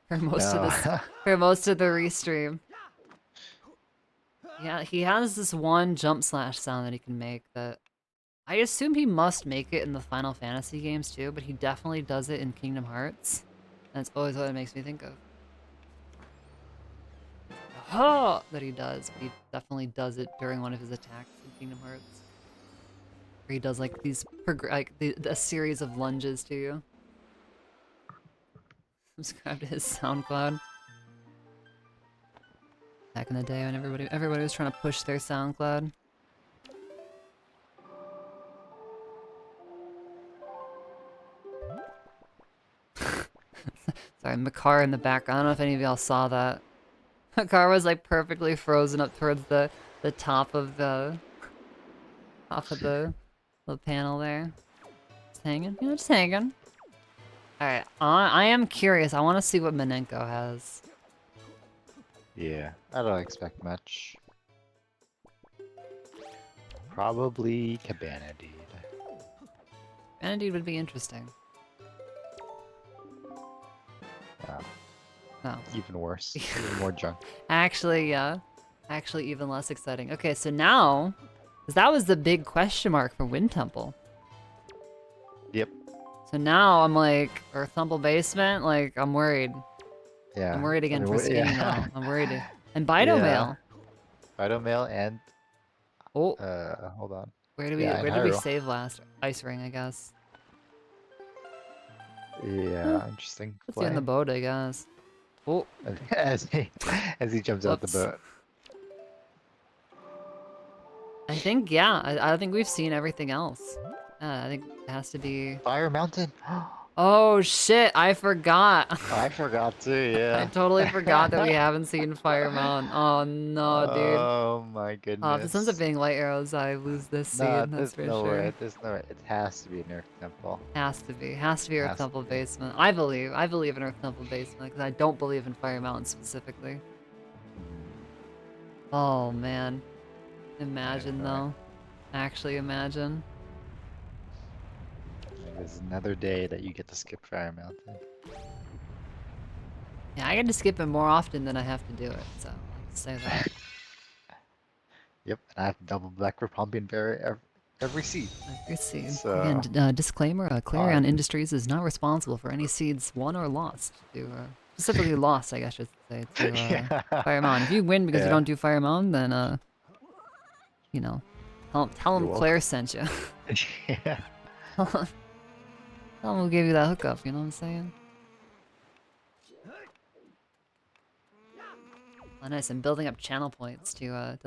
for most of this, for most of the restream. Yeah, he has this one jump slash sound that he can make that I assume he must make it in the Final Fantasy games too, but he definitely does it in Kingdom Hearts. And it's always what it makes me think of. Oh, that he does. He definitely does it during one of his attacks in Kingdom Hearts. Where he does like these, a series of lunges to you. Subscribe to his SoundCloud. Back in the day when everybody was trying to push their SoundCloud. Sorry, Makar in the background. I don't know if any of y'all saw that. Makar was like perfectly frozen up towards the top of the panel there. Just hanging, you know, just hanging. Alright, I am curious. I want to see what Minenko has. Yeah, I don't expect much. Probably Cabana Deed. Vanity would be interesting. Yeah, No. even worse. Even more junk. Actually, yeah. Actually, even less exciting. Okay, so now, because that was the big question mark for Wind Temple. Yep. So now I'm like, Earth Temple basement, like, I'm worried. Yeah. I'm worried again for Skinny now. I'm worried. And Yeah. Bidomail. Phytomail and Oh, hold on. where did Yeah, and we Hyrule. save last? Ice Ring, I guess. Yeah, interesting Puts you in the play. boat, I guess. Oh, As he jumps out the whoops. boat. I think, yeah, I think we've seen everything else. I think it has to be... Fire Mountain. Oh, shit, I forgot. I forgot to, I yeah. totally forgot that we haven't seen Fire Mountain. Oh, no, dude. Oh my If this ends up goodness. being Light Arrows, I lose this Nah, seed, that's there's for no sure. way. There's no way. It has to be an Earth Temple. Has to be. Has to be Earth Has to Temple be. basement. I believe in Earth Temple basement, because I don't believe in Fire Mountain specifically. Oh, man. Imagine, Alright. though. Actually imagine. There's another day that you get to skip Fire Mountain. Yeah, I get to skip it more often than I have to do it, so let's say that. Yep, and I have to double back for Pumpkin Berry every seed. Good seed. So, Again, disclaimer, Clarion Industries is not responsible for any seeds won or lost to, specifically lost, I guess I should say, to, yeah. Fire Mountain. If you win because you Yeah. don't do Fire Mountain, then, you know, tell You're them Claire sent you. yeah. Tell them we'll give you that hookup, you know what I'm saying? Oh, nice, I'm building up channel points to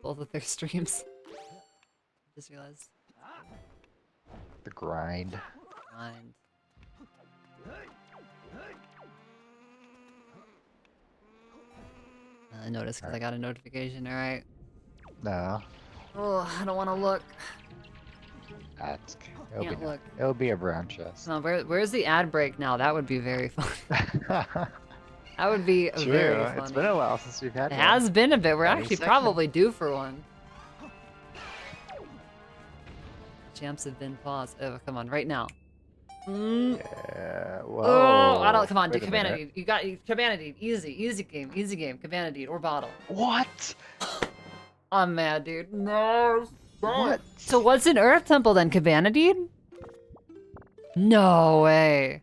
both of their streams. Just realized. The grind. Mind. I noticed because I got a notification, alright. No. Oh, I don't want to look. That's Can't look. It'll be a brown chest. No, where's the ad break now? That would be very fun. That would be True. very funny. It's been a while since we've had It one. has been a bit. We're actually 22nd. probably due for one. Champs have been paused. Oh, come on, right now. Yeah. Whoa. Oh, I don't. Come on, do Wait a Cabana minute. Deed. You got Cabana Deed. Easy game. Cabana Deed or bottle. What? I'm mad, dude. No. What? So what's in Earth Temple then? Cabana Deed? No way.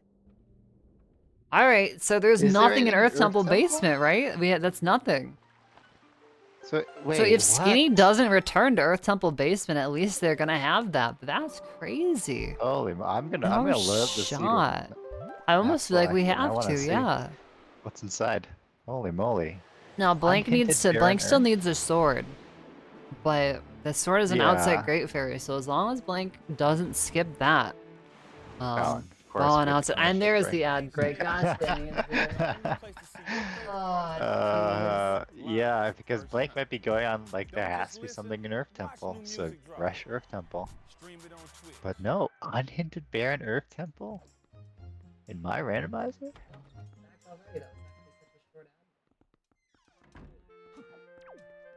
All right, so there's Is there nothing in anything Earth Temple Temple? basement, right? That's nothing. So wait. So if what? Skinny doesn't return to Earth Temple basement, at least they're gonna have that. But that's crazy. Holy, I'm gonna No load the seed. shot. I almost feel like we Collection. I have wanna to, see yeah. What's inside? Holy moly. Now Blank Unhinted Baron Blank still Earth. needs a sword, but the sword is an Yeah. outside Great Fairy. So as long as Blank doesn't skip that, Of course, ball and good outside, and connection, there's Frank. the ad break. Gosh dang it, dude. Oh, yeah, because Blank might be going on like there has to be something in Earth Temple, so rush Earth Temple. But no, unhindered Baron Earth Temple in my randomizer.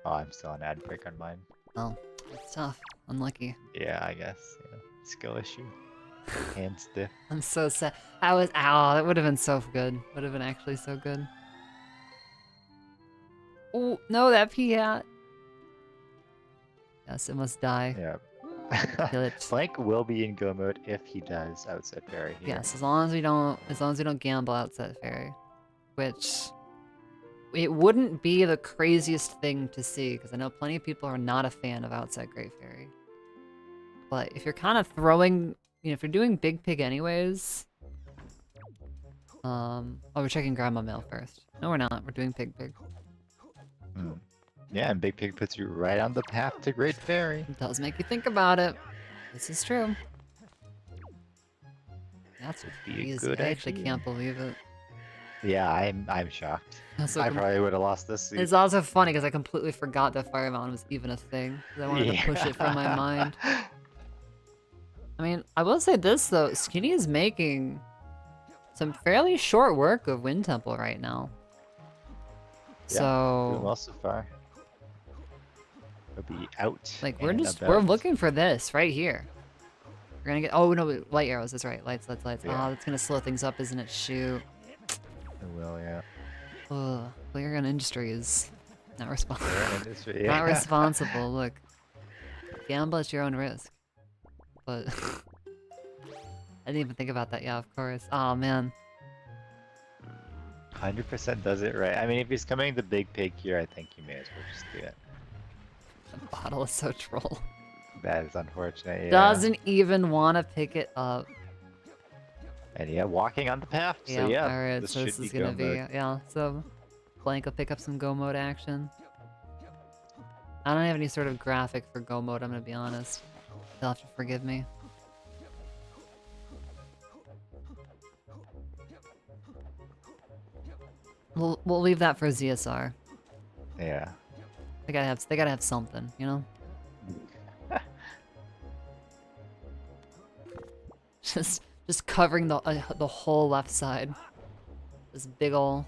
Oh, I'm still on ad break on mine. oh, it's tough. Unlucky. Yeah, I guess. Yeah. Skill issue. Hand stiff. I'm so sad. Ow, that would have been so good. Would have been actually so good. Oh, no, that pea hat. Yes, it must die. Yeah. Kill it. Blank will be in go mode if he does outside fairy here. Yes, as long as we don't gamble outside fairy. Which it wouldn't be the craziest thing to see, because I know plenty of people are not a fan of outside Great Fairy. But if you're kind of throwing, if you're doing Big Pig anyways. Oh, we're checking Grandma Mail first. No, we're not. We're doing Pig Pig. Yeah, and Big Pig puts you right on the path to Great Fairy. It does make you think about it. This is true. That's Be a crazy. good I actually idea. can't believe it. Yeah, I'm shocked. Also I probably would have lost this seat. It's also funny because I completely forgot that Fire Mountain was even a thing. 'Cause I wanted to push it from my mind. I mean, I will say this though, Skinny is making some fairly short work of Wind Temple right now. Yeah, doing So, well so far. He'll be out like, and we're about. looking for this right here. We're gonna get, oh no, light arrows, that's right. Lights, lights, lights. Yeah, Oh, that's gonna slow things up, isn't it? Shoot. it will, yeah. Ugh, Player Gun Industry is not We're in responsible. industry, Not yeah. responsible, look. Gamble at your own risk. But, I didn't even think about that, yeah, of course. Oh man. 100% does it right. I mean, if he's coming the big pig here, I think you may as well just do it. The bottle is so troll. That is unfortunate, yeah. Doesn't even want to pick it up. And yeah, walking on the path. So yeah, alright, this so this should be is gonna go be, mode. yeah, so Blank will pick up some go mode action. I don't have any sort of graphic for go mode, I'm gonna be honest. You'll have to forgive me. We'll leave that for ZSR. Yeah. They gotta have something, you know? Just covering the whole left side. This big ol'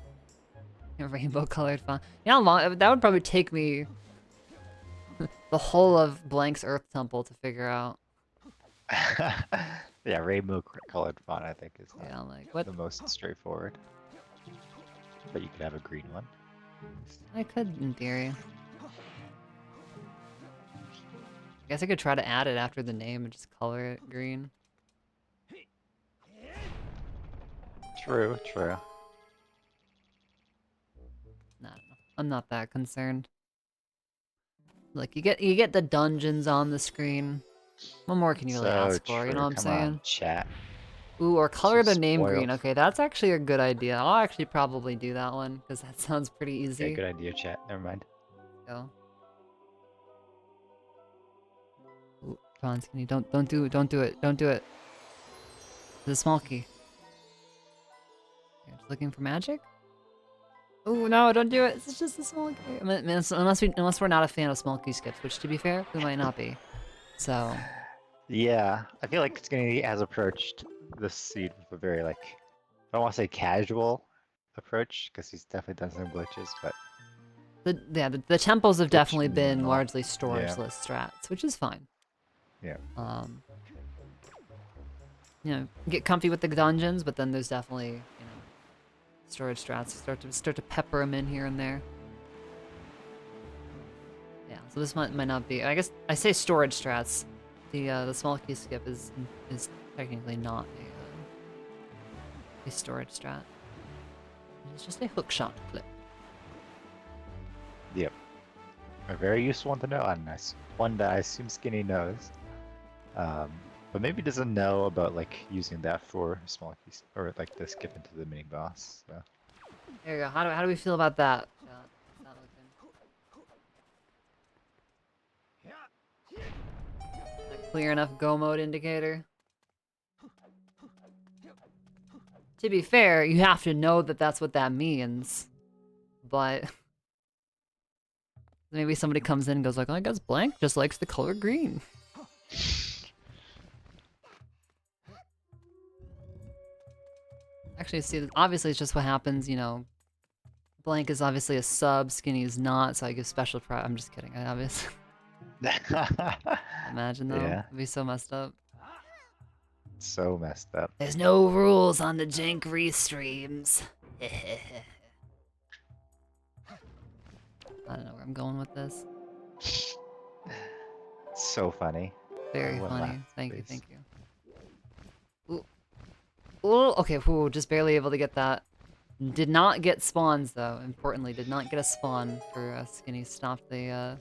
rainbow colored font. You know how long that would probably take me the whole of Blank's Earth Temple to figure out. Yeah, rainbow colored font I think is Yeah, like what? the most straightforward. But you could have a green one. I could in theory. I guess I could try to add it after the name and just color it green. True, true. No, I'm not that concerned. Like you get the dungeons on the screen. What more can you really So ask for? You know true. what I'm Come saying? on, chat. Ooh, or color So the name green. spoiled. Okay, that's actually a good idea. I'll actually probably do that one because that sounds pretty Yeah, easy. good idea, chat. Never mind. Go. Ooh, come on, Skinny. Don't do it. Don't do it. Don't do it. The small key. You're just looking for magic? Oh no! Don't do it. It's just a small key. I mean, unless we're not a fan of small key skips, which to be fair, we might not be. So Yeah, I feel like Skinnydee has approached this seed with a very like, I don't want to say casual approach because he's definitely done some glitches, but the temples have glitch definitely been minimal. largely storage Yeah, list strats, which is fine. yeah, You know, get comfy with the dungeons, but then there's definitely, you know, storage strats start to pepper them in here and there. Yeah, so this might not be. I guess I say storage strats. The small key skip is technically not a storage strat. It's just a hookshot clip. yep. A very useful one to know, and one that I assume Skinny knows. But maybe doesn't know about like using that for small keys or like the skip into the mini boss. So. There you go. How do we feel about that? How's that looking? A clear enough go mode indicator? To be fair, you have to know that that's what that means. But maybe somebody comes in and goes like, oh, I guess Blank just likes the color green. Actually, see, obviously it's just what happens, you know. Blank is obviously a sub, Skinny is not, so I give special priority. I'm just kidding, I obviously. Imagine though, Yeah. it'd be so messed up. So messed up. There's no rules on the Jank Restreams. I don't know where I'm going with this. So funny. Very Everyone funny. laugh, Thank you, please. thank you. Ooh. Ooh, okay, ooh, just barely able to get that. Did not get spawns though, importantly. Did not get a spawn for Skinny. Stopped the, I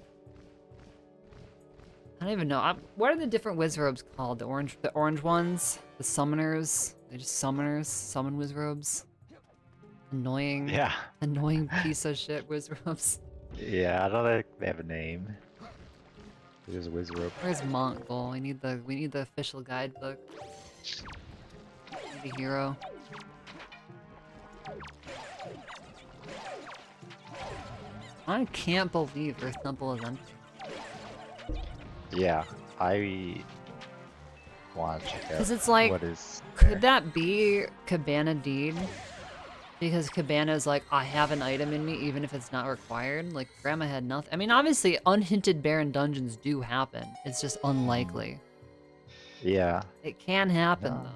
don't even know. What are the different wizrobes called? The orange ones? The summoners? They're just summoners? Summon wizrobes? Annoying. Yeah. Annoying piece of shit wizrobes. Yeah, I don't think they have a name. There's a wizard. Where's Mongol? We need the official guidebook. Need a hero. I can't believe Earth Temple is empty. Yeah, I want to check out Because it's like, what is could there. that be Cabana Deed? Because Cabana is like, I have an item in me, even if it's not required. Like, Grandma had nothing. I mean, obviously, unhinted Baron dungeons do happen. It's just unlikely. Yeah. It can happen, No. though.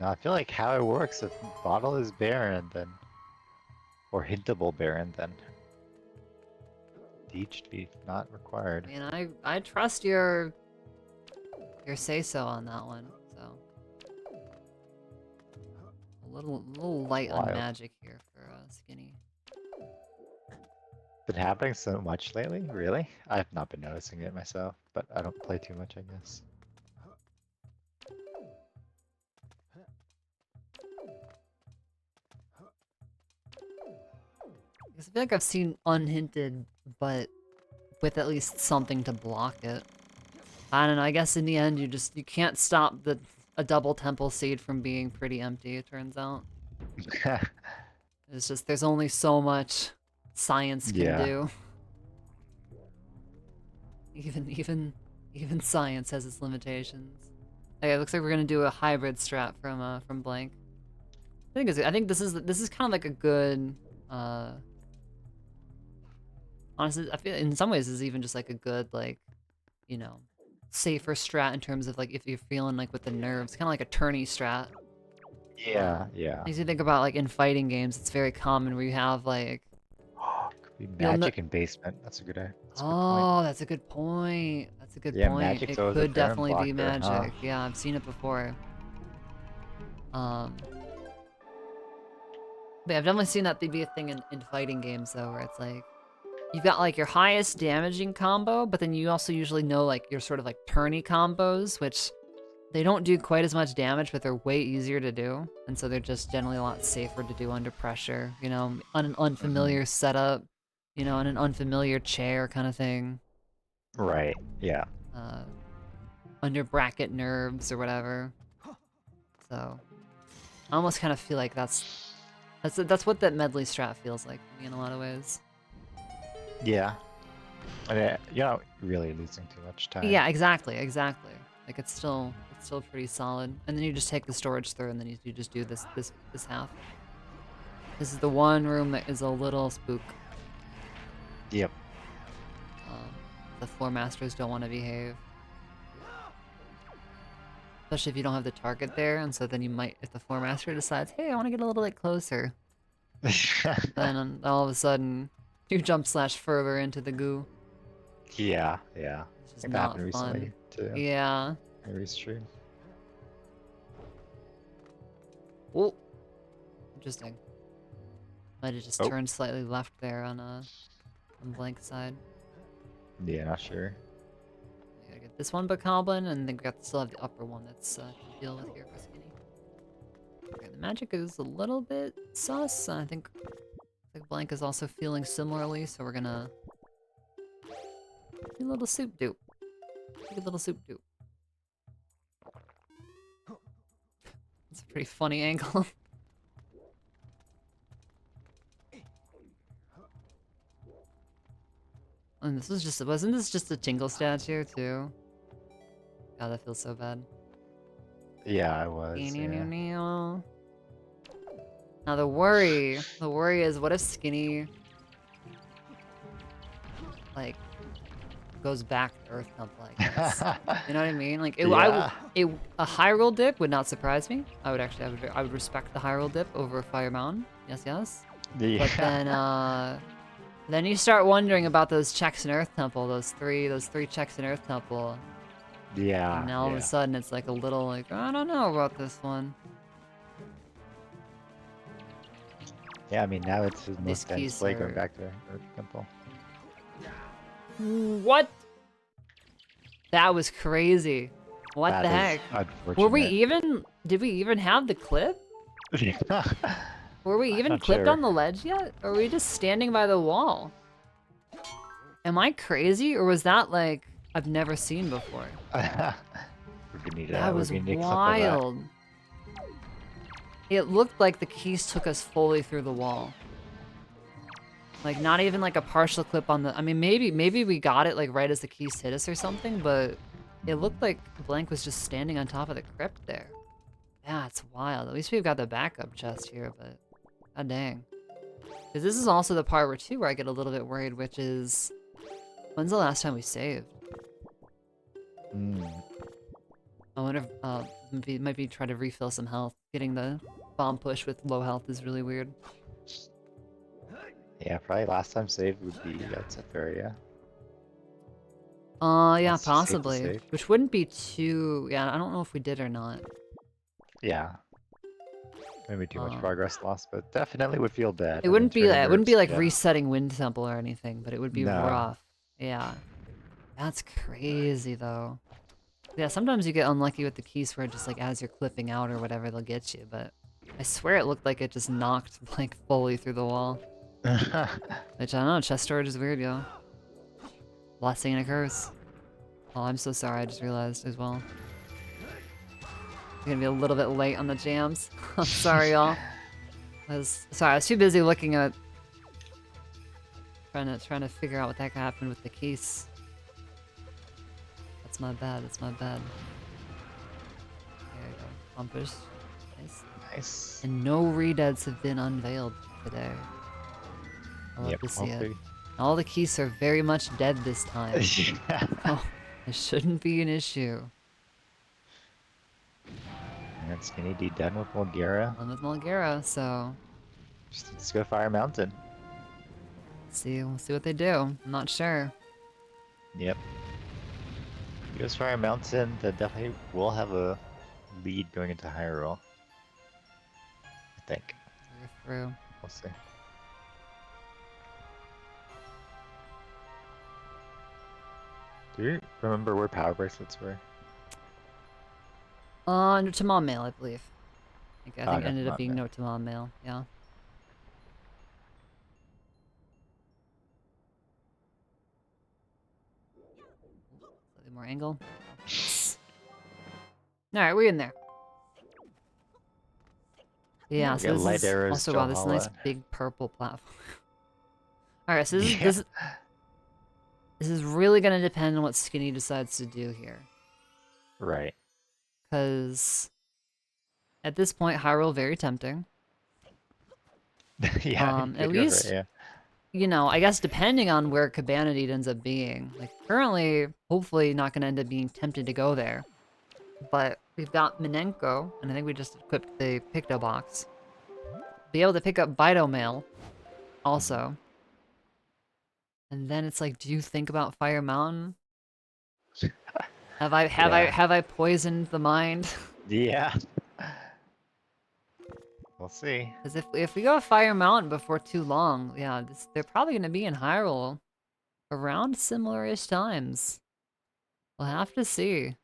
No, I feel like how it works, if bottle is barren, then, or hintable barren, then deed should be not required. I mean, I trust your say-so on that one, so. A little light on Wild. magic here for Skinny. Been happening so much lately, really? I've not been noticing it myself, but I don't play too much, I guess. Because I feel like I've seen unhinted, but with at least something to block it. I don't know, I guess in the end you can't stop a double temple seed from being pretty empty, it turns out. It's just there's only so much science can Yeah. do. Even science has its limitations. Okay, it looks like we're gonna do a hybrid strat from Blank. I think this is kind of like a good honestly, I feel in some ways this is even just like a good, like, you know, safer strat in terms of like if you're feeling like with the nerves, kind of like a tourney strat. Yeah, yeah. As you think about like in fighting games, it's very common where you have like Could be magic in basement. That's a good point. oh, that's a good point. That's a good Yeah, point. magic's It always a could turn definitely be blocker, huh? magic. Yeah, I've seen it before. But I've definitely seen that be a thing in fighting games though, where it's like you've got like your highest damaging combo, but then you also usually know like your sort of like tourney combos, which they don't do quite as much damage, but they're way easier to do. And so they're just generally a lot safer to do under pressure, you know, on an unfamiliar setup, you know, on an unfamiliar chair kind of thing. Right, yeah. Under bracket nerves or whatever. So I almost kind of feel like that's what that medley strat feels like to me in a lot of ways. Yeah. And you're not really losing too much time. Yeah, exactly. Like it's still pretty solid. And then you just take the storage through, and then you just do this half. This is the one room that is a little spook. Yep. The floor masters don't want to behave. Especially if you don't have the target there, and so then you might, if the floor master decides, hey, I want to get a little bit closer. Then all of a sudden, you jump / further into the goo. Yeah, yeah. It's just That not happened recently too. Yeah. Restream. Oh, interesting. Might have just turned slightly left there on Blank side. Yeah, not sure. I gotta get this one Bokoblin, and then we still have the upper one that's to deal with here for Skinny. Okay, the magic is a little bit sus. I think Blank is also feeling similarly, so we're gonna do a little soup dupe. Take a little soup dupe. It's a pretty funny angle. And this was just, wasn't this just a tingle statue too? God, that feels so bad. Yeah, I was. Yeah. Now the worry is, what if Skinny like goes back to Earth Temple, I guess. You know what I mean? Like a Hyrule dip would not surprise me. I would respect the Hyrule dip over Fire Mountain. Yes, yes. Yeah. But then you start wondering about those checks in Earth Temple, those three checks in Earth Temple. Yeah. And now all of a sudden it's like a little like, I don't know about this one. Yeah, I mean now it's his most dense keys play are- going back to Earth Temple. What? That was crazy. What That the is heck? unfortunate. Did we even have the clip? Were we even not clipped sure. on the ledge yet? Or were we just standing by the wall? Am I crazy, or was that like I've never seen before? That was wild. It looked like the keys took us fully through the wall. Like not even like a partial clip on the. I mean, maybe we got it like right as the keys hit us or something, but It looked like Blank was just standing on top of the crypt there. Yeah, it's wild. At least we've got the backup chest here, but god dang. Because this is also the part where I get a little bit worried, which is, when's the last time we saved? Hmm. I wonder if, might be try to refill some health. Getting the bomb push with low health is really weird. Yeah, probably last time saved would be Seferia. Yeah, That's too safe to possibly. save. Which wouldn't be too... Yeah, I don't know if we did or not. Yeah. Maybe too much progress lost, but definitely would feel bad. It wouldn't be turning like yeah. resetting Wind Temple or anything, but it would be No. rough. Yeah. That's crazy, though. Yeah, sometimes you get unlucky with the keys where just like as you're clipping out or whatever, they'll get you, but I swear it looked like it just knocked like fully through the wall. Which I don't know, chest storage is weird, yo. Blessing and a curse. Oh, I'm so sorry, I just realized as well. I'm gonna be a little bit late on the jams. I'm sorry, y'all. I was too busy looking at trying to figure out what the heck happened with the keys. That's my bad, that's my bad. There you go. Accomplished. Nice. Nice. And no redeads have been unveiled today. I love to see it. All the keys are very much dead this time. Oh, it shouldn't be an issue. And Skinnydee done with Mulgara. Done with Mulgara, so Just let's go Fire Mountain. we'll see what they do. I'm not sure. Yep. If he goes Fire Mountain, then definitely will have a lead going into Hyrule. I think. We're through. We'll see. Do you remember where power bracelets were? No Tamam Mail, I believe. I think it No ended up Tamam being Mail. no Tamam Mail, yeah. Slightly more angle. Alright, we're in there. Yeah, so this is also wow, this nice big purple platform. Alright, so this is really gonna depend on what Skinny decides to do here. Right. Because at this point, Hyrule very tempting. Yeah, at least, yeah. you know, I guess depending on where Cabanity ends up being. Like, currently, hopefully not gonna end up being tempted to go there. But we've got Minenko, and I think we just equipped the Picto box. Be able to pick up Bido Mail, also. And then it's like, do you think about Fire Mountain? Have I poisoned the mind? Yeah. We'll see. Because if we go Fire Mountain before too long, yeah, they're probably gonna be in Hyrule around similar-ish times. We'll have to see.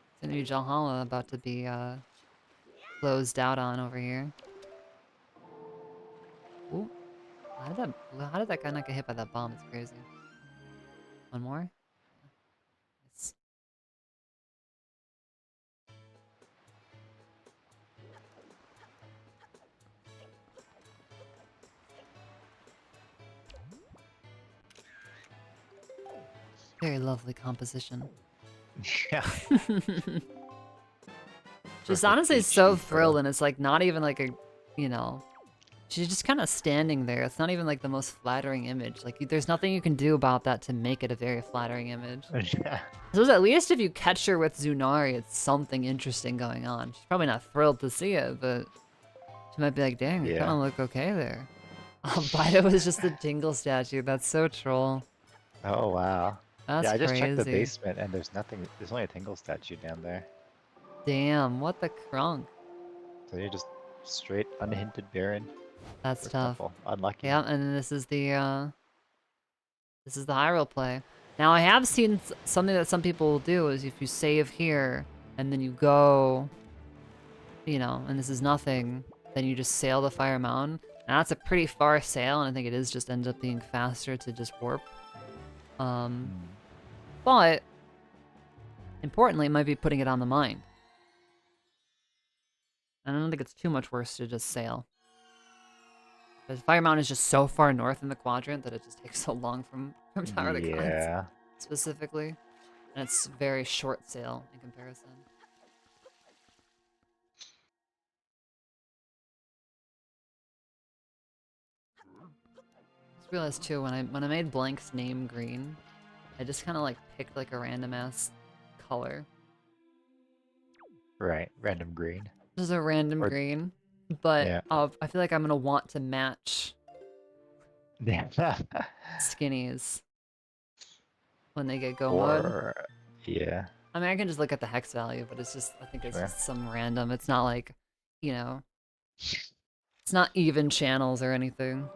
It's gonna be Valhalla about to be closed out on over here. Ooh. How did that guy not get hit by that bomb? It's crazy. One more? Nice. Very lovely composition. Yeah. She's honestly so thrilled, and it's like not even like a, you know, she's just kind of standing there. It's not even like the most flattering image. Like there's nothing you can do about that to make it a very flattering image. Yeah. So at least if you catch her with Zunari, it's something interesting going on. She's probably not thrilled to see it, but she might be like, dang, you kind of look okay there. Bido is just a Tingle statue. That's so troll. Oh, wow. That's yeah, I just crazy. checked the basement and there's nothing. There's only a Tingle statue down there. Damn, what the crunk? So you're just straight unhinted Baron. That's tough. Temple. Unlucky. Yeah, and this is the Hyrule play. Now I have seen something that some people will do is if you save here and then you go, you know, and this is nothing, then you just sail the Fire Mountain. Now that's a pretty far sail, and I think it is just ends up being faster to just warp. But importantly, it might be putting it on the mind. I don't think it's too much worse to just sail. Because Fire Mountain is just so far north in the quadrant that it just takes so long from Tower of the Gods, specifically. And it's very short sail in comparison. I just realized too when I made Blank's name green, I just kind of like picked like a random ass color. Right, random green. Just a random Or green, but yeah. I feel like I'm gonna want to match Yeah. Skinnies when they get go mode. Or yeah. I mean, I can just look at the hex value, but it's just, I think it's Sure. just some random. It's not like, you know, it's not even channels or anything.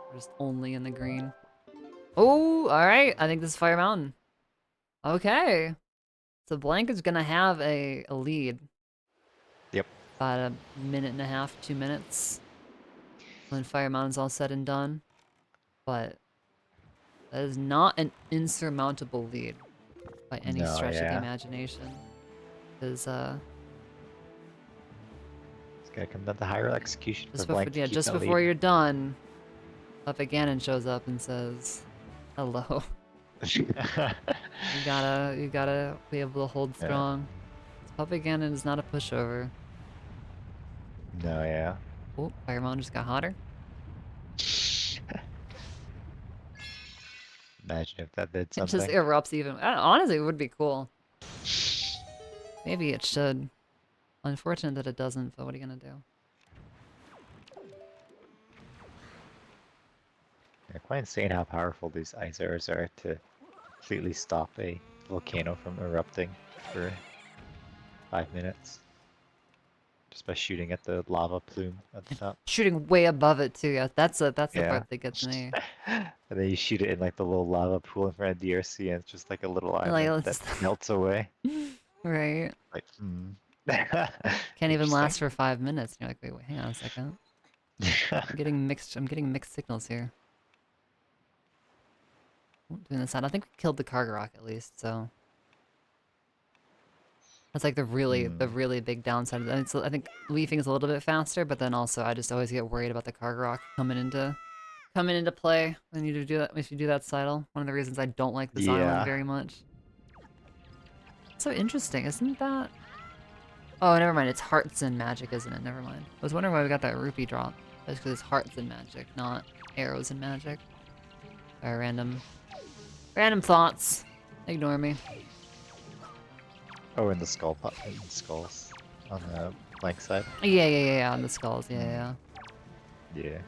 We're just only in the green. Oh, all right. I think this is Fire Mountain. Okay. So Blank is gonna have a lead. Yep. About a minute and a half, 2 minutes. When Fire Mountain's all said and done. But that is not an insurmountable lead by any No, stretch of the yeah. imagination. Because It's gonna come down to higher execution for just Blank before, to yeah, keep just that before lead. you're done, Papa Ganon shows up and says, "Hello." You gotta be able to hold Yeah. strong. Papa Ganon is not a pushover. No, yeah. Oh, Fire Mountain just got hotter. Imagine if that did It just something. erupts even. Honestly, it would be cool. Maybe it should. Unfortunate that it doesn't, but what are you gonna do? Yeah, quite insane how powerful these ice arrows are to completely stop a volcano from erupting for 5 minutes. Just by shooting at the lava plume at the top. Shooting way above it too. Yeah, that's the Yeah. part that gets me. And then you shoot it in like the little lava pool in front of DRC and it's just like a little Like, island that let's melts away. right. Like, Can't even interesting. last for 5 minutes. And you're like, wait, hang on a second. I'm getting mixed signals here. Doing this out. I think we killed the Kargarok at least, so that's like the really big downside. And I think leafing is a little bit faster, but then also I just always get worried about the Kargarok coming into play when you do that if you do that sidle. One of the reasons I don't like this island Yeah. very much. So interesting, isn't that? Oh, never mind. It's hearts and magic, isn't it? Never mind. I was wondering why we got that rupee drop. That's because it's hearts and magic, not arrows and magic. Or random thoughts. Ignore me. Oh, in the skull pot, in the skulls on the blank side. Yeah, on the skulls. Yeah. Yeah.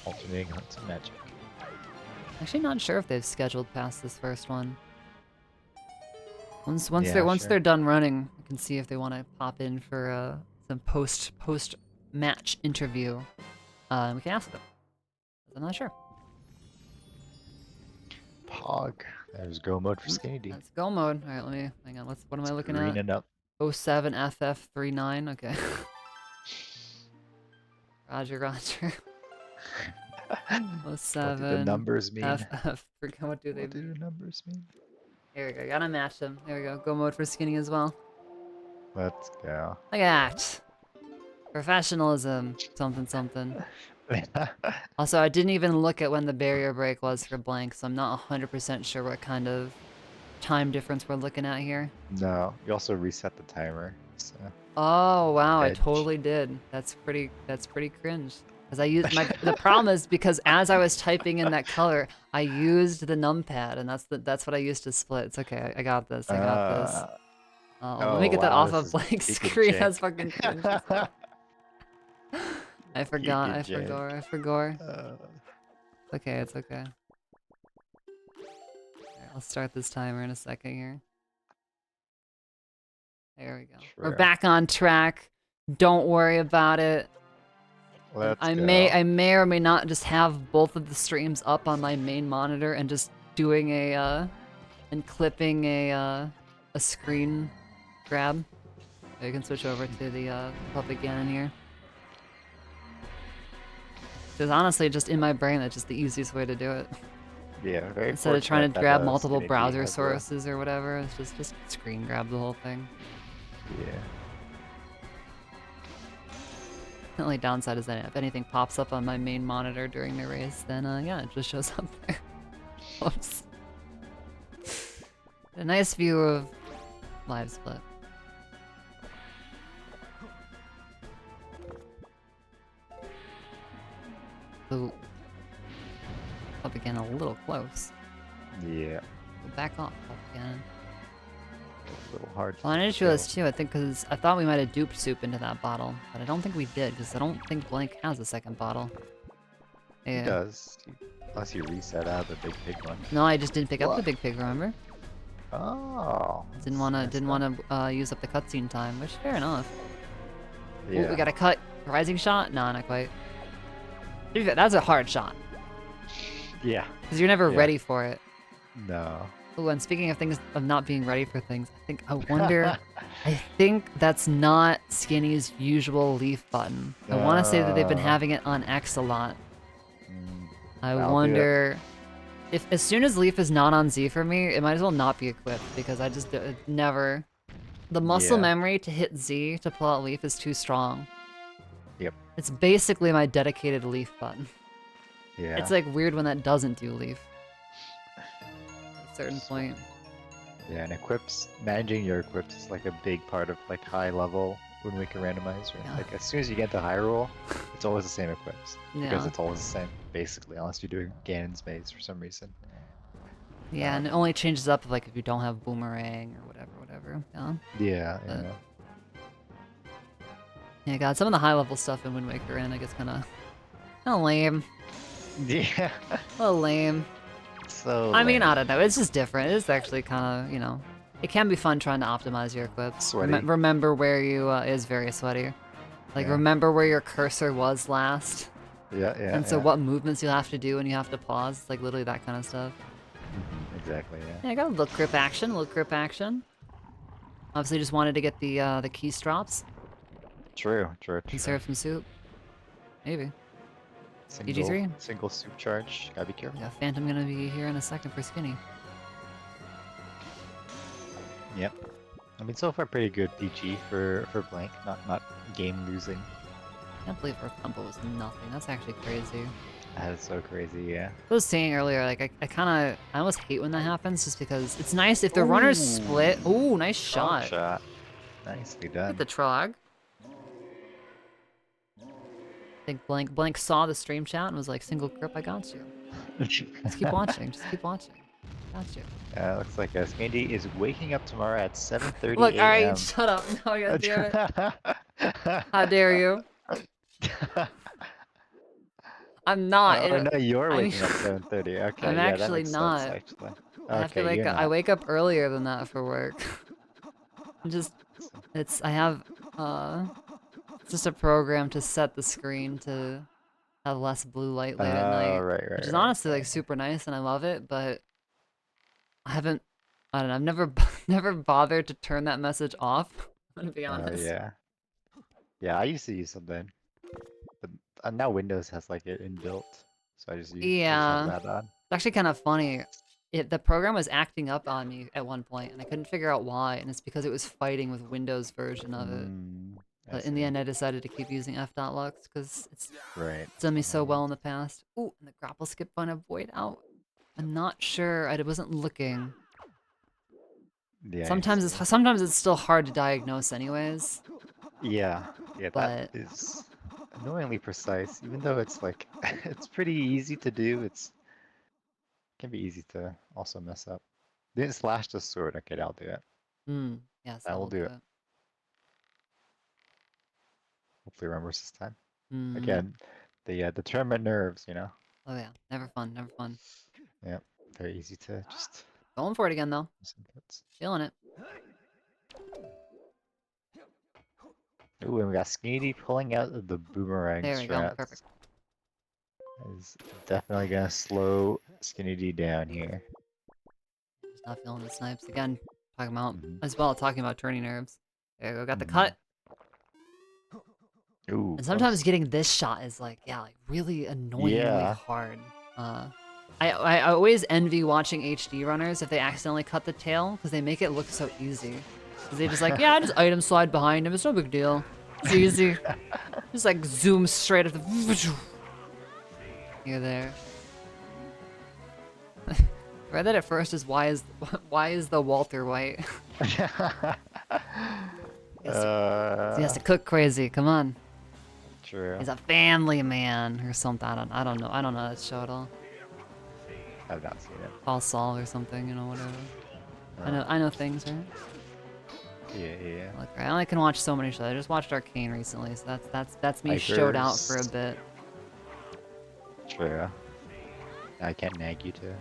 Alternating hunts and magic. Actually, not sure if they've scheduled past this first one. Once Yeah, they're sure. done running, I can see if they want to pop in for some post match interview. We can ask them. I'm not sure. Pog. There's go mode for Skinnydee. That's go mode. All right, let me hang on. What am I looking at? Greening up. 07FF39. Okay. Roger. What do the 07 numbers mean? FF. Forget what do they What do mean. the numbers mean? Here we go. Gotta match them. There we go. Go mode for Skinny as well. Let's go. Look at that. Professionalism. Something. Also, I didn't even look at when the barrier break was for Blank, so I'm not 100% sure what kind of time difference we're looking at here. No, you also reset the timer. So. Oh wow, I Edge. totally did. That's pretty cringe. Because I used the problem is because as I was typing in that color, I used the numpad, and that's what I used to split. It's okay. I got this. Let me get that wow, off this of is blank peak and screen. jank. That's fucking cringe. I forgot. Peak I and jank. forgot. Okay, it's okay. Alright, I'll start this timer in a second here. There we go. We're True. back on track. Don't worry about it. Let's I go. may or may not just have both of the streams up on my main monitor and just doing and clipping a screen grab. So you can switch over to the puppet Ganon here. Because honestly, just in my brain, that's just the easiest way to do it. Yeah, very Instead of trying to fortunate that, grab multiple Skinnydee browser has a- sources or whatever, it's just screen grab the whole thing. Yeah. The only downside is that if anything pops up on my main monitor during the race, then yeah, it just shows up there. Whoops. A nice view of live split. Ooh. Up again, a little close. Yeah. Back off up again. A little hard. Well, I just realized too, I think because I thought we might have duped Soup into that bottle, but I don't think we did, because I don't think Blank has a second bottle. He does. Unless you reset out the big pig one. No, I just didn't pick up the What? big pig, remember? Oh. Didn't wanna use up the cutscene time, which fair enough. Yeah. Ooh, we got a cut. Rising shot? No, not quite. To be fair, that's a hard shot. Yeah. Because you're never ready for it. No. Ooh, and speaking of things, of not being ready for things, I wonder, I think that's not Skinny's usual leaf button. I want to say that they've been having it on X a lot. I wonder if as soon as leaf is not on Z for me, it might as well not be equipped because I just never. The muscle memory to hit Z to pull out leaf is too strong. Yep. It's basically my dedicated leaf button. Yeah. It's like weird when that doesn't do leaf. At a certain point. Yeah, and equips, managing your equips is like a big part of like high level Wind Waker randomizer. Yeah. Like as soon as you get to high roll, it's always the same equips. Because Yeah. it's always the same, basically, unless you're doing Ganon's maze for some reason. Yeah, and it only changes up like if you don't have boomerang or whatever. Yeah. Yeah, But- yeah. Yeah, God, some of the high level stuff in Wind Waker and I guess kind of lame. Yeah. A little lame. So I mean, lame. I don't know. It's just different. It's actually kind of, you know, it can be fun trying to optimize your equips. Sweaty. Remember where you is very sweaty. Like Yeah. remember where your cursor was last. Yeah, yeah. And so yeah. what movements you'll have to do when you have to pause. It's like literally that kind of stuff. Exactly, yeah. Yeah, I got a little grip action, Obviously just wanted to get the keystrops. True. Conserve some soup. Maybe. Single, EG3? single soup charge. Gotta be careful. Yeah, Phantom gonna be here in a second for Skinny. Yep. I mean, so far pretty good PG for Blank. Not game losing. I can't believe her combo was nothing. That's actually crazy. That is so crazy, yeah. I was saying earlier, like, I almost hate when that happens just because it's nice if the runners split. Ooh, nice shot. Shot. Nicely Look done. at the trog. I think Blank saw the stream chat and was like, single grip, I got you. Just keep watching, just keep watching. Got you. Looks like Skinnydee is waking up tomorrow at 7:30 Look, a.m. alright, shut up. No, you gotta do it. How dare you? I'm not. Oh no, you're I mean- waking up 7:30. Okay, I'm yeah, that actually makes not. sense, actually. I have to Okay, wake you're up. I not. wake up earlier than that for work. I have it's just a program to set the screen to have less blue light late at night. Right, Which is right. honestly like super nice and I love it, but I don't know, I've never never bothered to turn that message off, I'm gonna be honest. Yeah. Yeah, I used to use something. But now Windows has like it inbuilt. So I just use Yeah. that on. It's actually kind of funny. The program was acting up on me at one point, and I couldn't figure out why, and it's because it was fighting with Windows version of it. I But in the see. end, I decided to keep using f.lux because it's Right. done me so well in the past. Ooh, and the grapple skip on a void out. I'm not sure. I wasn't looking. Yeah. I Sometimes it's still hard to diagnose, anyways. Yeah, that But- is annoyingly precise. Even though it's like it's pretty easy to do, it can be easy to also mess up. Didn't slash the sword. Okay, I'll do it. Yes, I will I'll do it. Hopefully remembers this time. Mm. Again, the determined nerves, you know. Oh yeah, never fun, never fun. Yeah, very easy to just Going for it again though. miss inputs. Feeling it. Ooh, and we got Skinnydee pulling out the boomerang There we go, strats. perfect. Is definitely gonna slow Skinnydee down here. Just not feeling the snipes again. Talking about Mhm. talking about turning nerves. There we go, got the cut. Ooh, And sometimes close. getting this shot is like, like really annoyingly Yeah. hard. I always envy watching HD runners if they accidentally cut the tail because they make it look so easy. Because they just like, yeah, I just item slide behind him. It's no big deal. It's easy. Just like zoom straight at the. You're there. read that at first as why is the Walter white? He has to cook crazy. Come on. True. He's a family man or something. I don't know. I don't know that show at all. I've not seen it. Call Saul or something, you know, whatever. Oh. I know things, right? Yeah. Look, I only can watch so many shows. I just watched Arcane recently, so that's me showed out for a bit. True. I can't nag you to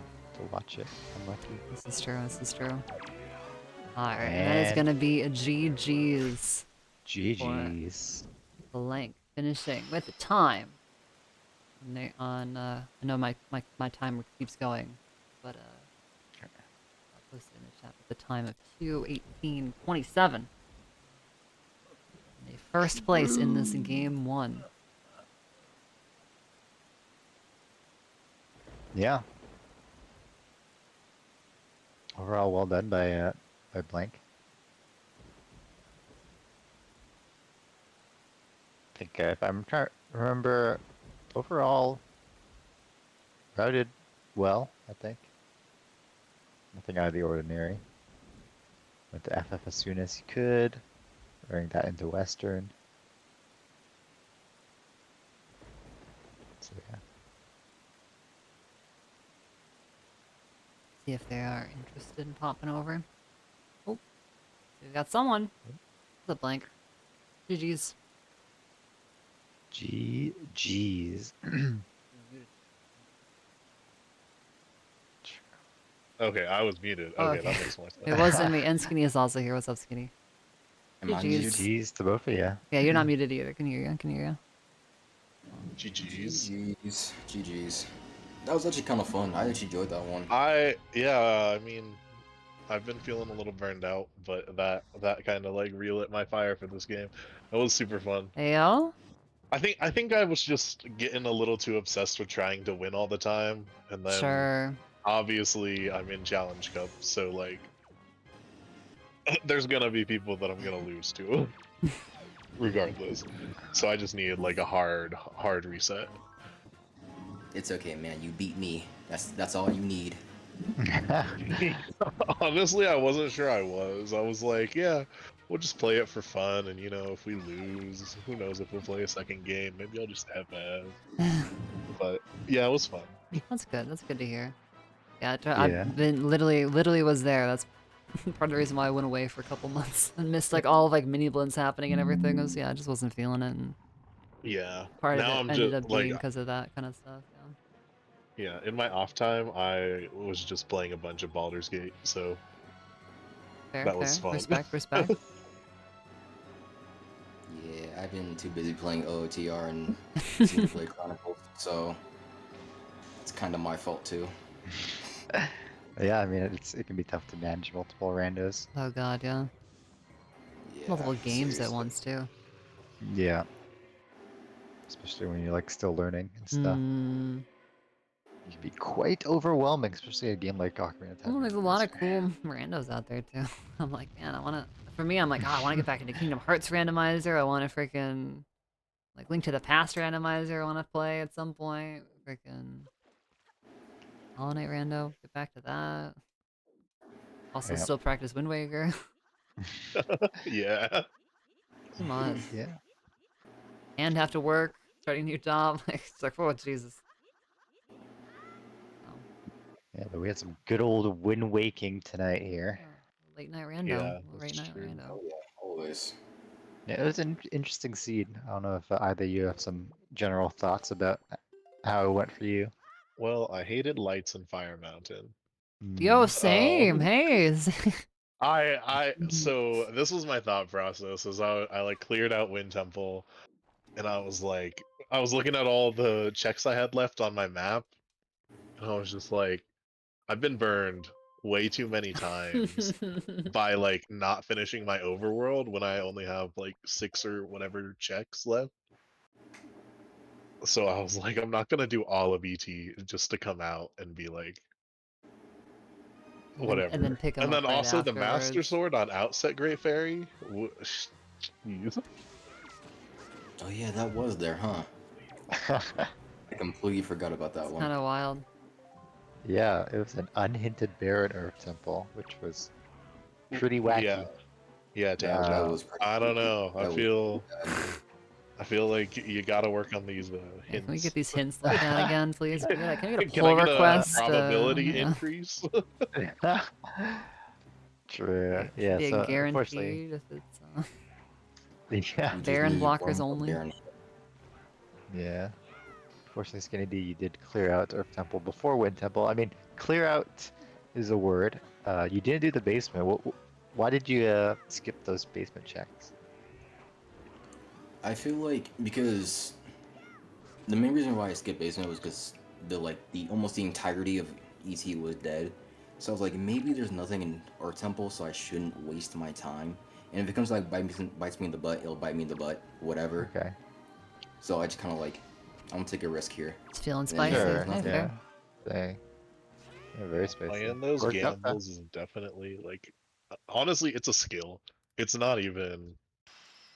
watch it. I'm lucky. This is true. This is true. All right, that is And gonna be a GG's. GG's. Blank finishing with the time. On I know my timer keeps going, but I'll post it in the chat. At the time of 2:18:27. First place in this game 1. Yeah. Overall, well done by Blank. I think if I'm trying to remember, overall, routed well. I think nothing out of the ordinary. Went to FF as soon as you could, running that into Western. So yeah. See if they are interested in popping over. Oh, we got someone. The Blank. GG's. GG's. Okay, I was muted. Oh, Okay, that makes more sense. It wasn't me. And Skinny is also here. What's up, Skinny? Am I GG's. GG's to both of you. Yeah, you're not muted either. Can hear you. Can hear you. GG's. GG's. That was actually kind of fun. I actually enjoyed that one. I mean, I've been feeling a little burned out, but that kind of like relit my fire for this game. It was super fun. Ayo? I think I was just getting a little too obsessed with trying to win all the time, and then Sure. obviously I'm in Challenge Cup, so like there's gonna be people that I'm gonna lose to, regardless. So I just needed like a hard reset. It's okay, man. You beat me. That's all you need. Honestly, I wasn't sure I was. I was like, yeah, we'll just play it for fun, and you know, if we lose, who knows if we'll play a second game. Maybe I'll just FF. But yeah, it was fun. That's good. That's good to hear. Yeah, Yeah. I've been literally was there. That's part of the reason why I went away for a couple months and missed like all of like mini blends happening and everything. I I just wasn't feeling it, and Yeah. part of Now it I'm ended just up like, being because of that kind of stuff. yeah, in my off time, I was just playing a bunch of Baldur's Gate, so Fair, that was fair. fun. Respect. Yeah, I've been too busy playing OOTR and Xenoblade Chronicles, so it's kind of my fault too. Yeah, I mean it can be tough to manage multiple randos. Oh god, yeah. Yeah, Multiple games at seriously. once too. Yeah. Especially when you're like still learning and stuff. It can be quite overwhelming, especially a game like Ocarina of Time. Well, there's a lot of cool randos out there too. I'm like, man, for me, I'm like, I want to get back into Kingdom Hearts randomizer. I want to freaking like Link to the Past randomizer. I want to play at some point. Freaking Hollow Knight rando. Get back to that. Also, Yep. still practice Wind Waker. Yeah. Come on. Yeah. And have to work, starting a new job. It's like, oh Jesus. Yeah, but we had some good old Wind Waking tonight here. Late night rando. Yeah, Late that's night true. rando. Oh yeah, always. Yeah, it was an interesting seed. I don't know if either you have some general thoughts about how it went for you. Well, I hated Lights and Fire Mountain. Yo, Mm. same. Hey. So this was my thought process as I like cleared out Wind Temple, and I was like, I was looking at all the checks I had left on my map, and I was just like, I've been burned way too many times by like not finishing my overworld when I only have like 6 or whatever checks left. So I was like, I'm not gonna do all of ET just to come out and be like, whatever. And then pick them And up then right also the afterwards. Master Sword on Outset Great Fairy. Jeez. Oh yeah, that was there, huh? I completely forgot about that one. Kind of wild. Yeah, it was an unhinted bear in Earth Temple, which was pretty Yeah, wacky. yeah, That tangent. was pretty I don't creepy. know. That was pretty bad. I feel like you gotta work on these Yeah, can we get hints. these hints looked at again, please? Can we get a Can I pull get a request? probability Yeah. increase? True. Should Yeah. be a So unfortunately, guaranteed if it's yeah, We just Baron need blockers one more only. Baron. yeah. Fortunately, Skinnydee, you did clear out Earth Temple before Wind Temple. I mean, clear out is a word. You didn't do the basement. Why did you skip those basement checks? I feel like because the main reason why I skipped basement was because the almost the entirety of ET was dead. So I was like, maybe there's nothing in our temple, so I shouldn't waste my time. And if it comes to like bites me in the butt, it'll bite me in the butt, whatever. Okay. So I just kind of like, I'm gonna take a risk here. It's feeling And then, yeah, spicy. there's Sure. Hey, nothing. Yeah. fair. Dang. Yeah, very spicy. Playing those Worked out though. gambles is definitely like, honestly, it's a skill. It's not even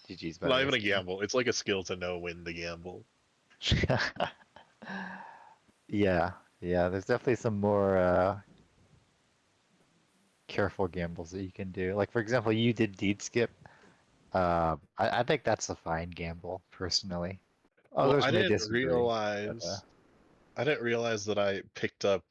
GG's by not the way. even a Skinny. gamble. It's like a skill to know when to gamble. Yeah. Yeah. There's definitely some more careful gambles that you can do. Like for example, you did deed skip. I think that's a fine gamble personally. Well, Others may disagree. But, I didn't realize that I picked up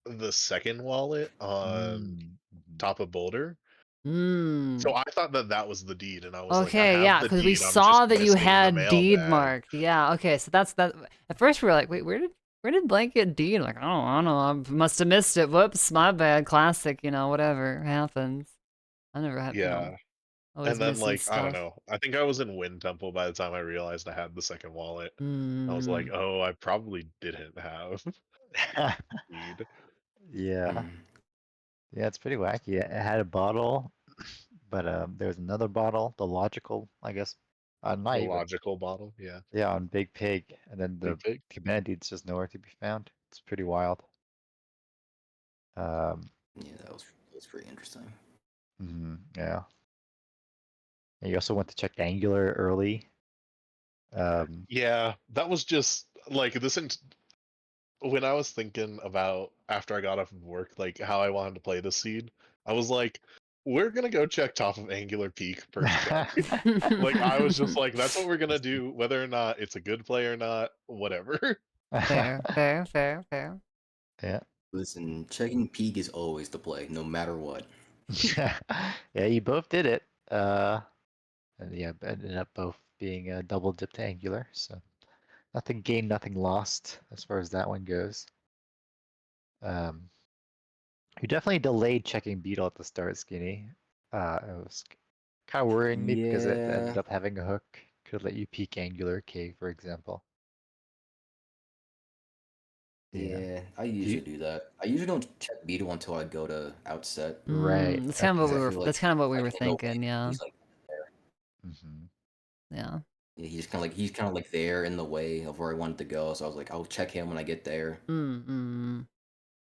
the second wallet on mhm. top of Boulder. Hmm. So I thought that that was the deed, and I was like, I Okay, have yeah, the because we deed. I'm just saw that you missing the had deed mailbag. marked. Yeah, okay, so that's that. At first we were like, wait, where did Blank get deed? Like, I don't know, I must have missed it. Whoops, my bad. Classic, whatever happens. I never had, Yeah. always And then missing like, I don't stuff. know. I think I was in Wind Temple by the time I realized I had the second wallet. I was like, Hmm. oh, I probably didn't have deed. Yeah. Mm. Yeah, it's pretty wacky. It had a bottle, but there was another bottle, the logical, I guess. The Not even. logical bottle, yeah. Yeah, on Big Pig, and then the Big pig. Humanity's just nowhere to be found. It's pretty wild. Um, Yeah, that was pretty interesting. yeah. And you also went to check Angular early. Yeah, that was just like when I was thinking about after I got off of work, like how I wanted to play the seed, I was like, we're gonna go check top of Angular Peak first check. Like I was just like, that's what we're gonna do, whether or not it's a good play or not, whatever. Fair, fair, fair, fair. Yeah. Listen, checking peak is always the play, no matter what. Yeah, you both did it. And yeah, ended up both being double dipped Angular, so nothing gained, nothing lost as far as that one goes. Um, you definitely delayed checking Beetle at the start, Skinny. It was kind of worrying me because it ended Yeah, up having a hook. Could let you peek Angular K, for example. Yeah. yeah, I Do you, usually do that. I usually don't check Beetle until I go to outset, right. That's kind of what because Okay. we I were. feel like That's kind of what we I were can go thinking. in, Yeah, he's like there. Hmm. yeah. Yeah, he's kind of like there in the way of where I wanted to go. So I was like, I'll check him when I get there. Mm.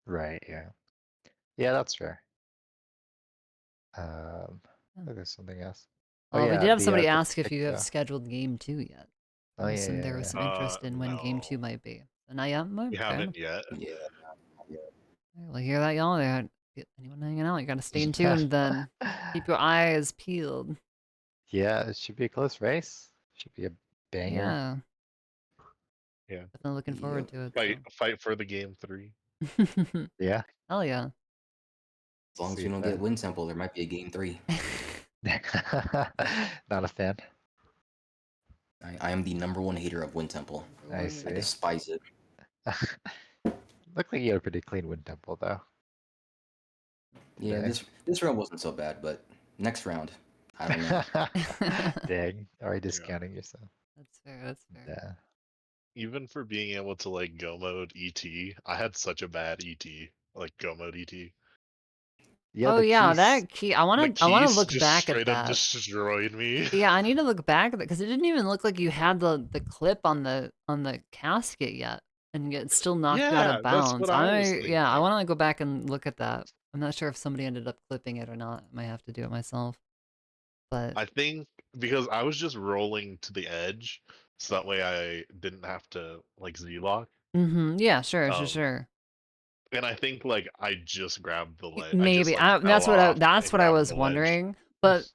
Right. Yeah. Yeah, that's fair. Yeah. There's something else. Oh Well, we did yeah, have the somebody the ask if pick. you have scheduled game 2 yet. Oh yeah, There was yeah, some interest in when game 2 No, might be. So now, yeah, we fair enough. haven't yet. Yeah, yeah. Well, hear that, y'all? Anyone hanging out? You gotta stay yeah. tuned then. Keep your eyes peeled. Yeah, it should be a close race. Should be a banger. Yeah, Yeah, definitely looking forward Yep. to it. fight for the game 3. So. Yeah. Hell yeah. As long as See we if don't get Wind Temple, there might be a game 3. Not a fan. I am the #1 hater of Wind Temple. I I see. despise it. Looked like you had a pretty clean wind temple though. Yeah, Dang. this round wasn't so bad, but next round, I don't know. Dang. Already Yeah. discounting yourself. That's fair. That's fair. Yeah. Even for being able to like go mode ET, I had such a bad ET, like go mode ET. Yeah, Oh the yeah, keys. that key. The I wanna keys look just back at straight up that. destroyed me. Yeah, I need to look back at that because it didn't even look like you had the clip on the casket yet, and yet it's still knocked out Yeah, of that's bounds. what I was Yeah, I thinking. want to go back and look at that. I'm not sure if somebody ended up clipping it or not. I might have to do it myself. But I think because I was just rolling to the edge, so that way I didn't have to like Z-lock. yeah, sure, Um, sure. And I think like I just grabbed the ledge. I just Maybe. like fell That's what off that's and what I grabbed was the ledge. wondering. But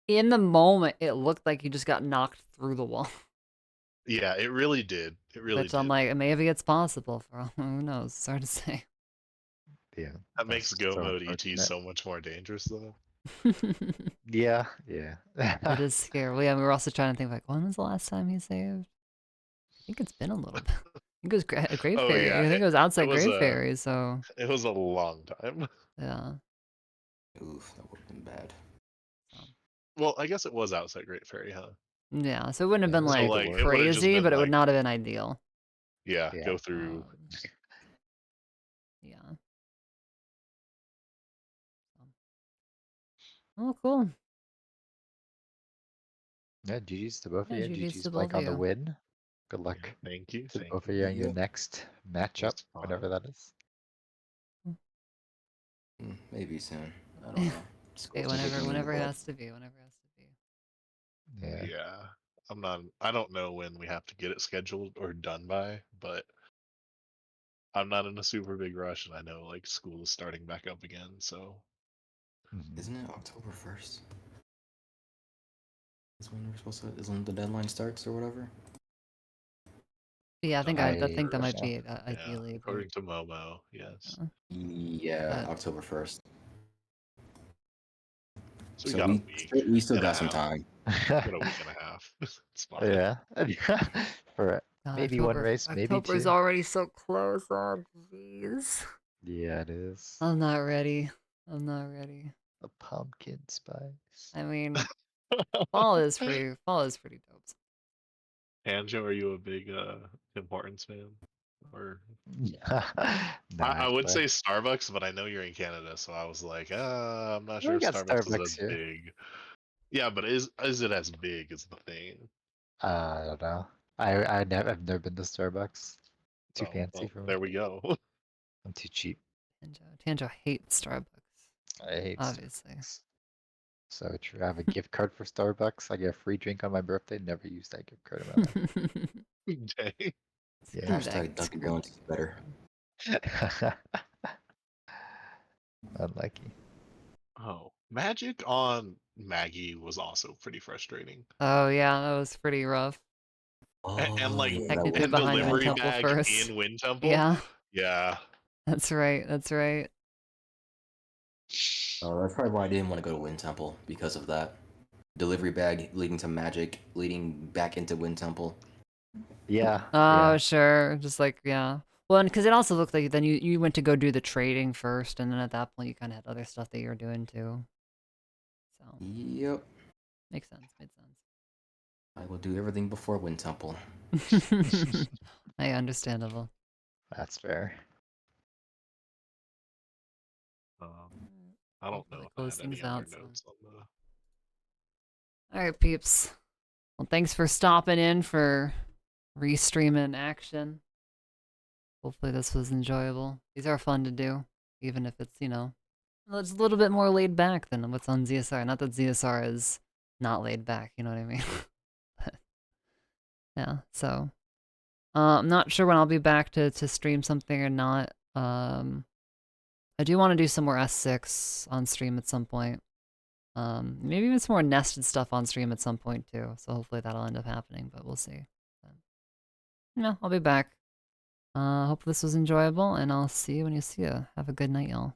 in the moment, it looked like you just got knocked through the wall. Yeah, it really did. It really Which I'm did. like, maybe it's possible. For all, who knows? It's hard to say. Yeah, That makes that's Go so mode ET unfortunate. so much more dangerous though. Yeah, yeah. It is scary. Well, yeah, we were also trying to think like, when was the last time he saved? I think it's been a little bit. I think it was Great Oh Fairy. yeah, I think it was it outside was Great a Fairy. So it was a long time. yeah. Oof, that would have been bad. So, Well, I guess it was outside Great Fairy, huh? yeah. So it wouldn't have Yeah, been so So like the like word. it would have just crazy, been but it would like, not have been ideal. yeah, Yeah. go through. Yeah. Oh, cool. Yeah, GG's to both of Yeah, you. GG's GG's to Blank both of on the you. win. Good luck Yeah, thank you, to thank both you. of you on your Yep. next It matchup, was fun. whatever that is. Maybe soon. I don't know. School's Hey, still kicking me in the whenever it butt. has to be. Whenever it has to be. Yeah. Yeah, I'm not. I don't know when we have to get it scheduled or done by, but I'm not in a super big rush, and I know like school is starting back up again, so Mhm. Isn't it October 1st? Is when we're supposed to. Is when the deadline starts or whatever? Yeah, I think I think that don't might know. be yeah, ideally, but according to Momo, yes. Yeah, but October 1st. So we So got a we week we still and a got some half. time. We got a week and a half. It's fine. Yeah. For God, maybe one race, maybe October's two. already so close. Oh, jeez. Yeah, it is. I'm not ready. I'm not ready. The pumpkin spice. I mean, fall is pretty dope. Anjo, are you a big Tim Hortons fan? Or Nah, I would actually. say Starbucks, but I know you're in Canada, so I was like, I'm not sure We if got Starbucks is as Starbucks here. big. Yeah, but is it as big is the thing? I don't know. I've never been to Starbucks. Too Oh, fancy well, for me. there we go. I'm too cheap. Tanjo hates Starbucks, I hate obviously. Starbucks. So true. I have a gift card for Starbucks. I get a free drink on my birthday. Never used that gift card in my life. Dang. Yeah. Hashtag Dunkin' Donuts is better. Unlucky. Oh, Magic on Maggie was also pretty frustrating. Oh yeah, that was pretty rough. And Oh like yeah, that Technically was and behind Wind delivery bad. Temple bag first. in Wind Temple. Yeah, Yeah. that's right. That's right. Oh, that's probably why I didn't want to go to Wind Temple because of that. Delivery bag leading to Magic, leading back into Wind Temple. Yeah. Oh, Yeah. sure. Just like, yeah. Well, and because it also looked like then you went to go do the trading first, and then at that point you kind of had other stuff that you were doing too. So Yep. makes sense. Made I will do everything before Wind Temple. sense. Hey, understandable. That's fair. I don't Hopefully know if I close had any things other out. So. notes on the. All right, peeps. Well, thanks for stopping in for restreaming action. Hopefully this was enjoyable. These are fun to do, even if it's, it's a little bit more laid back than what's on ZSR. Not that ZSR is not laid back, you know what I mean? But, yeah, so I'm not sure when I'll be back to stream something or not. I do want to do some more S6 on stream at some point. Maybe even some more nested stuff on stream at some point too. So hopefully that'll end up happening, but we'll see. I'll be back. Hope this was enjoyable, and I'll see you when you see you. Have a good night, y'all.